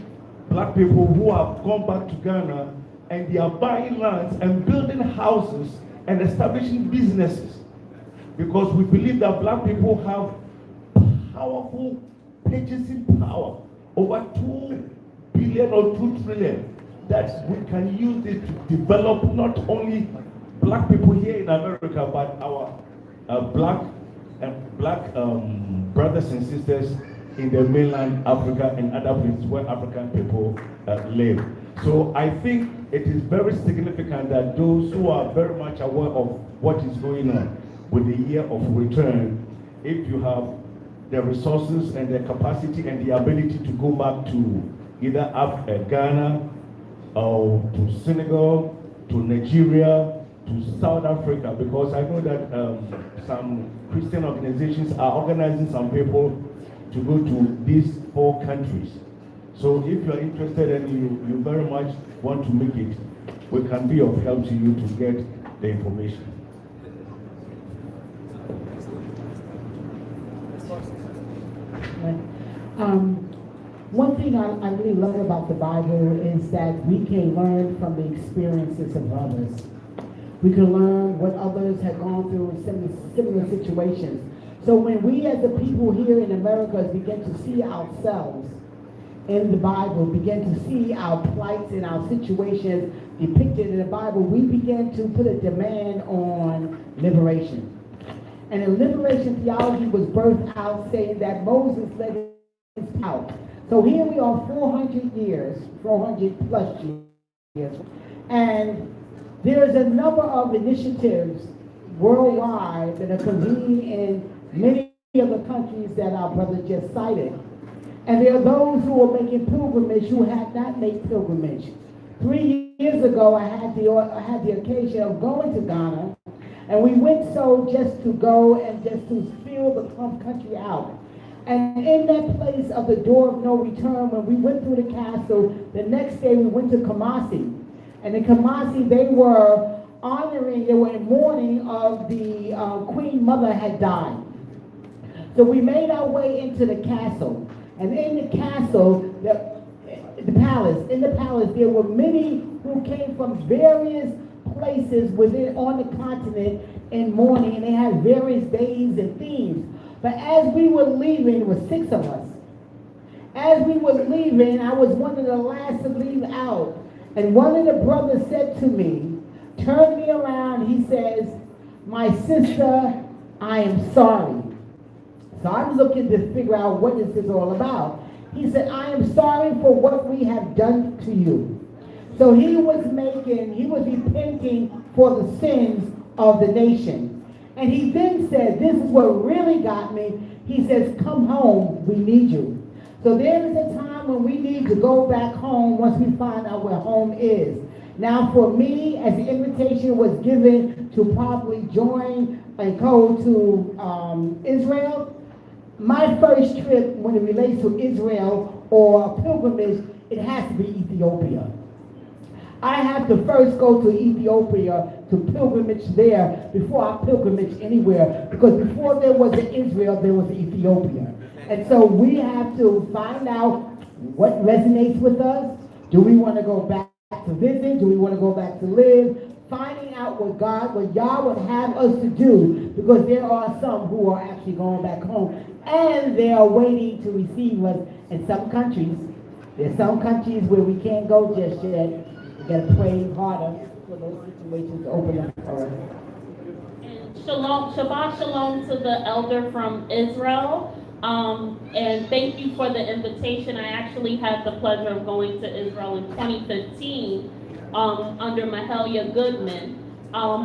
black people who have gone back to Ghana and they are buying lands and building houses and establishing businesses. Because we believe that black people have powerful purchasing power, over 2 billion or 2 trillion, that we can use it to develop not only black people here in America, but our black brothers and sisters in the mainland Africa and other places where African people live. So I think it is very significant that those who are very much aware of what is going on with the year of return, if you have the resources and the capacity and the ability to go back to either Ghana or to Senegal, to Nigeria, to South Africa, because I know that some Christian organizations are organizing some people to go to these 4 countries. So if you are interested and you very much want to make it, we can be of help to you to get the information. One thing I really love about the Bible is that we can learn from the experiences of others. We can learn what others have gone through in similar situations. So when we as a people here in America begin to see ourselves in the Bible, begin to see our plights and our situations depicted in the Bible, we begin to put a demand on liberation. And the liberation theology was birthed out saying that Moses led his people out. So here we are 400 plus years, and there's a number of initiatives worldwide that are convening in many of the countries that our brother just cited. And there are those who are making pilgrimage who have not made pilgrimage. 3 years ago, I had the occasion of going to Ghana, and we went so just to go and just to feel the country out. And in that place of the door of no return, when we went through the castle, the next day we went to Kumasi. And in Kumasi, they were in mourning of the Queen Mother had died. So we made our way into the castle. And in the castle, the palace, there were many who came from various places on the continent in mourning, and they had various days and themes. But as we were leaving, it was 6 of us. As we were leaving, I was one of the last to leave out. And one of the brothers said to me, turned me around, he says, "My sister, I am sorry." So I'm looking to figure out what this is all about. He said, "I am sorry for what we have done to you." So he was repenting for the sins of the nation. And he then said, this is what really got me. He says, "Come home, we need you." So there is a time when we need to go back home once we find out where home is. Now for me, as the invitation was given to probably join and go to Israel, my first trip when it relates to Israel or pilgrimage, it has to be Ethiopia. I have to first go to Ethiopia to pilgrimage there before I pilgrimage anywhere, because before there was an Israel, there was an Ethiopia. And so we have to find out what resonates with us. Do we want to go back to visit? Do we want to go back to live? Finding out what Yah would have us to do, because there are some who are actually going back home, and they are waiting to receive us in some countries. There's some countries where we can't go just yet. We got to pray harder for those situations to open up for us. And shalom, Shabbat shalom to the elder from Israel. And thank you for the invitation. I actually had the pleasure of going to Israel in 2015 under Mahalia Goodman,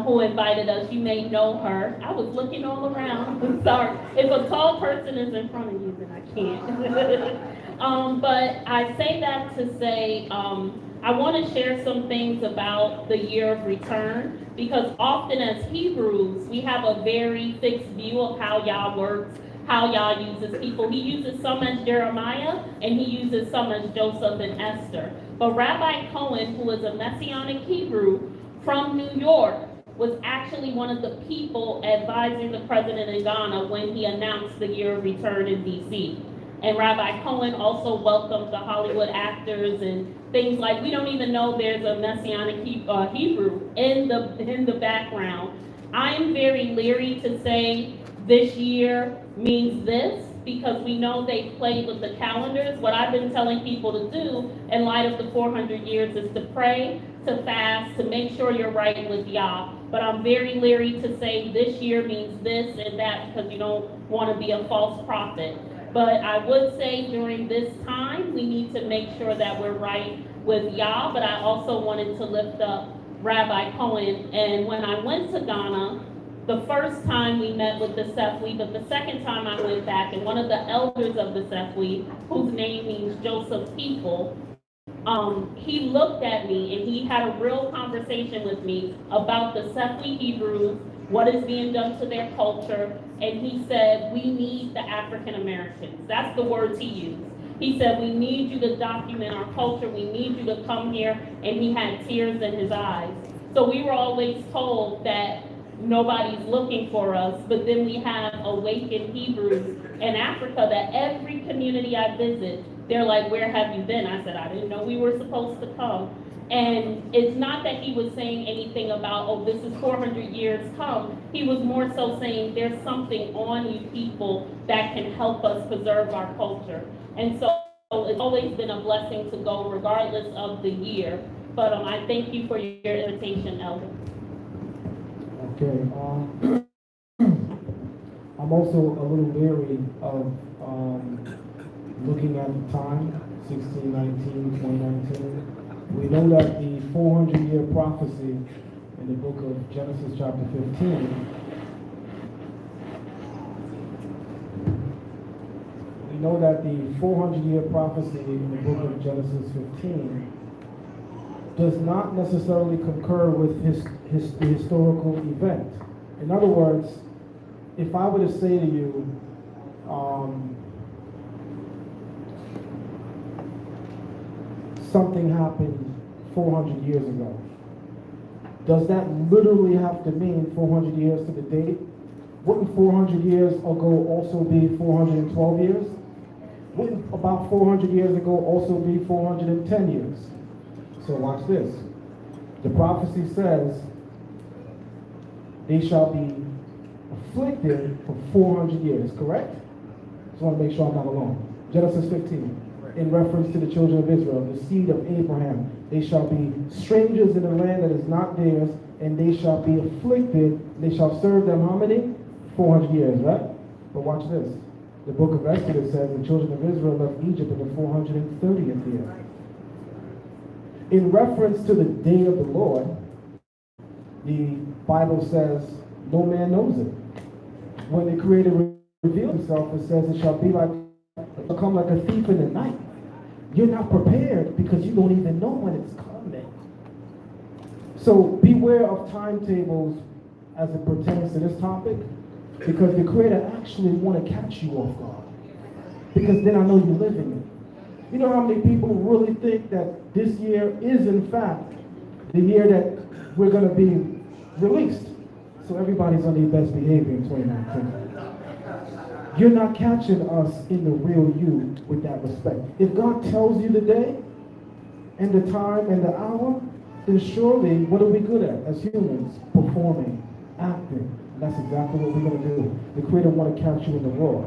who invited us. You may know her. I was looking all around. I'm sorry. If a tall person is in front of you, then I can't. But I say that to say, I want to share some things about the year of return, because often as Hebrews, we have a very fixed view of how Yah works, how Yah uses people. He uses some as Jeremiah, and he uses some as Joseph and Esther. But Rabbi Cohen, who is a Messianic Hebrew from New York, was actually one of the people advising the president in Ghana when he announced the year of return in D.C. And Rabbi Cohen also welcomed the Hollywood actors and things like, we don't even know there's a Messianic Hebrew in the background. I'm very leery to say this year means this, because we know they played with the calendars. What I've been telling people to do in light of the 400 years is to pray, to fast, to make sure you're right with Yah. But I'm very leery to say this year means this and that, because you don't want to be a false prophet. But I would say during this time, we need to make sure that we're right with Yah. But I also wanted to lift up Rabbi Cohen. And when I went to Ghana, the first time we met with the Sefwi, but the second time I went back, and one of the elders of the Sefwi, whose name means Joseph People, he looked at me and he had a real conversation with me about the Sefwi Hebrews, what is being done to their culture, and he said, we need the African Americans. That's the words he used. He said, we need you to document our culture, we need you to come here, and he had tears in his eyes. So we were always told that nobody's looking for us, but then we have awakened Hebrews in Africa that every community I visit, they're like, where have you been? I said, I didn't know we were supposed to come. And it's not that he was saying anything about, oh, this is 400 years come. He was more so saying there's something on you people that can help us preserve our culture. And so it's always been a blessing to go regardless of the year. But I thank you for your invitation, Elder. Okay, I'm also a little leery of looking at the time, 1619, 2019. We know that the 400-year prophecy in the book of Genesis chapter 15, we know that the 400-year prophecy in the book of Genesis 15 does not necessarily concur with the historical event. In other words, if I were to say to you, something happened 400 years ago, does that literally have to mean 400 years to the date? Wouldn't 400 years ago also be 412 years? Wouldn't about 400 years ago also be 410 years? So watch this. The prophecy says, they shall be afflicted for 400 years, correct? Just want to make sure I'm not alone. Genesis 15. In reference to the children of Israel, the seed of Abraham. They shall be strangers in a land that is not theirs, and they shall be afflicted. They shall serve them how many? 400 years, right? But watch this. The book of Exodus says the children of Israel left Egypt in the 430th year. In reference to the day of the Lord, the Bible says no man knows it. When the Creator revealed himself, it says it shall be like, it will come like a thief in the night. You're not prepared because you don't even know when it's coming. So beware of timetables as it pertains to this topic, because the Creator actually want to catch you off guard. Because then I know you're living it. You know how many people really think that this year is in fact the year that we're going to be released? So everybody's on their best behavior in 2019. You're not catching us in the real you with that respect. If God tells you the day and the time and the hour, then surely what are we good at as humans? Performing, acting. And that's exactly what we're going to do. The Creator want to catch you in the raw.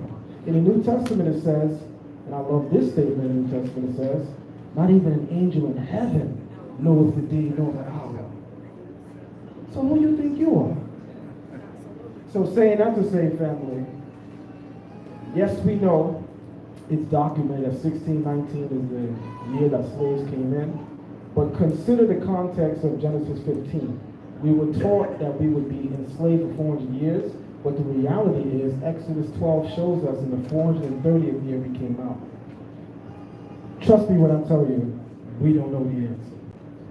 In the New Testament it says, and I love this statement in the New Testament, it says, not even an angel in heaven knows the day nor the hour. So who do you think you are? So saying that to say, family, yes, we know it's documented that 1619 is the year that slaves came in, but consider the context of Genesis 15. We were taught that we would be enslaved for 400 years, but the reality is Exodus 12 shows us in the 430th year we came out. Trust me when I tell you, we don't know the answer.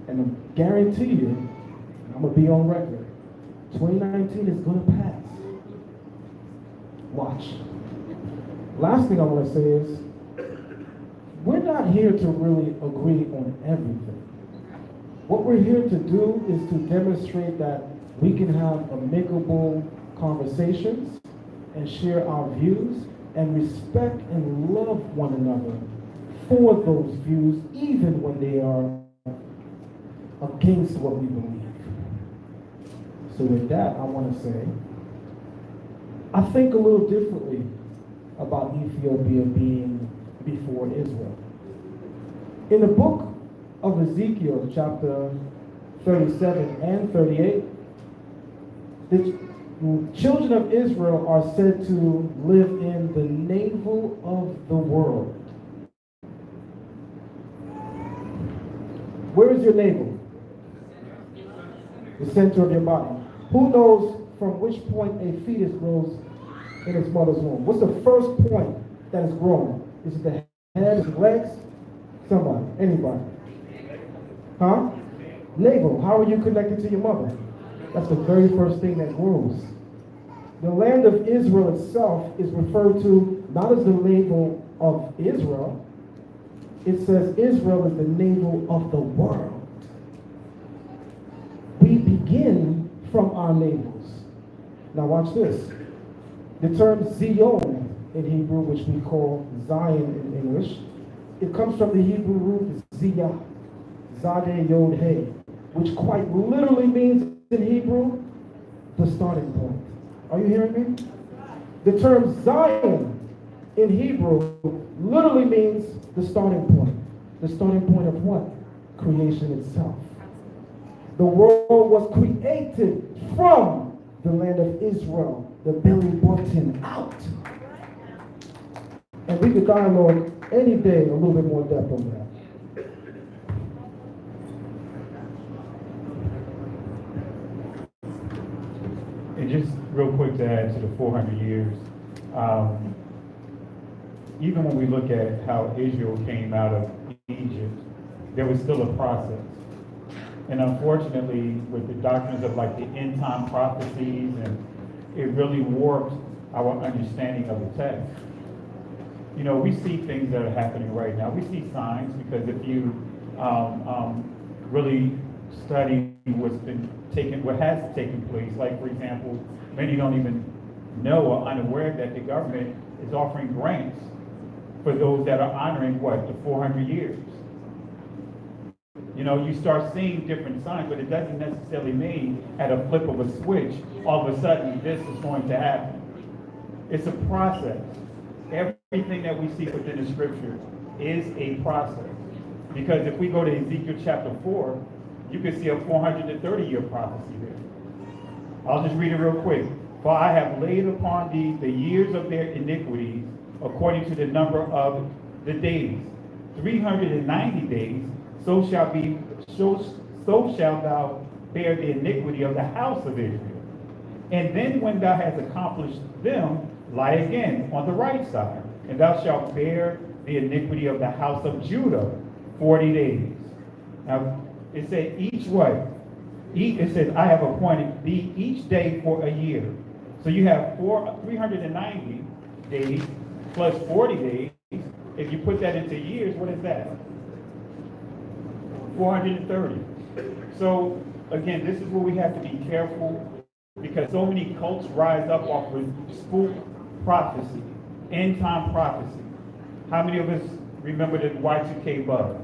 And I guarantee you, and I'm going to be on record, 2019 is going to pass. Watch. Last thing I want to say is, we're not here to really agree on everything. What we're here to do is to demonstrate that we can have amicable conversations and share our views and respect and love one another for those views, even when they are against what we believe. So with that, I want to say, I think a little differently about Ethiopia being before Israel. In the book of Ezekiel, chapter 37 and 38, the children of Israel are said to live in the navel of the world. Where is your navel? The center of your body. Who knows from which point a fetus grows in its mother's womb? What's the first point that is growing? Is it the head, is it the legs? Somebody, anybody? Huh? Navel. How are you connected to your mother? That's the very first thing that grows. The land of Israel itself is referred to not as the navel of Israel. It says Israel is the navel of the world. We begin from our navels. Now watch this. The term Zion in Hebrew, which we call Zion in English, it comes from the Hebrew root Ziyah. Zadeh Yod Hey, which quite literally means in Hebrew, the starting point. Are you hearing me? The term Zion in Hebrew literally means the starting point. The starting point of what? Creation itself. The world was created from the land of Israel, the belly button out. And we could dialogue any day a little bit more depth on that. And just real quick to add to the 400 years, even when we look at how Israel came out of Egypt, there was still a process. And unfortunately, with the doctrines of like the end time prophecies, and it really warped our understanding of the text. You know, we see things that are happening right now. We see signs because if you really study what has taken place, like for example, many don't even know or unaware that the government is offering grants for those that are honoring what, the 400 years. You know, you start seeing different signs, but it doesn't necessarily mean at a flip of a switch, all of a sudden this is going to happen. It's a process. Everything that we see within the scripture is a process. Because if we go to Ezekiel chapter 4, you can see a 430-year prophecy there. I'll just read it real quick. For I have laid upon thee the years of their iniquities according to the number of the days. 390 days, so shalt thou bear the iniquity of the house of Israel. And then when thou hast accomplished them, lie again on the right side, and thou shalt bear the iniquity of the house of Judah 40 days. Now, it said each what? It says, I have appointed thee each day for a year. So you have 390 days plus 40 days. If you put that into years, what is that? 430. So again, this is where we have to be careful, because so many cults rise up off of spook prophecy, end time prophecy. How many of us remember the Y2K bug?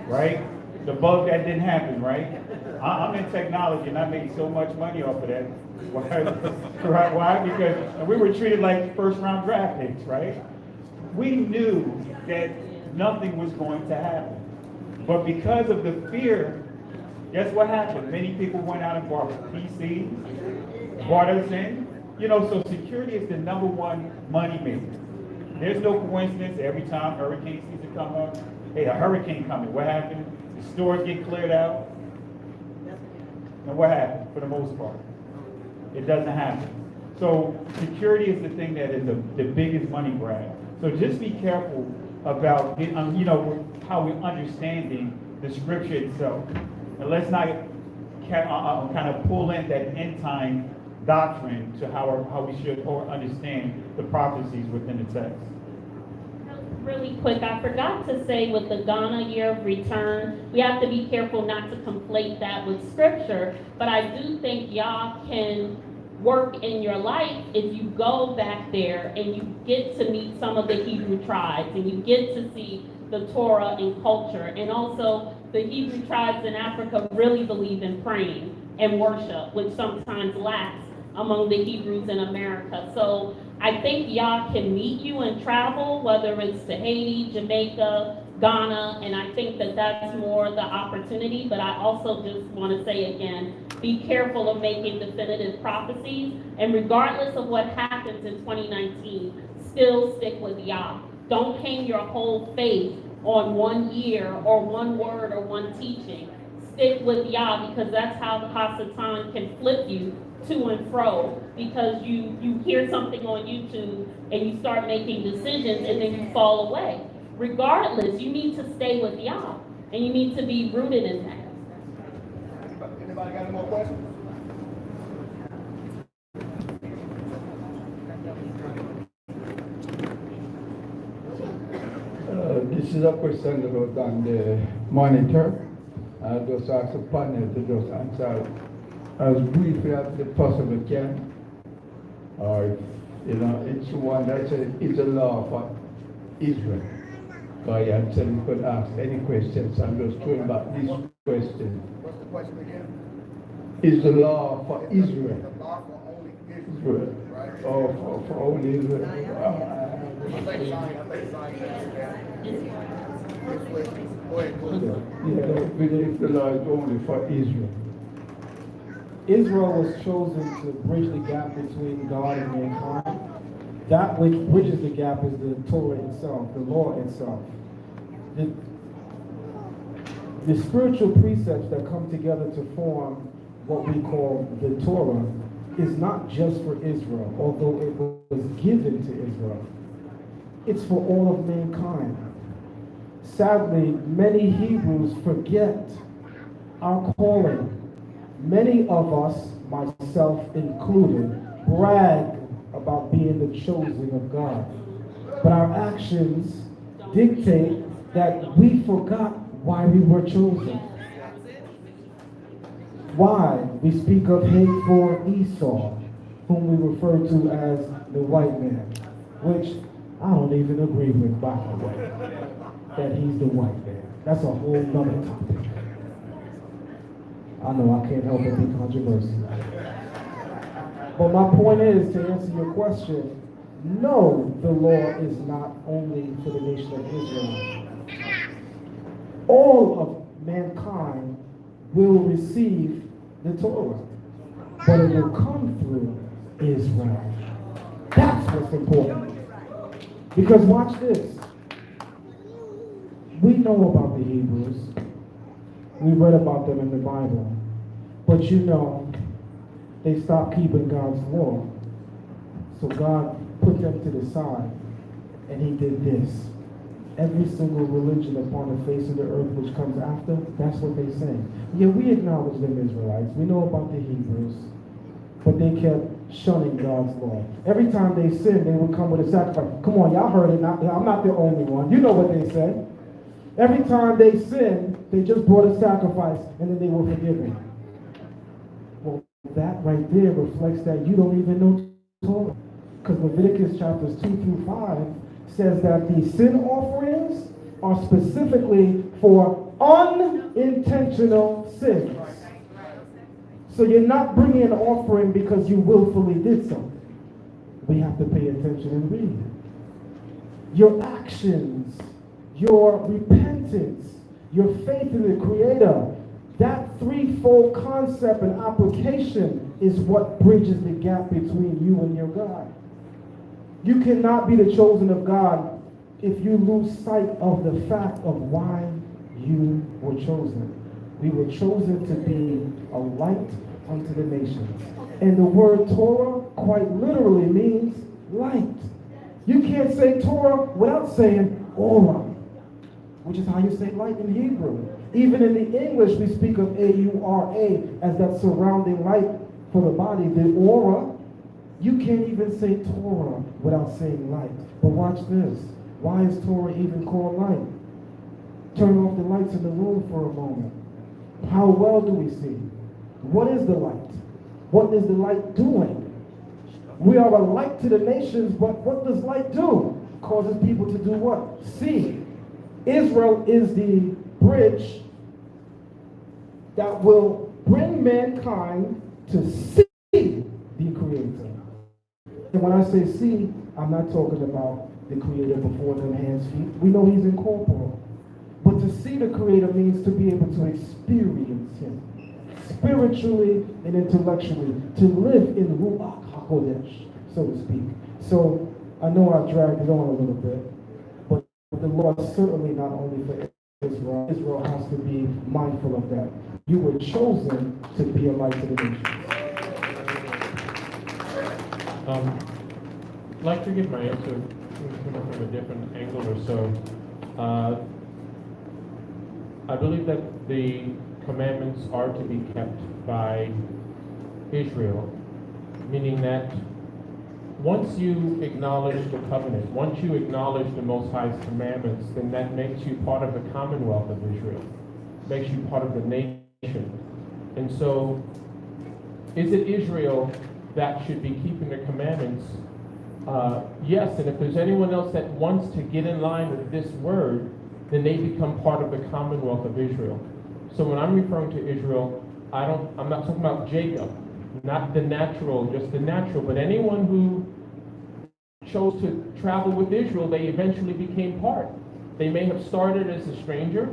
Right? The bug that didn't happen, right? I'm in technology and I made so much money off of that. Why? Because we were treated like first round draft picks, right? We knew that nothing was going to happen. But because of the fear, guess what happened? Many people went out and bought PCs, bought us in. You know, so security is the #1 money maker. There's no coincidence every time hurricane season comes up. Hey, a hurricane coming, what happened? The stores get cleared out. And what happened for the most part? It doesn't happen. So security is the thing that is the biggest money grab. So just be careful about you know, how we're understanding the scripture itself. And let's not kind of pull in that end time doctrine to how we should understand the prophecies within the text. Really quick, I forgot to say with the Ghana year of return, we have to be careful not to conflate that with scripture, but I do think y'all can work in your life if you go back there and you get to meet some of the Hebrew tribes and you get to see the Torah and culture. And also the Hebrew tribes in Africa really believe in praying and worship, which sometimes lacks among the Hebrews in America. So I think y'all can meet you and travel, whether it's to Haiti, Jamaica, Ghana, and I think that that's more the opportunity. But I also just want to say again, be careful of making definitive prophecies, and regardless of what happens in 2019, still stick with Yah. Don't hang your whole faith on 1 year or one word or one teaching. Stick with Yah, because that's how the Hasatan can flip you to and fro, because you hear something on YouTube and you start making decisions and then you fall away. Regardless, you need to stay with Yah and you need to be rooted in that. Anybody got any more questions? This is a question that was on the monitor. I just ask a partner to just answer as briefly as they possibly can. Or, you know, it's one that says it's a law for Israel. Because you said you could ask any questions, so I'm just throwing back this question. What's the question again? Is the law for Israel? The law for only Israel, Israel. right? Oh, for only Israel. I think Zion answered that. Go ahead. Yeah, don't believe the law is only for Israel. Israel was chosen to bridge the gap between God and mankind. That which bridges the gap is the Torah itself, the law itself. The spiritual precepts that come together to form what we call the Torah is not just for Israel, although it was given to Israel. It's for all of mankind. Sadly, many Hebrews forget our calling. Many of us, myself included, brag about being the chosen of God. But our actions dictate that we forgot why we were chosen. Why? We speak of hate for Esau, whom we refer to as the white man, which I don't even agree with, by the way, that he's the white man. That's a whole nother topic. I know I can't help but be controversial. But my point is, to answer your question, no, the law is not only for the nation of Israel. All of mankind will receive the Torah, but it will come through Israel. That's what's important. Because watch this. We know about the Hebrews. We read about them in the Bible. But you know, they stopped keeping God's law. So God put them to the side, and he did this. Every single religion upon the face of the earth which comes after, that's what they say. Yeah, we acknowledge them Israelites. We know about the Hebrews. But they kept shunning God's law. Every time they sinned, they would come with a sacrifice. Come on, y'all heard it. I'm not the only one. You know what they said. Every time they sinned, they just brought a sacrifice, and then they were forgiven. Well, that right there reflects that you don't even know Torah. Because Leviticus chapters 2 through 5 says that the sin offerings are specifically for unintentional sins. So you're not bringing an offering because you willfully did something. We have to pay attention and read. Your actions, your repentance, your faith in the Creator, that threefold concept and application is what bridges the gap between you and your God. You cannot be the chosen of God if you lose sight of the fact of why you were chosen. We were chosen to be a light unto the nations. And the word Torah quite literally means light. You can't say Torah without saying aura, which is how you say light in Hebrew. Even in the English, we speak of A-U-R-A as that surrounding light for the body. The aura, you can't even say Torah without saying light. But watch this. Why is Torah even called light? Turn off the lights in the room for a moment. How well do we see? What is the light? What is the light doing? We are a light to the nations, but what does light do? It causes people to do what? See. Israel is the bridge that will bring mankind to see the Creator. And when I say see, I'm not talking about the Creator before them hands, feet. We know he's incorporeal. But to see the Creator means to be able to experience him spiritually and intellectually, to live in Ruach HaKodesh, so to speak. So I know I dragged it on a little bit, but the law is certainly not only for Israel. Israel has to be mindful of that. You were chosen to be a light to the nations. I'd like to give my answer from a different angle or so. I believe that the commandments are to be kept by Israel, meaning that once you acknowledge the covenant, once you acknowledge the Most High's commandments, then that makes you part of the commonwealth of Israel, makes you part of the nation. And so, is it Israel that should be keeping the commandments, Yes, and if there's anyone else that wants to get in line with this word, then they become part of the Commonwealth of Israel. So when I'm referring to Israel, I'm not talking about Jacob, not the natural, just the natural, but anyone who chose to travel with Israel, they eventually became part. They may have started as a stranger,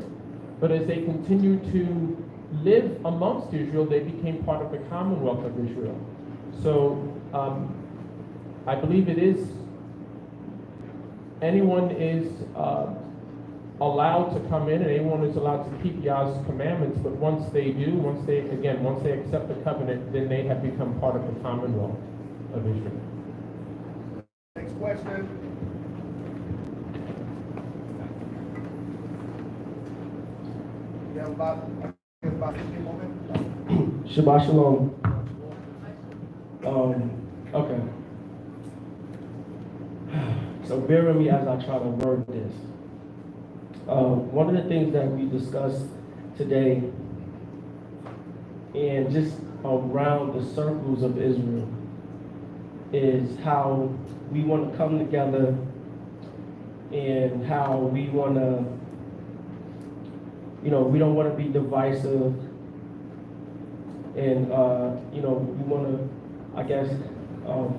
but as they continued to live amongst Israel, they became part of the Commonwealth of Israel. So I believe it is, anyone is allowed to come in and anyone is allowed to keep Yah's commandments, but once they do, once they accept the covenant, then they have become part of the Commonwealth of Israel. Next question. You have about 15 more minutes. Shabbat Shalom. Okay. So bear with me as I try to word this. One of the things that we discussed today, and just around the circles of Israel, is how we want to come together and how we want to, we don't want to be divisive, and, we want to, I guess,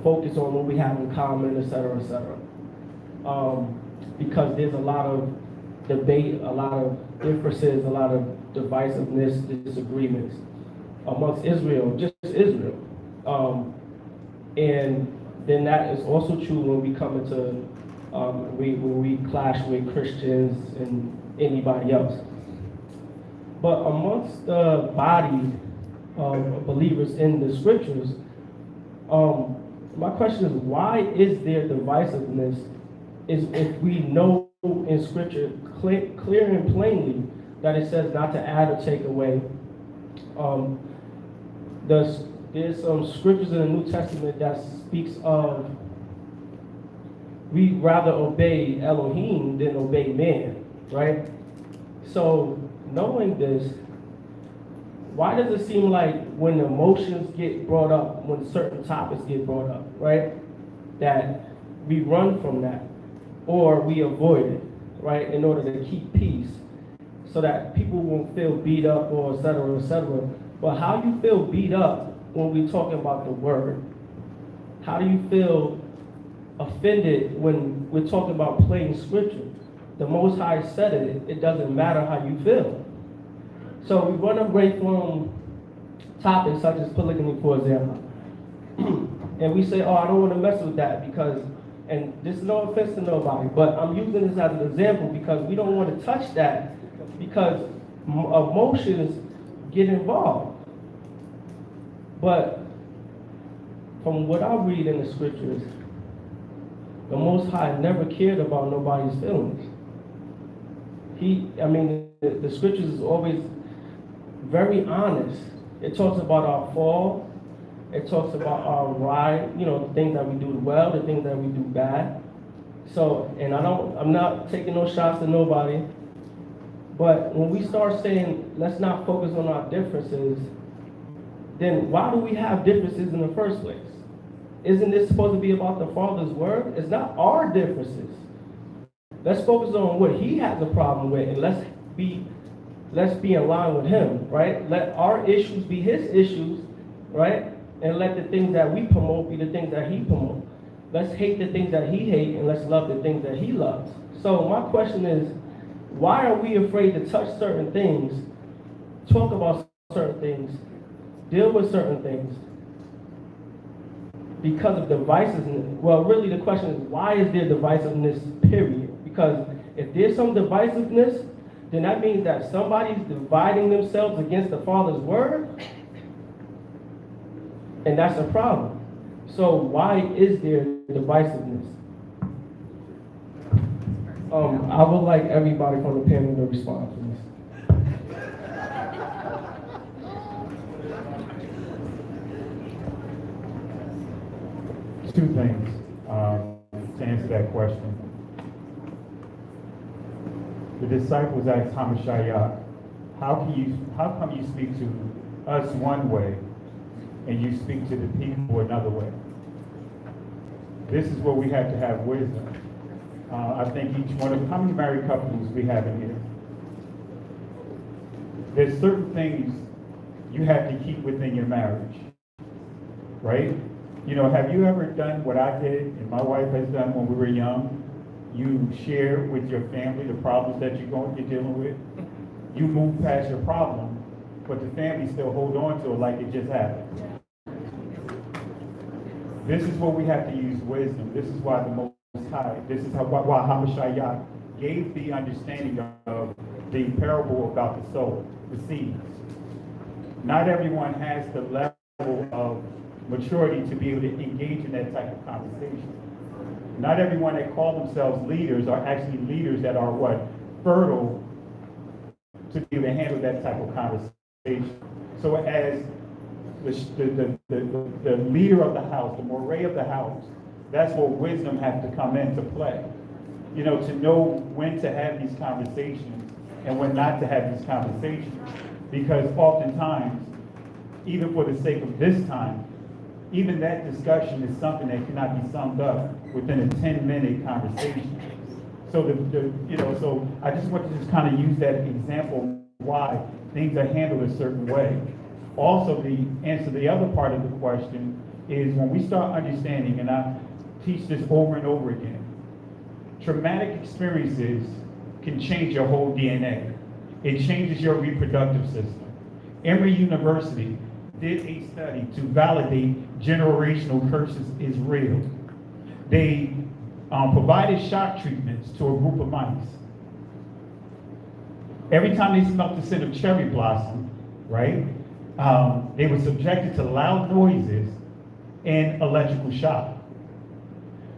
focus on what we have in common, et cetera, et cetera. Because there's a lot of debate, a lot of differences, a lot of divisiveness, disagreements amongst Israel, just Israel. And then that is also true when we come into, when we clash with Christians and anybody else. But amongst the body of believers in the scriptures, my question is, why is there divisiveness if we know in scripture clear and plainly that it says not to add or take away? There's some scriptures in the New Testament that speaks of we'd rather obey Elohim than obey man, right? So knowing this, why does it seem like when emotions get brought up, when certain topics get brought up, right, that we run from that or we avoid it, right, in order to keep peace so that people won't feel beat up or et cetera, et cetera. But how do you feel beat up when we're talking about the word? How do you feel offended when we're talking about plain scripture? The Most High said it, it doesn't matter how you feel. So we run away from topics such as polygamy, for example. And we say, oh, I don't want to mess with that because, and this is no offense to nobody, but I'm using this as an example because we don't want to touch that because emotions get involved. But from what I read in the scriptures, the Most High never cared about nobody's feelings. The scriptures is always very honest. It talks about our fall. It talks about our rise, the things that we do well, the things that we do bad. So, and I'm not taking no shots at nobody, but when we start saying, let's not focus on our differences, then why do we have differences in the first place? Isn't this supposed to be about the Father's word? It's not our differences. Let's focus on what he has a problem with, and let's be in line with him, right? Let our issues be his issues, right? And let the things that we promote be the things that he promotes. Let's hate the things that he hates, and let's love the things that he loves. So my question is, why are we afraid to touch certain things, talk about certain things, deal with certain things? Because of divisiveness. Well, really the question is, why is there divisiveness, period? Because if there's some divisiveness, then that means that somebody's dividing themselves against the Father's word, and that's a problem. So why is there divisiveness? I would like everybody from the panel to respond, please. Two things to answer that question. The disciples asked Hamashayah, how come you speak to us one way and you speak to the people another way? This is where we have to have wisdom. I think each one of, how many married couples we have in here? There's certain things you have to keep within your marriage, right? You know, have you ever done what I did and my wife has done when we were young? You share with your family the problems that you're dealing with. You move past your problem, but the family still hold on to it like it just happened. This is where we have to use wisdom. This is why the Most High, this is why Hamashiach gave the understanding of the parable about the soul, the seeds. Not everyone has the level of maturity to be able to engage in that type of conversation. Not everyone that call themselves leaders are actually leaders that are what? Fertile to be able to handle that type of conversation. So as the leader of the house, the moray of the house, that's where wisdom has to come into play. You know, to know when to have these conversations and when not to have these conversations. Because oftentimes, even for the sake of this time, even that discussion is something that cannot be summed up within a 10-minute conversation. So so I just want to just kind of use that example why things are handled a certain way. Also, the answer to the other part of the question is when we start understanding, and I teach this over and over again, traumatic experiences can change your whole DNA. It changes your reproductive system. Emory University did a study to validate generational curses is real. They provided shock treatments to a group of mice. Every time they smelled the scent of cherry blossom, right, they were subjected to loud noises and electrical shock.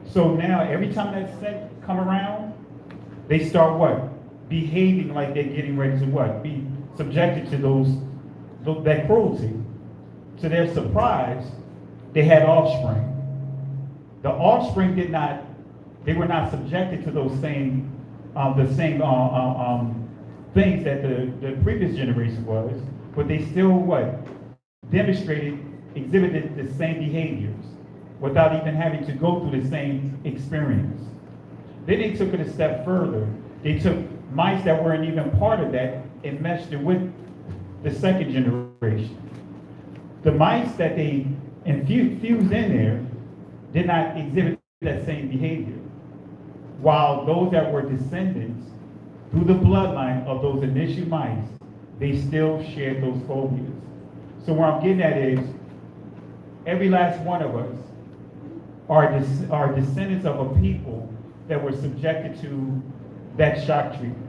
So now every time that scent come around, they start what? Behaving like they're getting ready to what? Be subjected to that cruelty. To their surprise, they had offspring. The offspring they were not subjected to those same things that the previous generation was, but they still what? Exhibited the same behaviors without even having to go through the same experience. Then they took it a step further. They took mice that weren't even part of that and meshed it with the second generation. The mice that they infused in there did not exhibit that same behavior, while those that were descendants through the bloodline of those initial mice, they still shared those phobias. So what I'm getting at is, every last one of us are descendants of a people that were subjected to that shock treatment.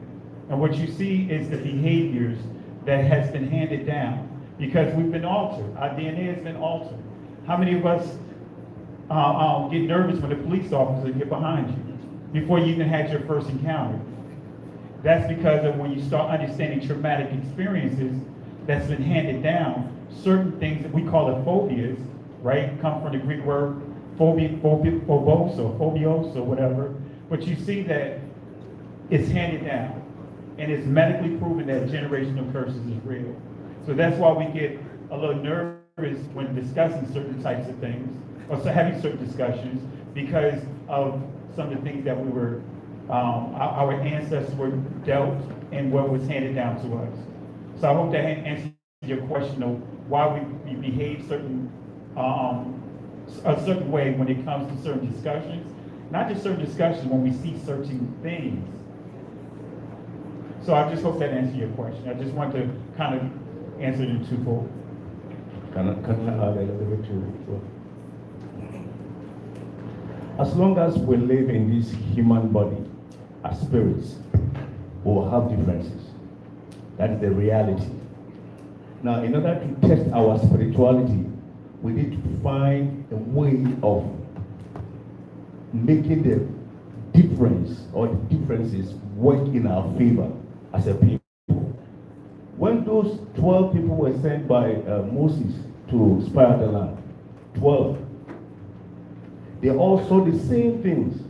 And what you see is the behaviors that has been handed down because we've been altered. Our DNA has been altered. How many of us get nervous when a police officer get behind you before you even had your first encounter? That's because of when you start understanding traumatic experiences that's been handed down, certain things that we call it phobias, right, come from the Greek word phobios or whatever, but you see that it's handed down, and it's medically proven that generational curses is real. So that's why we get a little nervous when discussing certain types of things, or having certain discussions, because of some of the things that we were, our ancestors were dealt and what was handed down to us. So I hope that answers your question of why we behave a certain way when it comes to certain discussions. Not just certain discussions, when we see certain things. So I just hope that answers your question. I just want to kind of answer it in twofold. Can I add a little bit to it? As long as we live in this human body as spirits, we will have differences. That's the reality. Now, in order to test our spirituality, we need to find a way of making the difference or the differences work in our favor as a people. When those 12 people were sent by Moses to spy out the land, 12, they all saw the same things.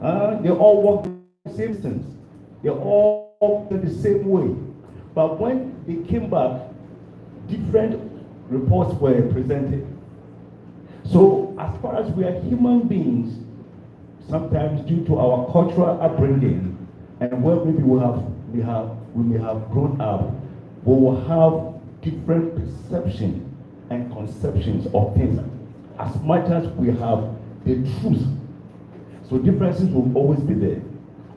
They all walked the same distance. They all walked the same way. But when they came back, different reports were presented. So as far as we are human beings, sometimes due to our cultural upbringing, and where maybe we may have grown up, we will have different perceptions and conceptions of things, as much as we have the truth. So differences will always be there,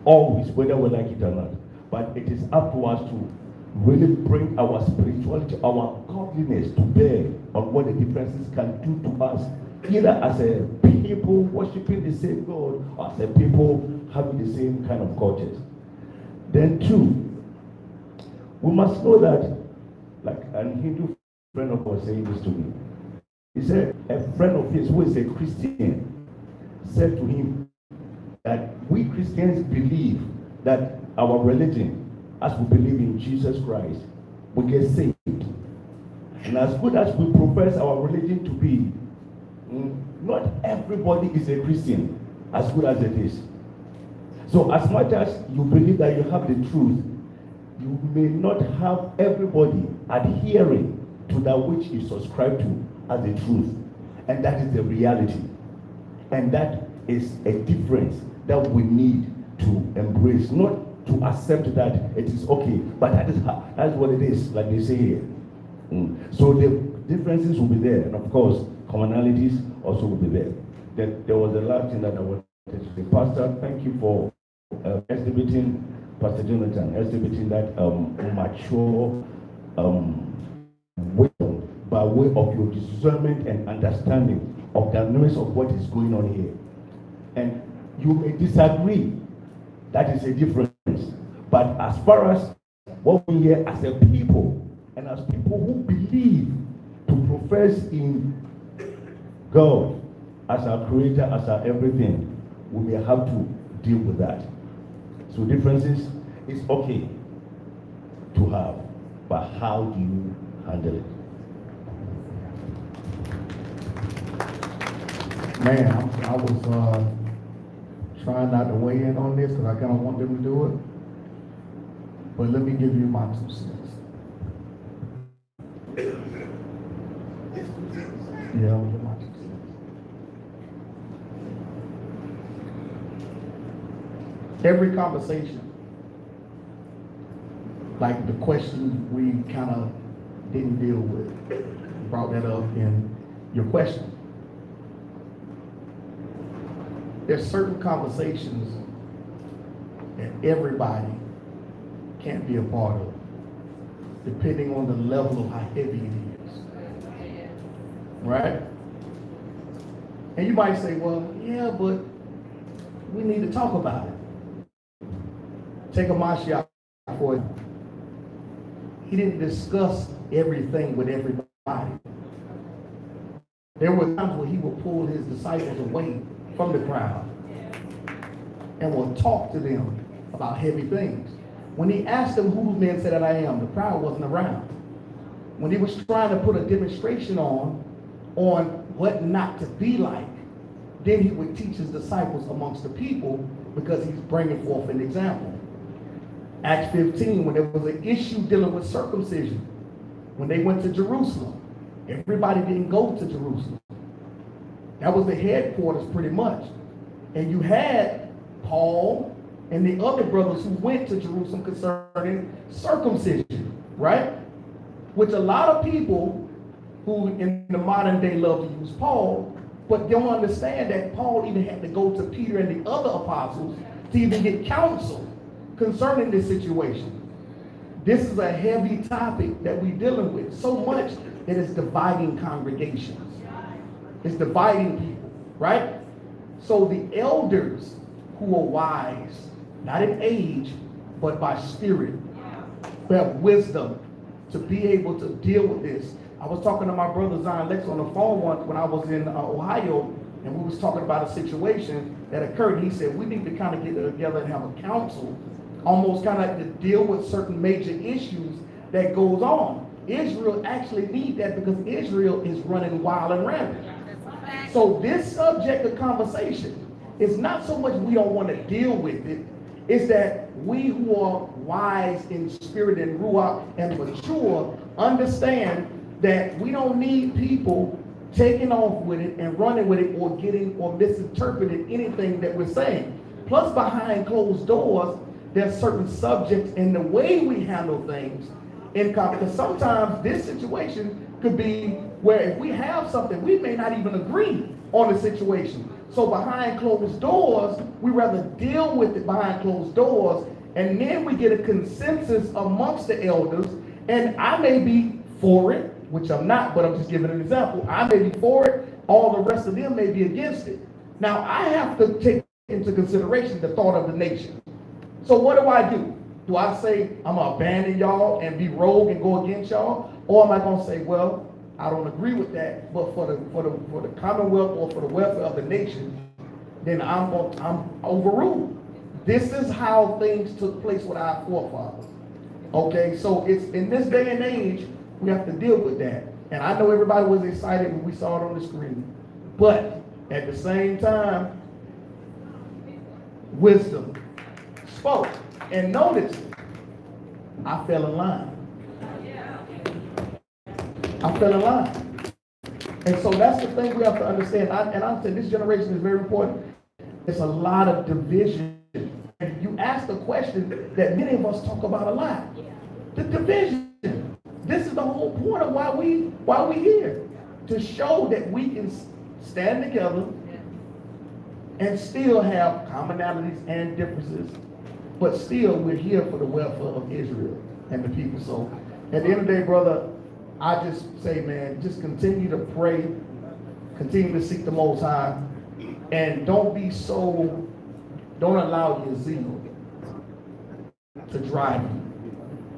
always, whether we like it or not. But it is up to us to really bring our spirituality, our godliness to bear on what the differences can do to us, either as a people worshiping the same God or as a people having the same kind of cultures. Then two, we must know that, like an Hindu friend of ours saying this to me, he said a friend of his who is a Christian said to him that we Christians believe that our religion, as we believe in Jesus Christ, we get saved. And as good as we profess our religion to be, not everybody is a Christian, as good as it is. So as much as you believe that you have the truth, you may not have everybody adhering to that which you subscribe to as the truth. And that is the reality. And that is a difference that we need to embrace, not to accept that it is okay, but that's what it is, like they say here. So the differences will be there, and of course, commonalities also will be there. There was the last thing that I wanted to say. Pastor, thank you for exhibiting, Pastor Jonathan, exhibiting that mature wisdom by way of your discernment and understanding of the noise of what is going on here. And you may disagree, that is a difference. But as far as what we hear as a people, and as people who believe to profess in God as our creator, as our everything, we may have to deal with that. So differences is okay to have, but how do you handle it? Man, I was trying not to weigh in on this because I kind of want them to do it. But let me give you my 2 cents. Yeah, I'll give my 2 cents. Every conversation, like the question we kind of didn't deal with, you brought that up in your question. There's certain conversations that everybody can't be a part of, depending on the level of how heavy it is. Right? And you might say, well, yeah, but we need to talk about it. Take a Mashiach for it. He didn't discuss everything with everybody. There were times where he would pull his disciples away from the crowd and will talk to them about heavy things. When he asked them, who men say that I am, the crowd wasn't around. When he was trying to put a demonstration on what not to be like, then he would teach his disciples amongst the people because he's bringing forth an example. Acts 15, when there was an issue dealing with circumcision, when they went to Jerusalem, everybody didn't go to Jerusalem. That was the headquarters pretty much. And you had Paul and the other brothers who went to Jerusalem concerning circumcision, right? Which a lot of people who in the modern day love to use Paul, but don't understand that Paul even had to go to Peter and the other apostles to even get counsel concerning this situation. This is a heavy topic that we're dealing with, so much that it's dividing congregations. It's dividing people, right? So the elders who are wise, not in age, but by spirit, who have wisdom to be able to deal with this. I was talking to my brother Zion Lex on the phone once when I was in Ohio, and we was talking about a situation that occurred. He said, we need to kind of get together and have a council, almost kind of like to deal with certain major issues that goes on. Israel actually needs that because Israel is running wild and rampant. So this subject of conversation is not so much we don't want to deal with it, it's that we who are wise in spirit and ruach and mature understand that we don't need people taking off with it and running with it or getting or misinterpreting anything that we're saying. Plus, behind closed doors, there's certain subjects in the way we handle things in common. Because sometimes this situation could be where if we have something, we may not even agree on the situation. So behind closed doors, we rather deal with it behind closed doors, and then we get a consensus amongst the elders, and I may be for it, which I'm not, but I'm just giving an example. I may be for it, all the rest of them may be against it. Now, I have to take into consideration the thought of the nation. So what do? Do I say I'm gonna abandon y'all and be rogue and go against y'all? Or am I gonna say, well, I don't agree with that, but for the commonwealth or for the welfare of the nation, then I'm overruled. This is how things took place with our forefathers. Okay, so it's in this day and age, we have to deal with that. And I know everybody was excited when we saw it on the screen, but at the same time, wisdom spoke. And notice, I fell in line. I fell in line. And so that's the thing we have to understand. And I'm saying this generation is very important. There's a lot of division. And you asked a question that many of us talk about a lot. The division. This is the whole point of why we here. To show that we can stand together and still have commonalities and differences, but still we're here for the welfare of Israel and the people. So at the end of the day, brother, I just say, man, just continue to pray, continue to seek the Most High, and don't allow your zeal to drive you.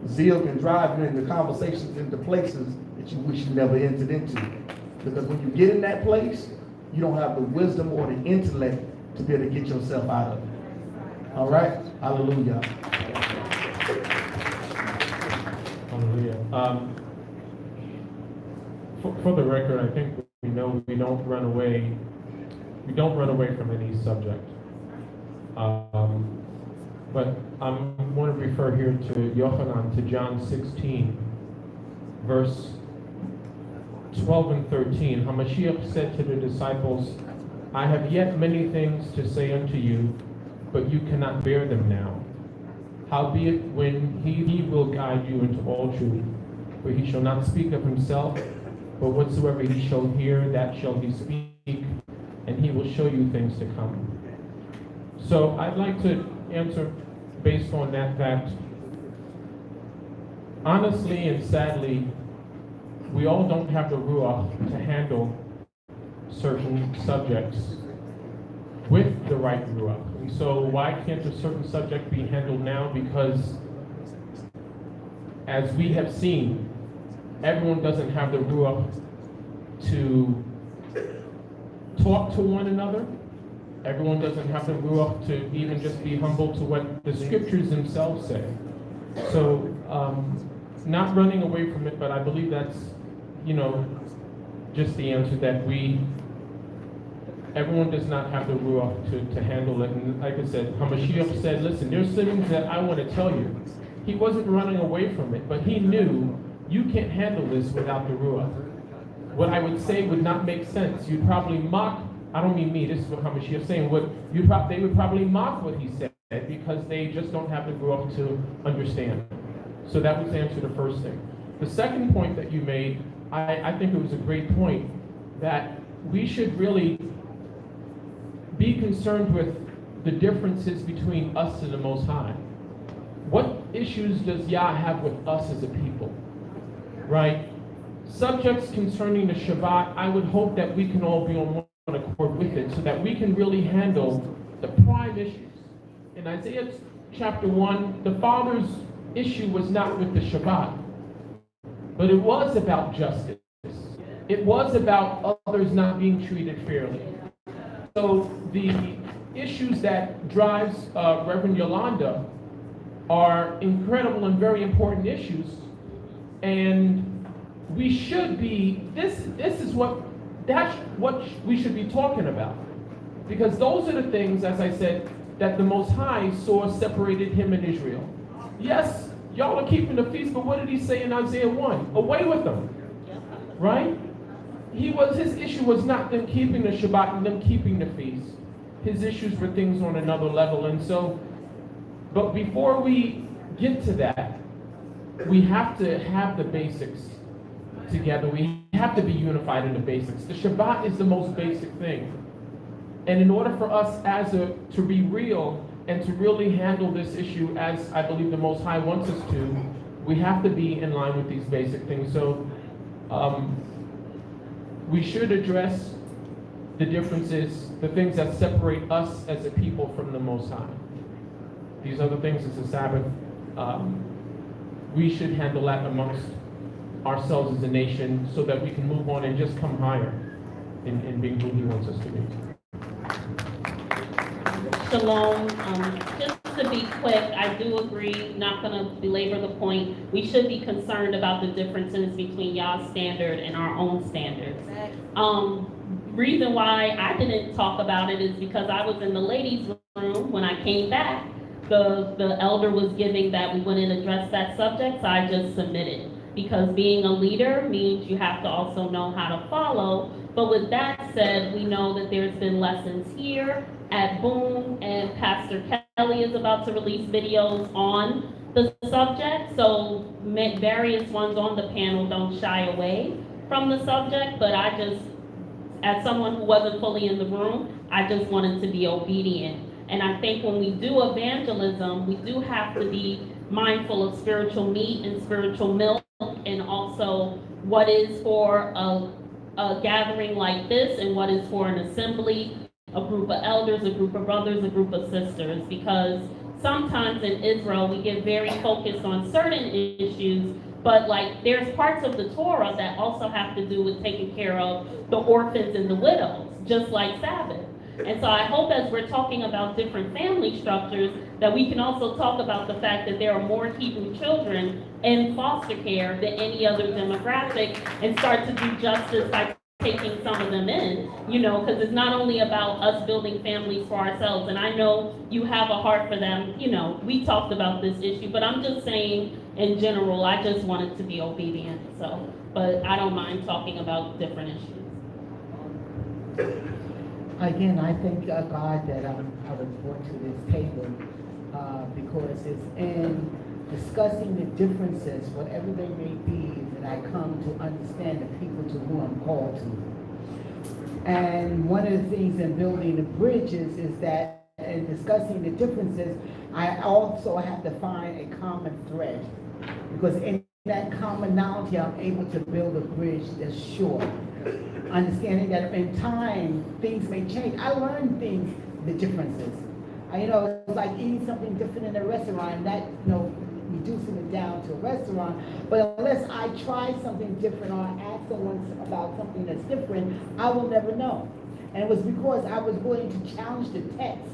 Zeal can drive you into conversations, into places that you wish you never entered into. Because when you get in that place, you don't have the wisdom or the intellect to be able to get yourself out of it. All right? Hallelujah. Hallelujah. For the record, I think we know we don't run away. We don't run away from any subject. But I want to refer here to Yochanan, to John 16, verse 12 and 13. Hamashiach said to the disciples, I have yet many things to say unto you, but you cannot bear them now. Howbeit, when he will guide you into all truth, for he shall not speak of himself, but whatsoever he shall hear, that shall he speak, and he will show you things to come. So I'd like to answer based on that fact. Honestly and sadly, we all don't have the ruach to handle certain subjects with the right ruach. And so why can't a certain subject be handled now? Because as we have seen, everyone doesn't have the ruach to talk to one another. Everyone doesn't have the ruach to even just be humble to what the scriptures themselves say. So not running away from it, but I believe that's, just the answer, that everyone does not have the ruach to handle it. And like I said, Hamashiach said, listen, there's things that I want to tell you. He wasn't running away from it, but he knew you can't handle this without the ruach. What I would say would not make sense. You'd probably mock, I don't mean me, this is what Hamashiach is saying, they would probably mock what he said because they just don't have the ruach to understand. So that was the answer to the first thing. The second point that you made, I think it was a great point, that we should really be concerned with the differences between us and the Most High. What issues does Yah have with us as a people, right? Subjects concerning the Shabbat, I would hope that we can all be on one accord with it so that we can really handle the prime issues. In Isaiah chapter 1, the Father's issue was not with the Shabbat, but it was about justice. It was about others not being treated fairly. So the issues that drives Reverend Yolanda are incredible and very important issues, and we should be, that's what we should be talking about, because those are the things, as I said, that the Most High saw separated him and Israel. Yes, y'all are keeping the feast, but what did he say in Isaiah 1? Away with them, right? his issue was not them keeping the Shabbat and them keeping the feast. His issues were things on another level. And so, but before we get to that, we have to have the basics together. We have to be unified in the basics. The Shabbat is the most basic thing. And in order for us to be real and to really handle this issue as I believe the Most High wants us to, we have to be in line with these basic things. So we should address the differences, the things that separate us as a people from the Most High. These other things is the Sabbath. We should handle that amongst ourselves as a nation so that we can move on and just come higher in being who He wants us to be. Shalom. Just to be quick, I do agree, not going to belabor the point. We should be concerned about the differences between y'all's standard and our own standards. Reason why I didn't talk about it is because I was in the ladies' room when I came back. The elder was giving that we wouldn't address that subject, so I just submitted. Because being a leader means you have to also know how to follow. But with that said, we know that there's been lessons here at B.O.O.M, and Pastor Kelly is about to release videos on the subject. So various ones on the panel don't shy away from the subject, but I just, as someone who wasn't fully in the room, I just wanted to be obedient. And I think when we do evangelism, we do have to be mindful of spiritual meat and spiritual milk, and also what is for a gathering like this and what is for an assembly, a group of elders, a group of brothers, a group of sisters. Because sometimes in Israel, we get very focused on certain issues, but like there's parts of the Torah that also have to do with taking care of the orphans and the widows, just like Sabbath. And so I hope as we're talking about different family structures, that we can also talk about the fact that there are more Hebrew children in foster care than any other demographic, and start to do justice by taking some of them in, because it's not only about us building families for ourselves. And I know you have a heart for them. We talked about this issue, but I'm just saying in general, I just wanted to be obedient. So, but I don't mind talking about different issues. Again, I thank God that I was brought to this table because it's in discussing the differences, whatever they may be, that I come to understand the people to whom I'm called to. And one of the things in building the bridges is that in discussing the differences, I also have to find a common thread. Because in that commonality, I'm able to build a bridge that's short. Understanding that in time, things may change. I learned things, the differences. It's like eating something different in a restaurant, that, reducing it down to a restaurant. But unless I try something different or ask someone about something that's different, I will never know. And it was because I was willing to challenge the text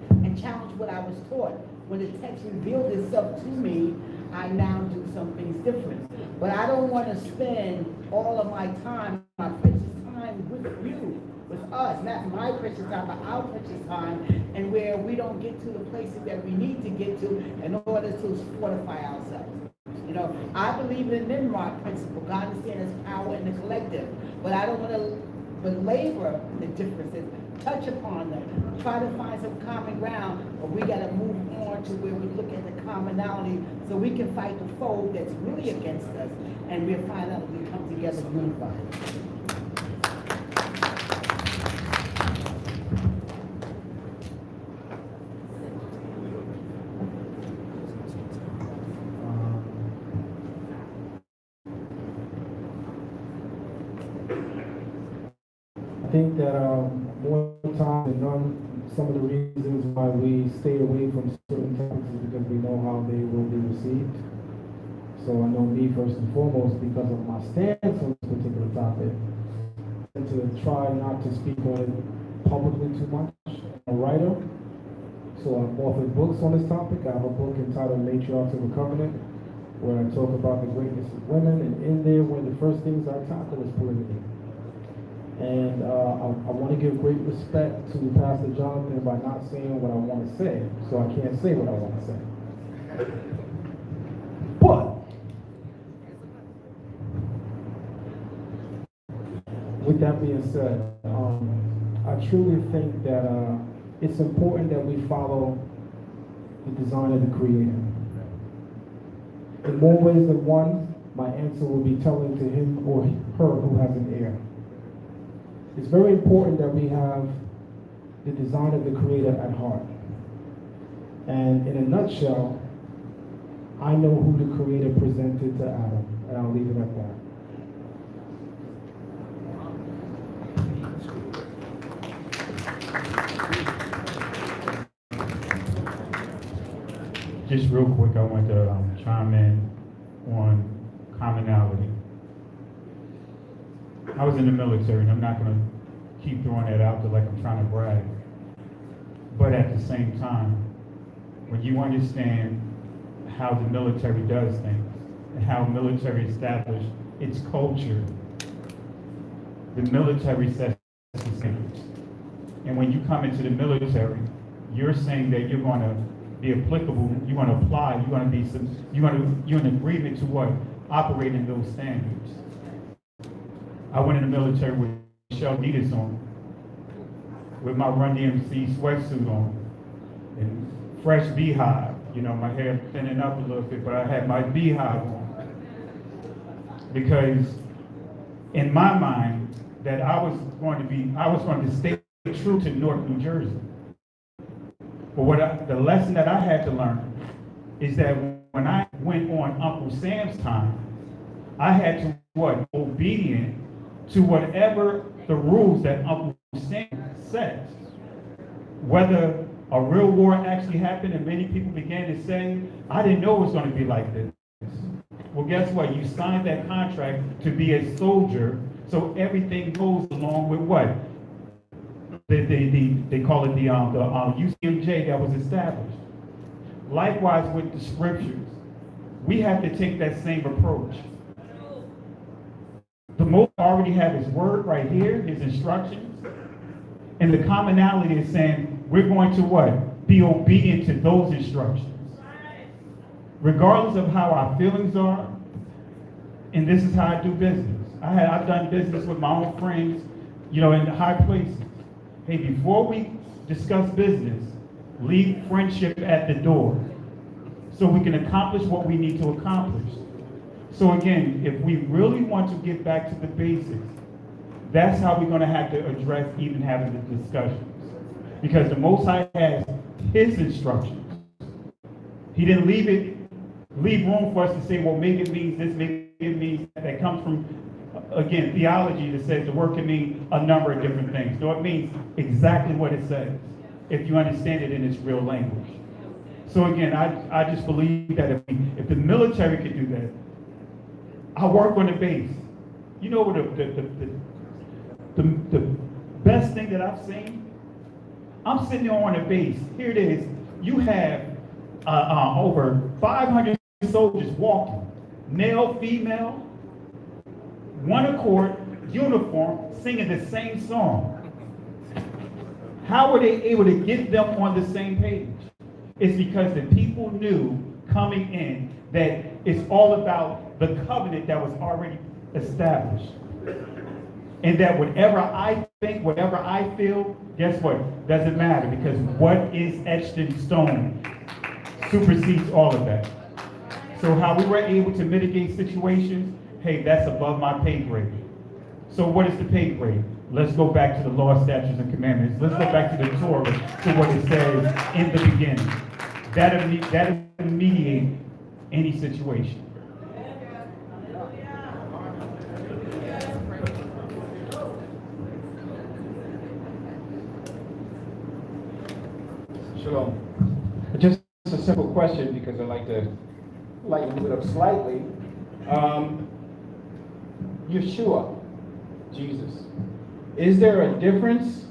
and challenge what I was taught. When the text revealed itself to me, I now do some things different. But I don't want to spend all of my time, my precious time with you, with us, not my precious time, but our precious time, and where we don't get to the places that we need to get to in order to fortify ourselves. I believe in the Nimrod principle. God understands power in the collective, but I don't want to belabor the differences, touch upon them, try to find some common ground, but we got to move on to where we look at the commonality so we can fight the foe that's really against us, and we'll find out we come together unified. I think that more time than none, some of the reasons why we stay away from certain topics is because we know how they will be received. So I know me first and foremost, because of my stance on this particular topic, and to try not to speak on it publicly too much. I'm a writer, so I've authored books on this topic. I have a book entitled Matriarchs of the Covenant, where I talk about the greatness of women, and in there, one of the first things I tackle is polygamy. And I want to give great respect to Pastor Jonathan by not saying what I want to say, so I can't say what I want to say. But with that being said, I truly think that it's important that we follow the design of the Creator. In more ways than one, my answer will be telling to him or her who has an ear. It's very important that we have the design of the Creator at heart. And in a nutshell, I know who the Creator presented to Adam, and I'll leave it at that. Just real quick, I want to chime in on commonality. I was in the military, and I'm not going to keep throwing that out there like I'm trying to brag. But at the same time, when you understand how the military does things, and how military established its culture, the military sets the standards. And when you come into the military, you're saying that you're going to be applicable, you're going to apply, you're in agreement to what? Operate in those standards. I went in the military with Shell Adidas on, with my Run DMC sweatsuit on, and fresh beehive. You know, my hair thinning up a little bit, but I had my beehive on. Because in my mind, that I was going to stay true to North New Jersey. But the lesson that I had to learn is that when I went on Uncle Sam's time, I had to obedient to whatever the rules that Uncle Sam says. Whether a real war actually happened and many people began to say, I didn't know it was going to be like this. Well, guess what? You signed that contract to be a soldier, so everything goes along with what? They call it the UCMJ that was established. Likewise with the scriptures, we have to take that same approach. The Most already have his word right here, his instructions, and the commonality is saying we're going to what? Be obedient to those instructions. Regardless of how our feelings are, and this is how I do business. I've done business with my own friends, you know, in high places. Hey, before we discuss business, leave friendship at the door so we can accomplish what we need to accomplish. So again, if we really want to get back to the basics, that's how we're going to have to address even having the discussions. Because the Most High has his instructions. He didn't leave room for us to say, well, maybe it means this, maybe it means that comes from, again, theology that says the word can mean a number of different things. No, it means exactly what it says, if you understand it in its real language. So again, I just believe that if the military could do that, I work on the base. You know what the best thing that I've seen? I'm sitting there on the base. Here it is. You have over 500 soldiers walking, male, female, one accord, uniform, singing the same song. How were they able to get them on the same page? It's because the people knew coming in that it's all about the covenant that was already established. And that whatever I think, whatever I feel, guess what? Doesn't matter, because what is etched in stone supersedes all of that. So how we were able to mitigate situations, hey, that's above my pay grade. So what is the pay grade? Let's go back to the law, statutes, and commandments. Let's go back to the Torah, to what it says in the beginning. That'll mediate any situation. Shalom. Just a simple question, because I like to lighten it up slightly. Yeshua, Jesus. Is there a difference?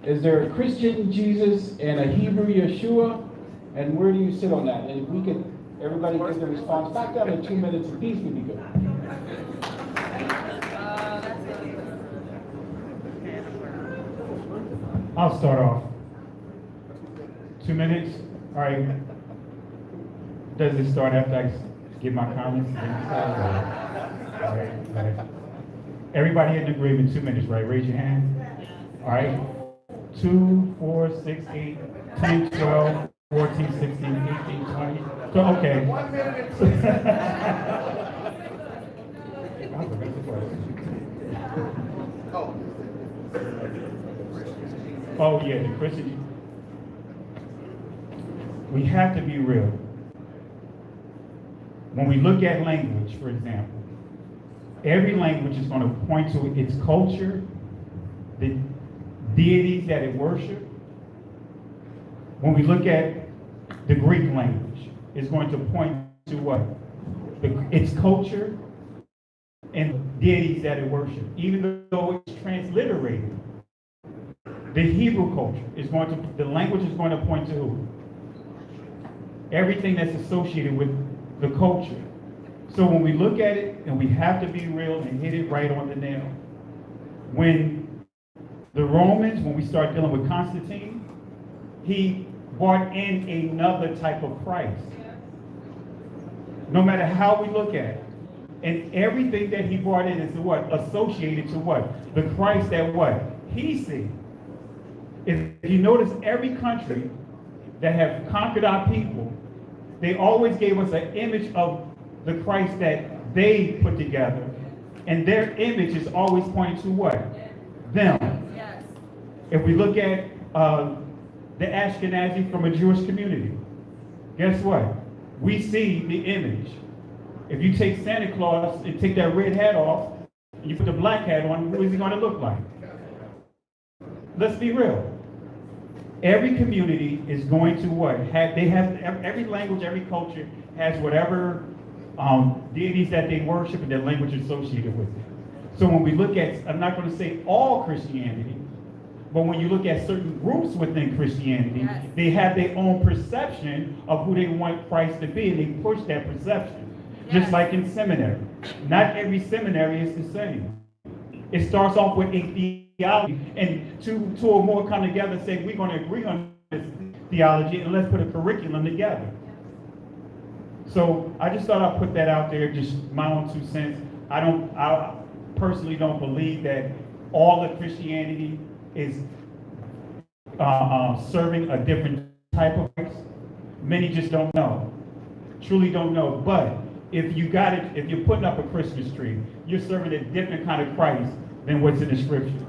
Is there a Christian Jesus and a Hebrew Yeshua? And where do you sit on that? And if we could, everybody give the response back down to 2 minutes apiece, would be good. I'll start off. 2 minutes? All right. Does it start after I give my comments? All right. Everybody in agreement, 2 minutes, right? Raise your hand. All right. 2, 4, 6, 8, 10, 12, 14, 16, 18, 20. So, okay. 1 minute and 20 seconds. Oh, yeah, the Christian. We have to be real. When we look at language, for example, every language is going to point to its culture, the deities that it worships. When we look at the Greek language, it's going to point to what? Its culture and deities that it worships. Even though it's transliterated, the Hebrew culture is going to, the language is going to point to who? Everything that's associated with the culture. So when we look at it, and we have to be real and hit it right on the nail, when the Romans, when we start dealing with Constantine, he brought in another type of Christ. No matter how we look at it. And everything that he brought in is what? Associated to what? The Christ that what? He sees. If you notice, every country that have conquered our people, they always gave us an image of the Christ that they put together. And their image is always pointing to what? Them. Yes. If we look at the Ashkenazi from a Jewish community, guess what? We see the image. If you take Santa Claus and take that red hat off, and you put the black hat on, what is he going to look like? Let's be real. Every community is going to what? Every language, every culture has whatever deities that they worship and their language associated with it. So when we look at, I'm not going to say all Christianity, but when you look at certain groups within Christianity, yes, they have their own perception of who they want Christ to be, and they push that perception. Yes. Just like in seminary. Not every seminary is the same. It starts off with a theology, and two or more come together and say, we're going to agree on this theology, and let's put a curriculum together. So I just thought I'd put that out there, just my own 2 cents. I personally don't believe that all of Christianity is serving a different type of Christ. Many just don't know, truly don't know. But if you got it, if you're putting up a Christmas tree, you're serving a different kind of Christ than what's in the scriptures.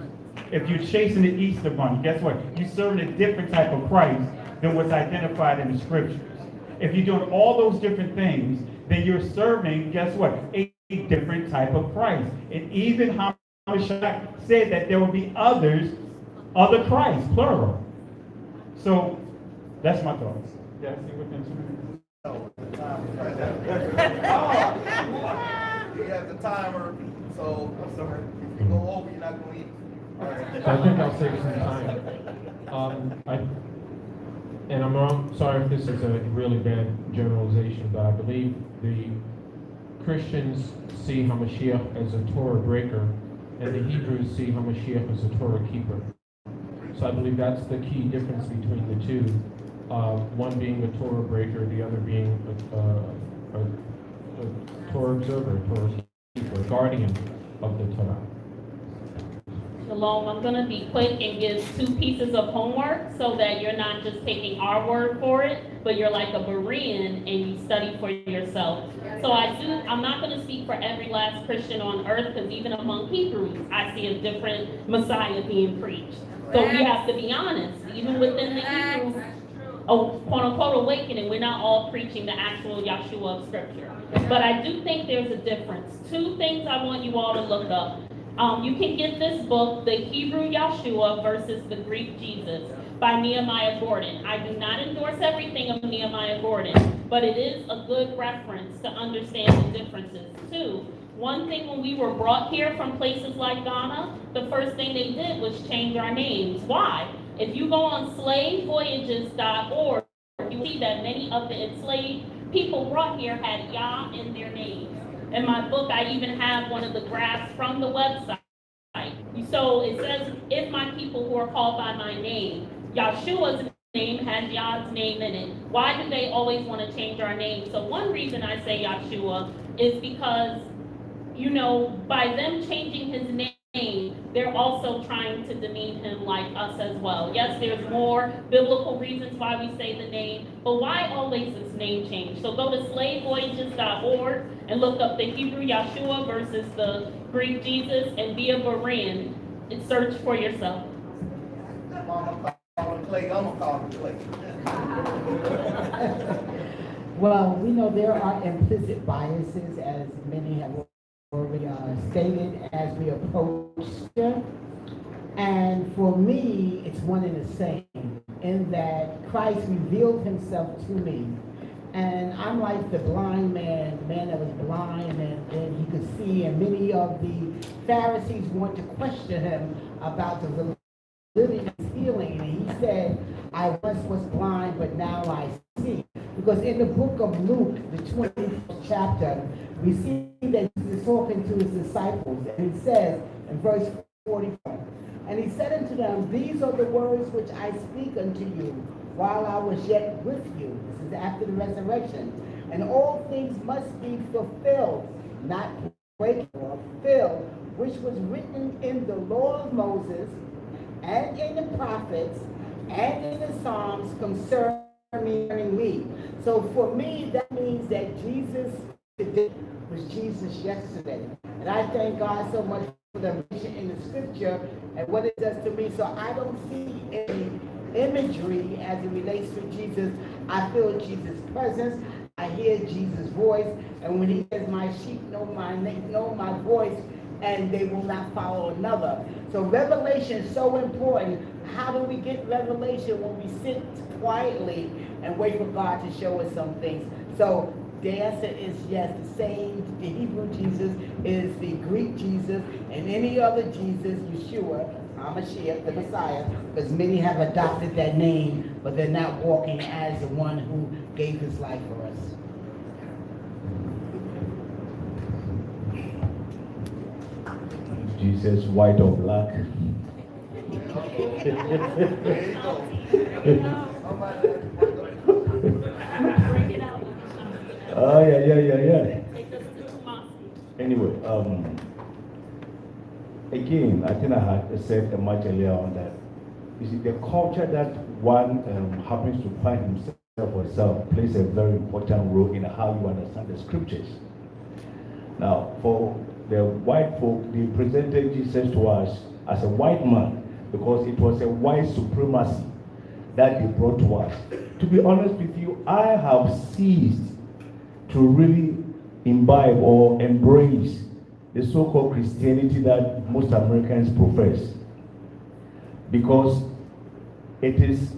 If you're chasing the Easter bunny, guess what? You're serving a different type of Christ than what's identified in the scriptures. If you're doing all those different things, then you're serving, guess what? A different type of Christ. And even Hamashiach said that there will be other Christ, plural. So that's my thoughts. Yeah, I see within 2 minutes. You have the timer, so I'm sorry. If you go over, you're not going to eat. All right. So I think I'll save some time. I'm sorry if this is a really bad generalization, but I believe the Christians see Hamashiach as a Torah breaker, and the Hebrews see Hamashiach as a Torah keeper. So I believe that's the key difference between the two. One being a Torah breaker, the other being a Torah observer, a Torah keeper, a guardian of the Torah. Shalom, I'm going to be quick and give 2 pieces of homework so that you're not just taking our word for it, but you're like a Berean and you study for yourself. So I'm not going to speak for every last Christian on earth, because even among Hebrews, I see a different Messiah being preached. So we have to be honest, even within the Hebrew, quote-unquote awakening, we're not all preaching the actual Yahshua of Scripture. But I do think there's a difference. 2 things I want you all to look up. You can get this book, The Hebrew Yahshua versus the Greek Jesus, by Nehemiah Gordon. I do not endorse everything of Nehemiah Gordon, but it is a good reference to understand the differences. 2, one thing when we were brought here from places like Ghana, the first thing they did was change our names. Why? If you go on slavevoyages.org, you see that many of the enslaved people brought here had Yah in their names. In my book, I even have one of the graphs from the website. So it says, if my people who are called by my name, Yahshua's name has Yah's name in it. Why do they always want to change our name? So one reason I say Yahshua is because you know, by them changing his name, they're also trying to demean him like us as well. Yes, there's more biblical reasons why we say the name, but why always this name change? So go to slavevoyages.org and look up the Hebrew Yahshua versus the Greek Jesus and be a Buren and search for yourself. Well, we know there are implicit biases, as many have already stated, as we approach Scripture. And for me, it's one and the same, in that Christ revealed himself to me. And I'm like the blind man, the man that was blind and he could see, and many of the Pharisees want to question him about the validity of his healing. And he said, I once was blind, but now I see. Because in the book of Luke, the 20th chapter, we see that Jesus is talking to his disciples, and he says in verse 44, and he said unto them, these are the words which I speak unto you while I was yet with you. This is after the resurrection. And all things must be fulfilled, not breaking or fulfilled, which was written in the law of Moses and in the prophets and in the Psalms concerning me. So for me, that means that Jesus today was Jesus yesterday. And I thank God so much for the revelation in the scripture and what it does to me. So I don't see any imagery as it relates to Jesus. I feel Jesus' presence. I hear Jesus' voice. And when he says, my sheep know my voice, and they will not follow another. So revelation is so important. How do we get revelation? When we sit quietly and wait for God to show us some things. So the answer is yes. The same, the Hebrew Jesus is the Greek Jesus, and any other Jesus, Yeshua, HaMashiach, the Messiah, because many have adopted that name, but they're not walking as the one who gave his life for us. Jesus, white or black? Oh, yeah. Anyway, again, I think I had said much earlier on that, you see, the culture that one happens to find himself or herself plays a very important role in how you understand the scriptures. Now, for the white folk, they presented Jesus to us as a white man because it was a white supremacy that they brought to us. To be honest with you, I have ceased to really imbibe or embrace the so-called Christianity that most Americans profess, because it is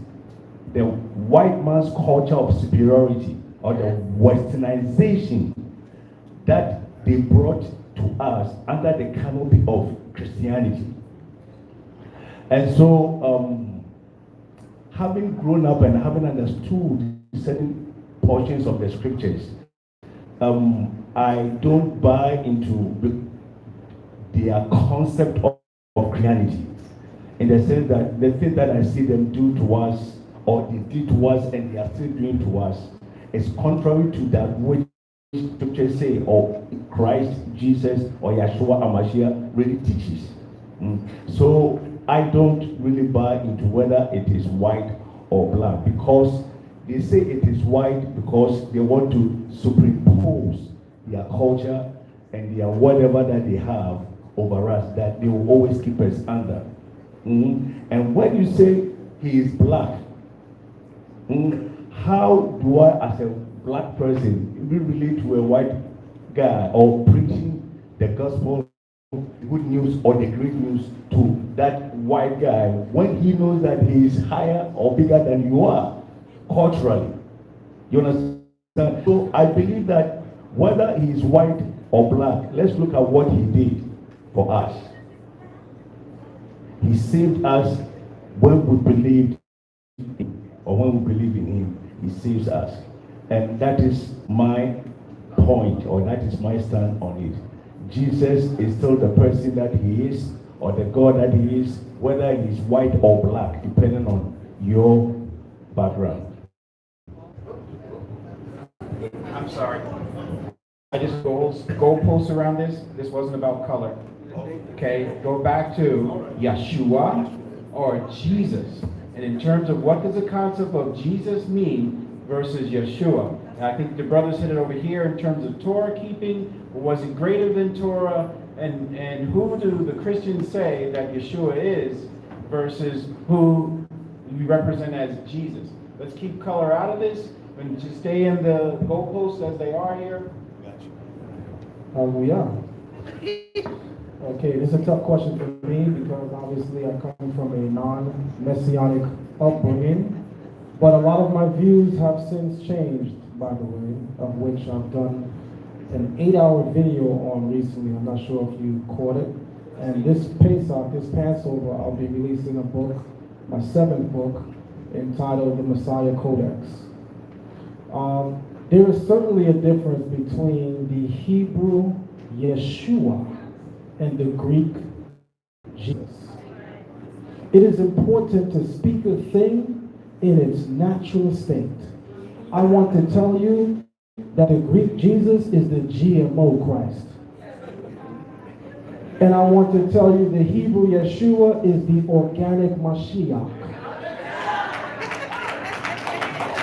the white man's culture of superiority or the westernization that they brought to us under the canopy of Christianity. And so, having grown up and having understood certain portions of the scriptures, I don't buy into their concept of Christianity, in the sense that the thing that I see them do to us, or they did to us and they are still doing to us, is contrary to that which scriptures say, or Christ, Jesus, or Yeshua HaMashiach really teaches. So I don't really buy into whether it is white or black, because they say it is white because they want to superimpose their culture and their whatever that they have over us, that they will always keep us under. And when you say he is black, how do I, as a black person, relate to a white guy or preaching the gospel, good news or the great news to that white guy when he knows that he is higher or bigger than you are culturally? You understand? So I believe that whether he is white or black, let's look at what he did for us. He saved us when we believed in him, or when we believe in him, he saves us. And that is my point, or that is my stand on it. Jesus is still the person that he is, or the God that he is, whether he is white or black, depending on your background. I'm sorry. just goalposts around this. This wasn't about color. Okay, go back to Yeshua or Jesus. And in terms of what does the concept of Jesus mean versus Yeshua? And I think the brothers hit it over here in terms of Torah keeping. Was it greater than Torah? And who do the Christians say that Yeshua is versus who we represent as Jesus? Let's keep color out of this and just stay in the goalposts as they are here. Hallelujah. Okay, this is a tough question for me because obviously I come from a non-messianic upbringing, but a lot of my views have since changed, by the way, of which I've done an 8-hour video on recently. I'm not sure if you caught it. And this Pesach, this Passover, I'll be releasing a book, my 7th book, entitled The Messiah Codex. There is certainly a difference between the Hebrew Yeshua and the Greek Jesus. It is important to speak a thing in its natural state. I want to tell you that the Greek Jesus is the GMO Christ. And I want to tell you the Hebrew Yeshua is the organic Mashiach.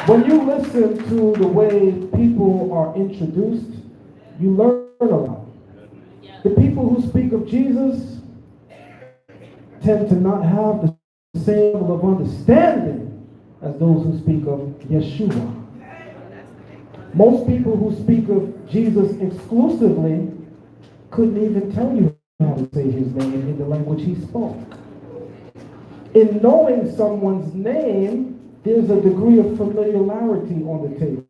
When you listen to the way people are introduced, you learn a lot. The people who speak of Jesus tend to not have the same level of understanding as those who speak of Yeshua. Most people who speak of Jesus exclusively couldn't even tell you how to say his name in the language he spoke. In knowing someone's name, there's a degree of familiarity on the table.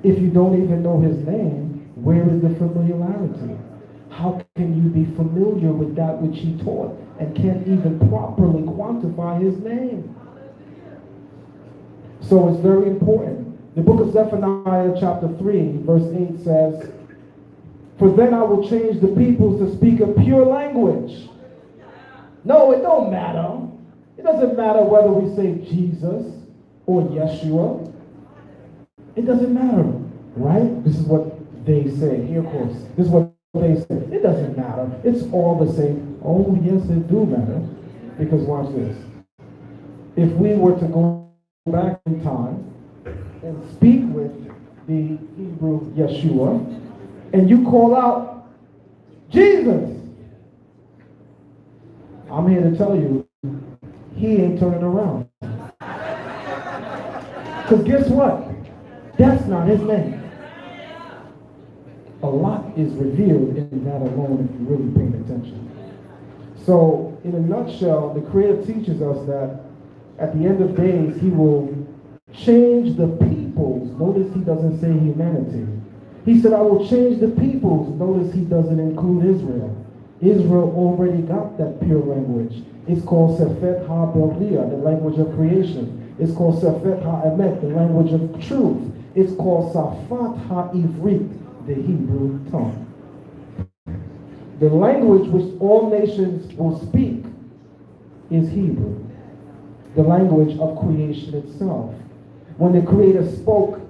If you don't even know his name, where is the familiarity? How can you be familiar with that which he taught and can't even properly quantify his name? So it's very important. The book of Zephaniah chapter 3 verse 8 says, "For then I will change the peoples to speak a pure language." No, it don't matter. It doesn't matter whether we say Jesus or Yeshua. It doesn't matter, right? This is what they say. Here, of course. This is what they say. It doesn't matter. It's all the same. Oh, yes, it do matter. Because watch this. If we were to go back in time and speak with the Hebrew Yeshua, and you call out, Jesus, I'm here to tell you, he ain't turning around. Because guess what? That's not his name. A lot is revealed in that alone if you're really paying attention. So, in a nutshell, the Creator teaches us that at the end of days, he will change the peoples. Notice he doesn't say humanity. He said, I will change the peoples. Notice he doesn't include Israel. Israel already got that pure language. It's called Sefet HaBeliyah, the language of creation. It's called Sefet HaEmet, the language of truth. It's called Safat HaIvrit, the Hebrew tongue. The language which all nations will speak is Hebrew, the language of creation itself. When the Creator spoke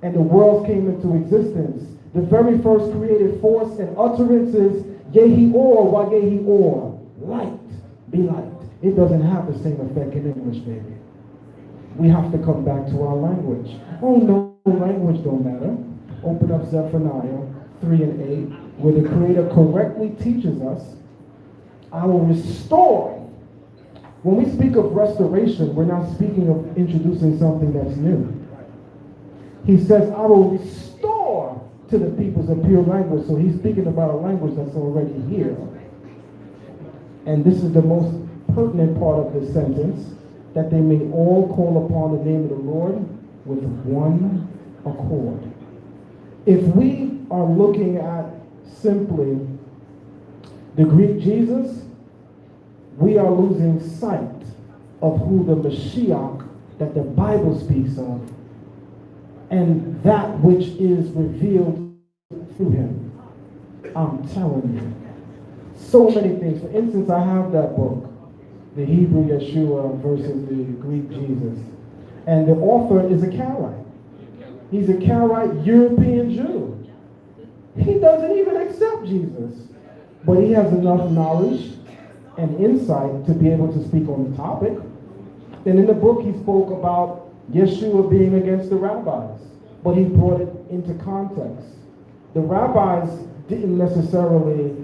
and the world came into existence, the very first creative force and utterances, Yehi Or, Wa Yehi Or, light, be light. It doesn't have the same effect in English, baby. We have to come back to our language. Oh no, language don't matter. Open up Zephaniah 3 and 8, where the Creator correctly teaches us, I will restore. When we speak of restoration, we're not speaking of introducing something that's new. He says, I will restore to the peoples a pure language. So he's speaking about a language that's already here. And this is the most pertinent part of this sentence, that they may all call upon the name of the Lord with one accord. If we are looking at simply the Greek Jesus, we are losing sight of who the Mashiach that the Bible speaks of and that which is revealed through him. I'm telling you. So many things. For instance, I have that book, the Hebrew Yeshua versus the Greek Jesus. And the author is a Karaite. He's a Karaite European Jew. He doesn't even accept Jesus. But he has enough knowledge and insight to be able to speak on the topic. And in the book, he spoke about Yeshua being against the rabbis, but he brought it into context. The rabbis didn't necessarily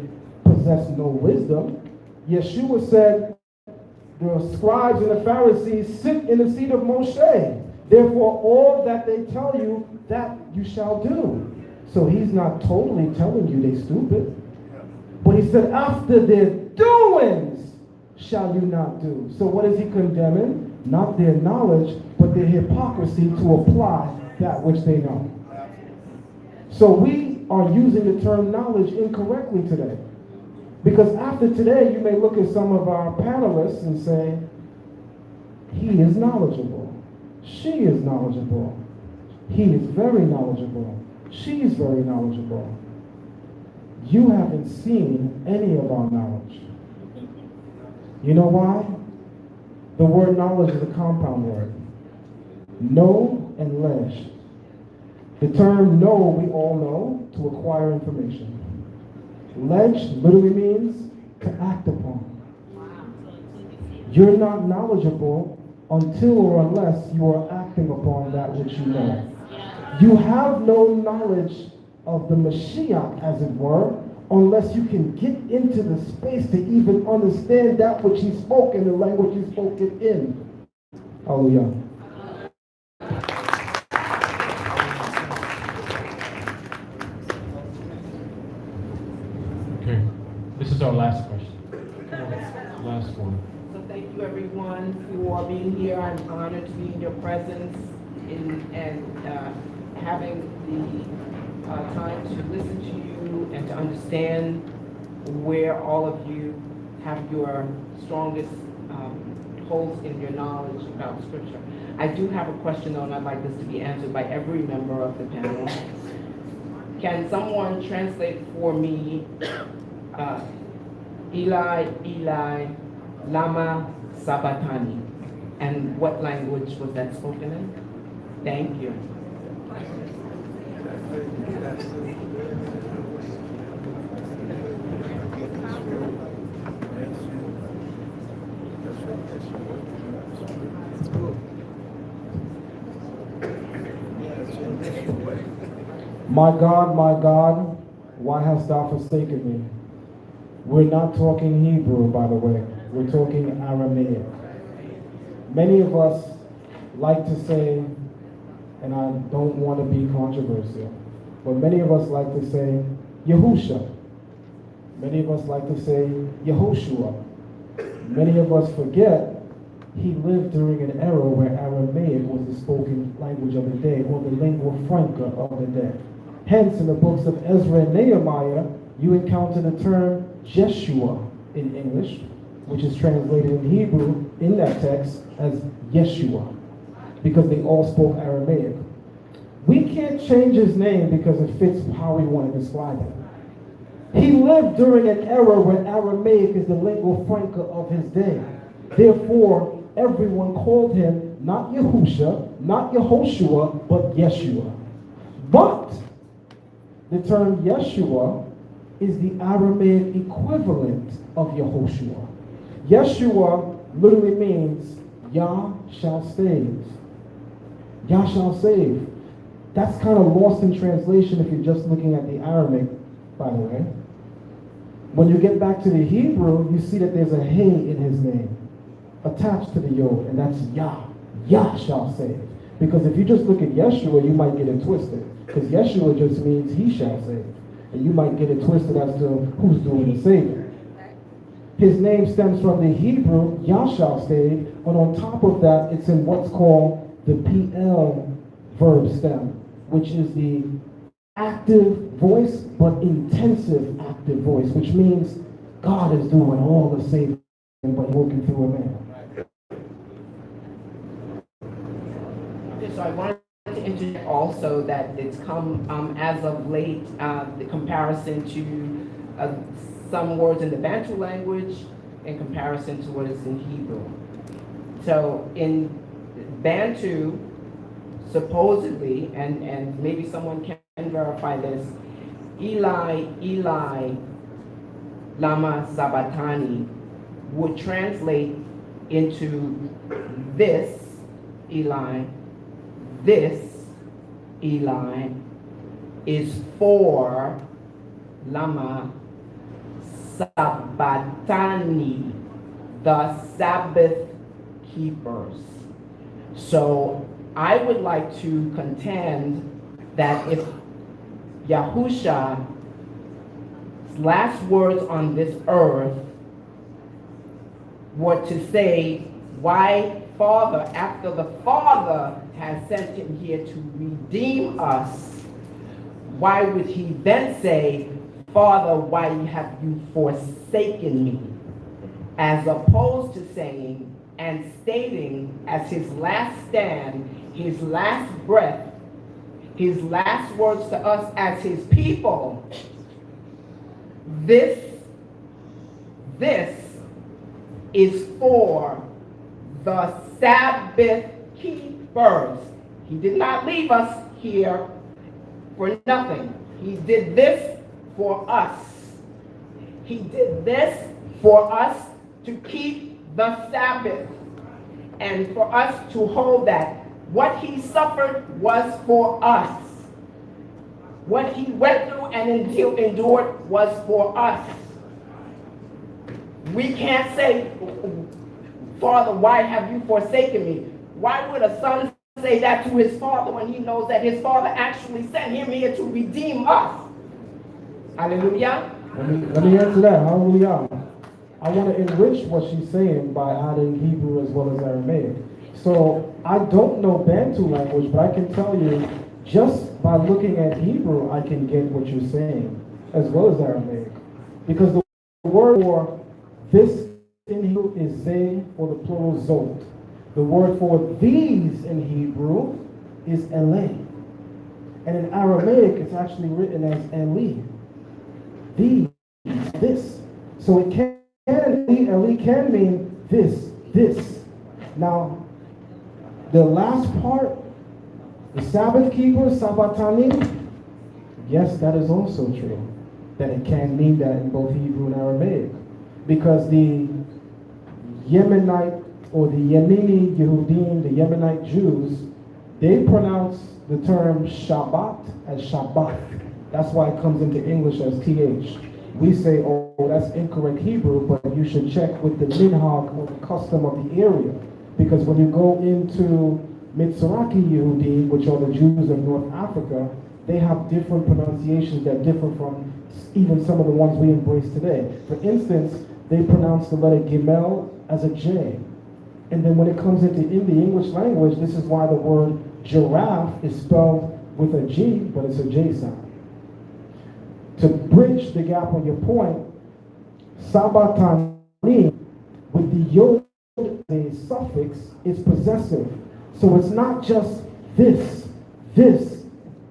possess no wisdom. Yeshua said, the scribes and the Pharisees sit in the seat of Moshe. Therefore, all that they tell you, that you shall do. So he's not totally telling you they stupid. But he said, after their doings shall you not do. So what is he condemning? Not their knowledge, but their hypocrisy to apply that which they know. So we are using the term knowledge incorrectly today. Because after today, you may look at some of our panelists and say, he is knowledgeable. She is knowledgeable. He is very knowledgeable. She is very knowledgeable. You haven't seen any of our knowledge. You know why? The word knowledge is a compound word. Know and lesh. The term know, we all know, to acquire information. Ledge literally means to act upon. You're not knowledgeable until or unless you are acting upon that which you know. You have no knowledge of the Mashiach, as it were, unless you can get into the space to even understand that which he spoke in the language he spoke it in. Hallelujah. Okay, this is our last question. Last one. So thank you everyone for being here. I'm honored to be in your presence and having the time to listen to you and to understand where all of you have your strongest holds in your knowledge about Scripture. I do have a question though, and I'd like this to be answered by every member of the panel. Can someone translate for me, Eli, Eli, Lama Sabachthani, and what language was that spoken in? Thank you. My God, why hast thou forsaken me? We're not talking Hebrew, by the way. We're talking Aramaic. Many of us like to say, and I don't want to be controversial, but many of us like to say Yahusha. Many of us like to say Yehoshua. Many of us forget he lived during an era where Aramaic was the spoken language of the day, or the lingua franca of the day. Hence, in the books of Ezra and Nehemiah, you encounter the term Jeshua in English, which is translated in Hebrew in that text as Yeshua, because they all spoke Aramaic. We can't change his name because it fits how we want to describe him. He lived during an era where Aramaic is the lingua franca of his day. Therefore, everyone called him not Yahusha, not Yehoshua, but Yeshua. But the term Yeshua is the Aramaic equivalent of Yehoshua. Yeshua literally means Yah shall save. Yah shall save. That's kind of lost in translation if you're just looking at the Aramaic, by the way. When you get back to the Hebrew, you see that there's a hey in his name attached to the yod, and that's Yah. Yah shall save. Because if you just look at Yeshua, you might get it twisted. Because Yeshua just means he shall save. And you might get it twisted as to who's doing the saving. His name stems from the Hebrew, Yah shall save, but on top of that, it's in what's called the PL verb stem, which is the active voice, but intensive active voice, which means God is doing all the saving, but working through a man. So I wanted to interject also that it's come as of late, the comparison to some words in the Bantu language in comparison to what is in Hebrew. So in Bantu, supposedly, and maybe someone can verify this, Eli, Eli, lama sabachthani would translate into this Eli is for lama sabachthani, the Sabbath keepers. So I would like to contend that if Yahusha's last words on this earth were to say, why Father, after the Father has sent him here to redeem us, why would he then say, Father, why have you forsaken me? As opposed to saying and stating as his last stand, his last breath, his last words to us as his people, this is for the Sabbath keepers. He did not leave us here for nothing. He did this for us. He did this for us to keep the Sabbath and for us to hold that. What he suffered was for us. What he went through and endured was for us. We can't say, Father, why have you forsaken me? Why would a son say that to his father when he knows that his father actually sent him here to redeem us? Hallelujah. Let me answer that. Hallelujah. I want to enrich what she's saying by adding Hebrew as well as Aramaic. So I don't know Bantu language, but I can tell you just by looking at Hebrew, I can get what you're saying as well as Aramaic. Because the word for this in Hebrew is ze, or the plural zot. The word for these in Hebrew is ele. And in Aramaic, it's actually written as eli. These, this. So it can, eli can mean this. Now, the last part, the Sabbath keepers, sabachthani, yes, that is also true. That it can mean that in both Hebrew and Aramaic. Because the Yemenite or the Yemeni Yehudim, the Yemenite Jews, they pronounce the term Shabbat as Shabbat. That's why it comes into English as TH. We say, oh, that's incorrect Hebrew, but you should check with the minhag or the custom of the area. Because when you go into Mizrahi Yehudim, which are the Jews of North Africa, they have different pronunciations that differ from even some of the ones we embrace today. For instance, they pronounce the letter Gimel as a J. And then when it comes into in the English language, this is why the word giraffe is spelled with a G, but it's a J sound. To bridge the gap on your point, sabachthani with the yod, the suffix, is possessive. So it's not just this. This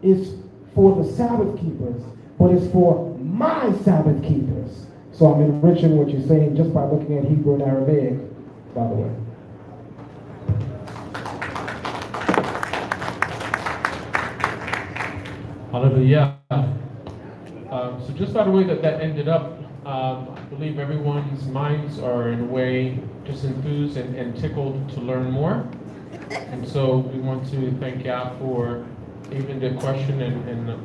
is for the Sabbath keepers, but it's for my Sabbath keepers. So I'm enriching what you're saying just by looking at Hebrew and Aramaic, by the way. Hallelujah. So just by the way that ended up, I believe everyone's minds are in a way just enthused and tickled to learn more. And so we want to thank God for even the question and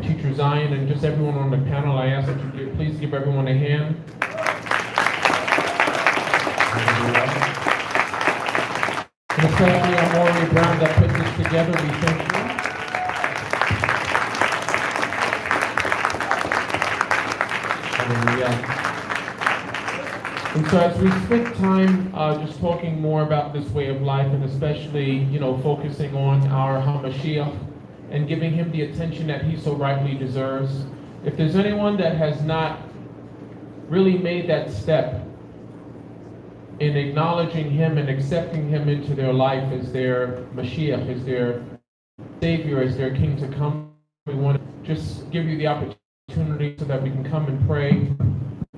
Teacher Zion and just everyone on the panel. I ask that you please give everyone a hand. And especially our Maury Brown that put this together, we thank you. Hallelujah. And so as we spend time just talking more about this way of life and especially, focusing on our HaMashiach and giving him the attention that he so rightly deserves, if there's anyone that has not really made that step in acknowledging him and accepting him into their life as their Mashiach, as their Savior, as their King to come, we want to just give you the opportunity so that we can come and pray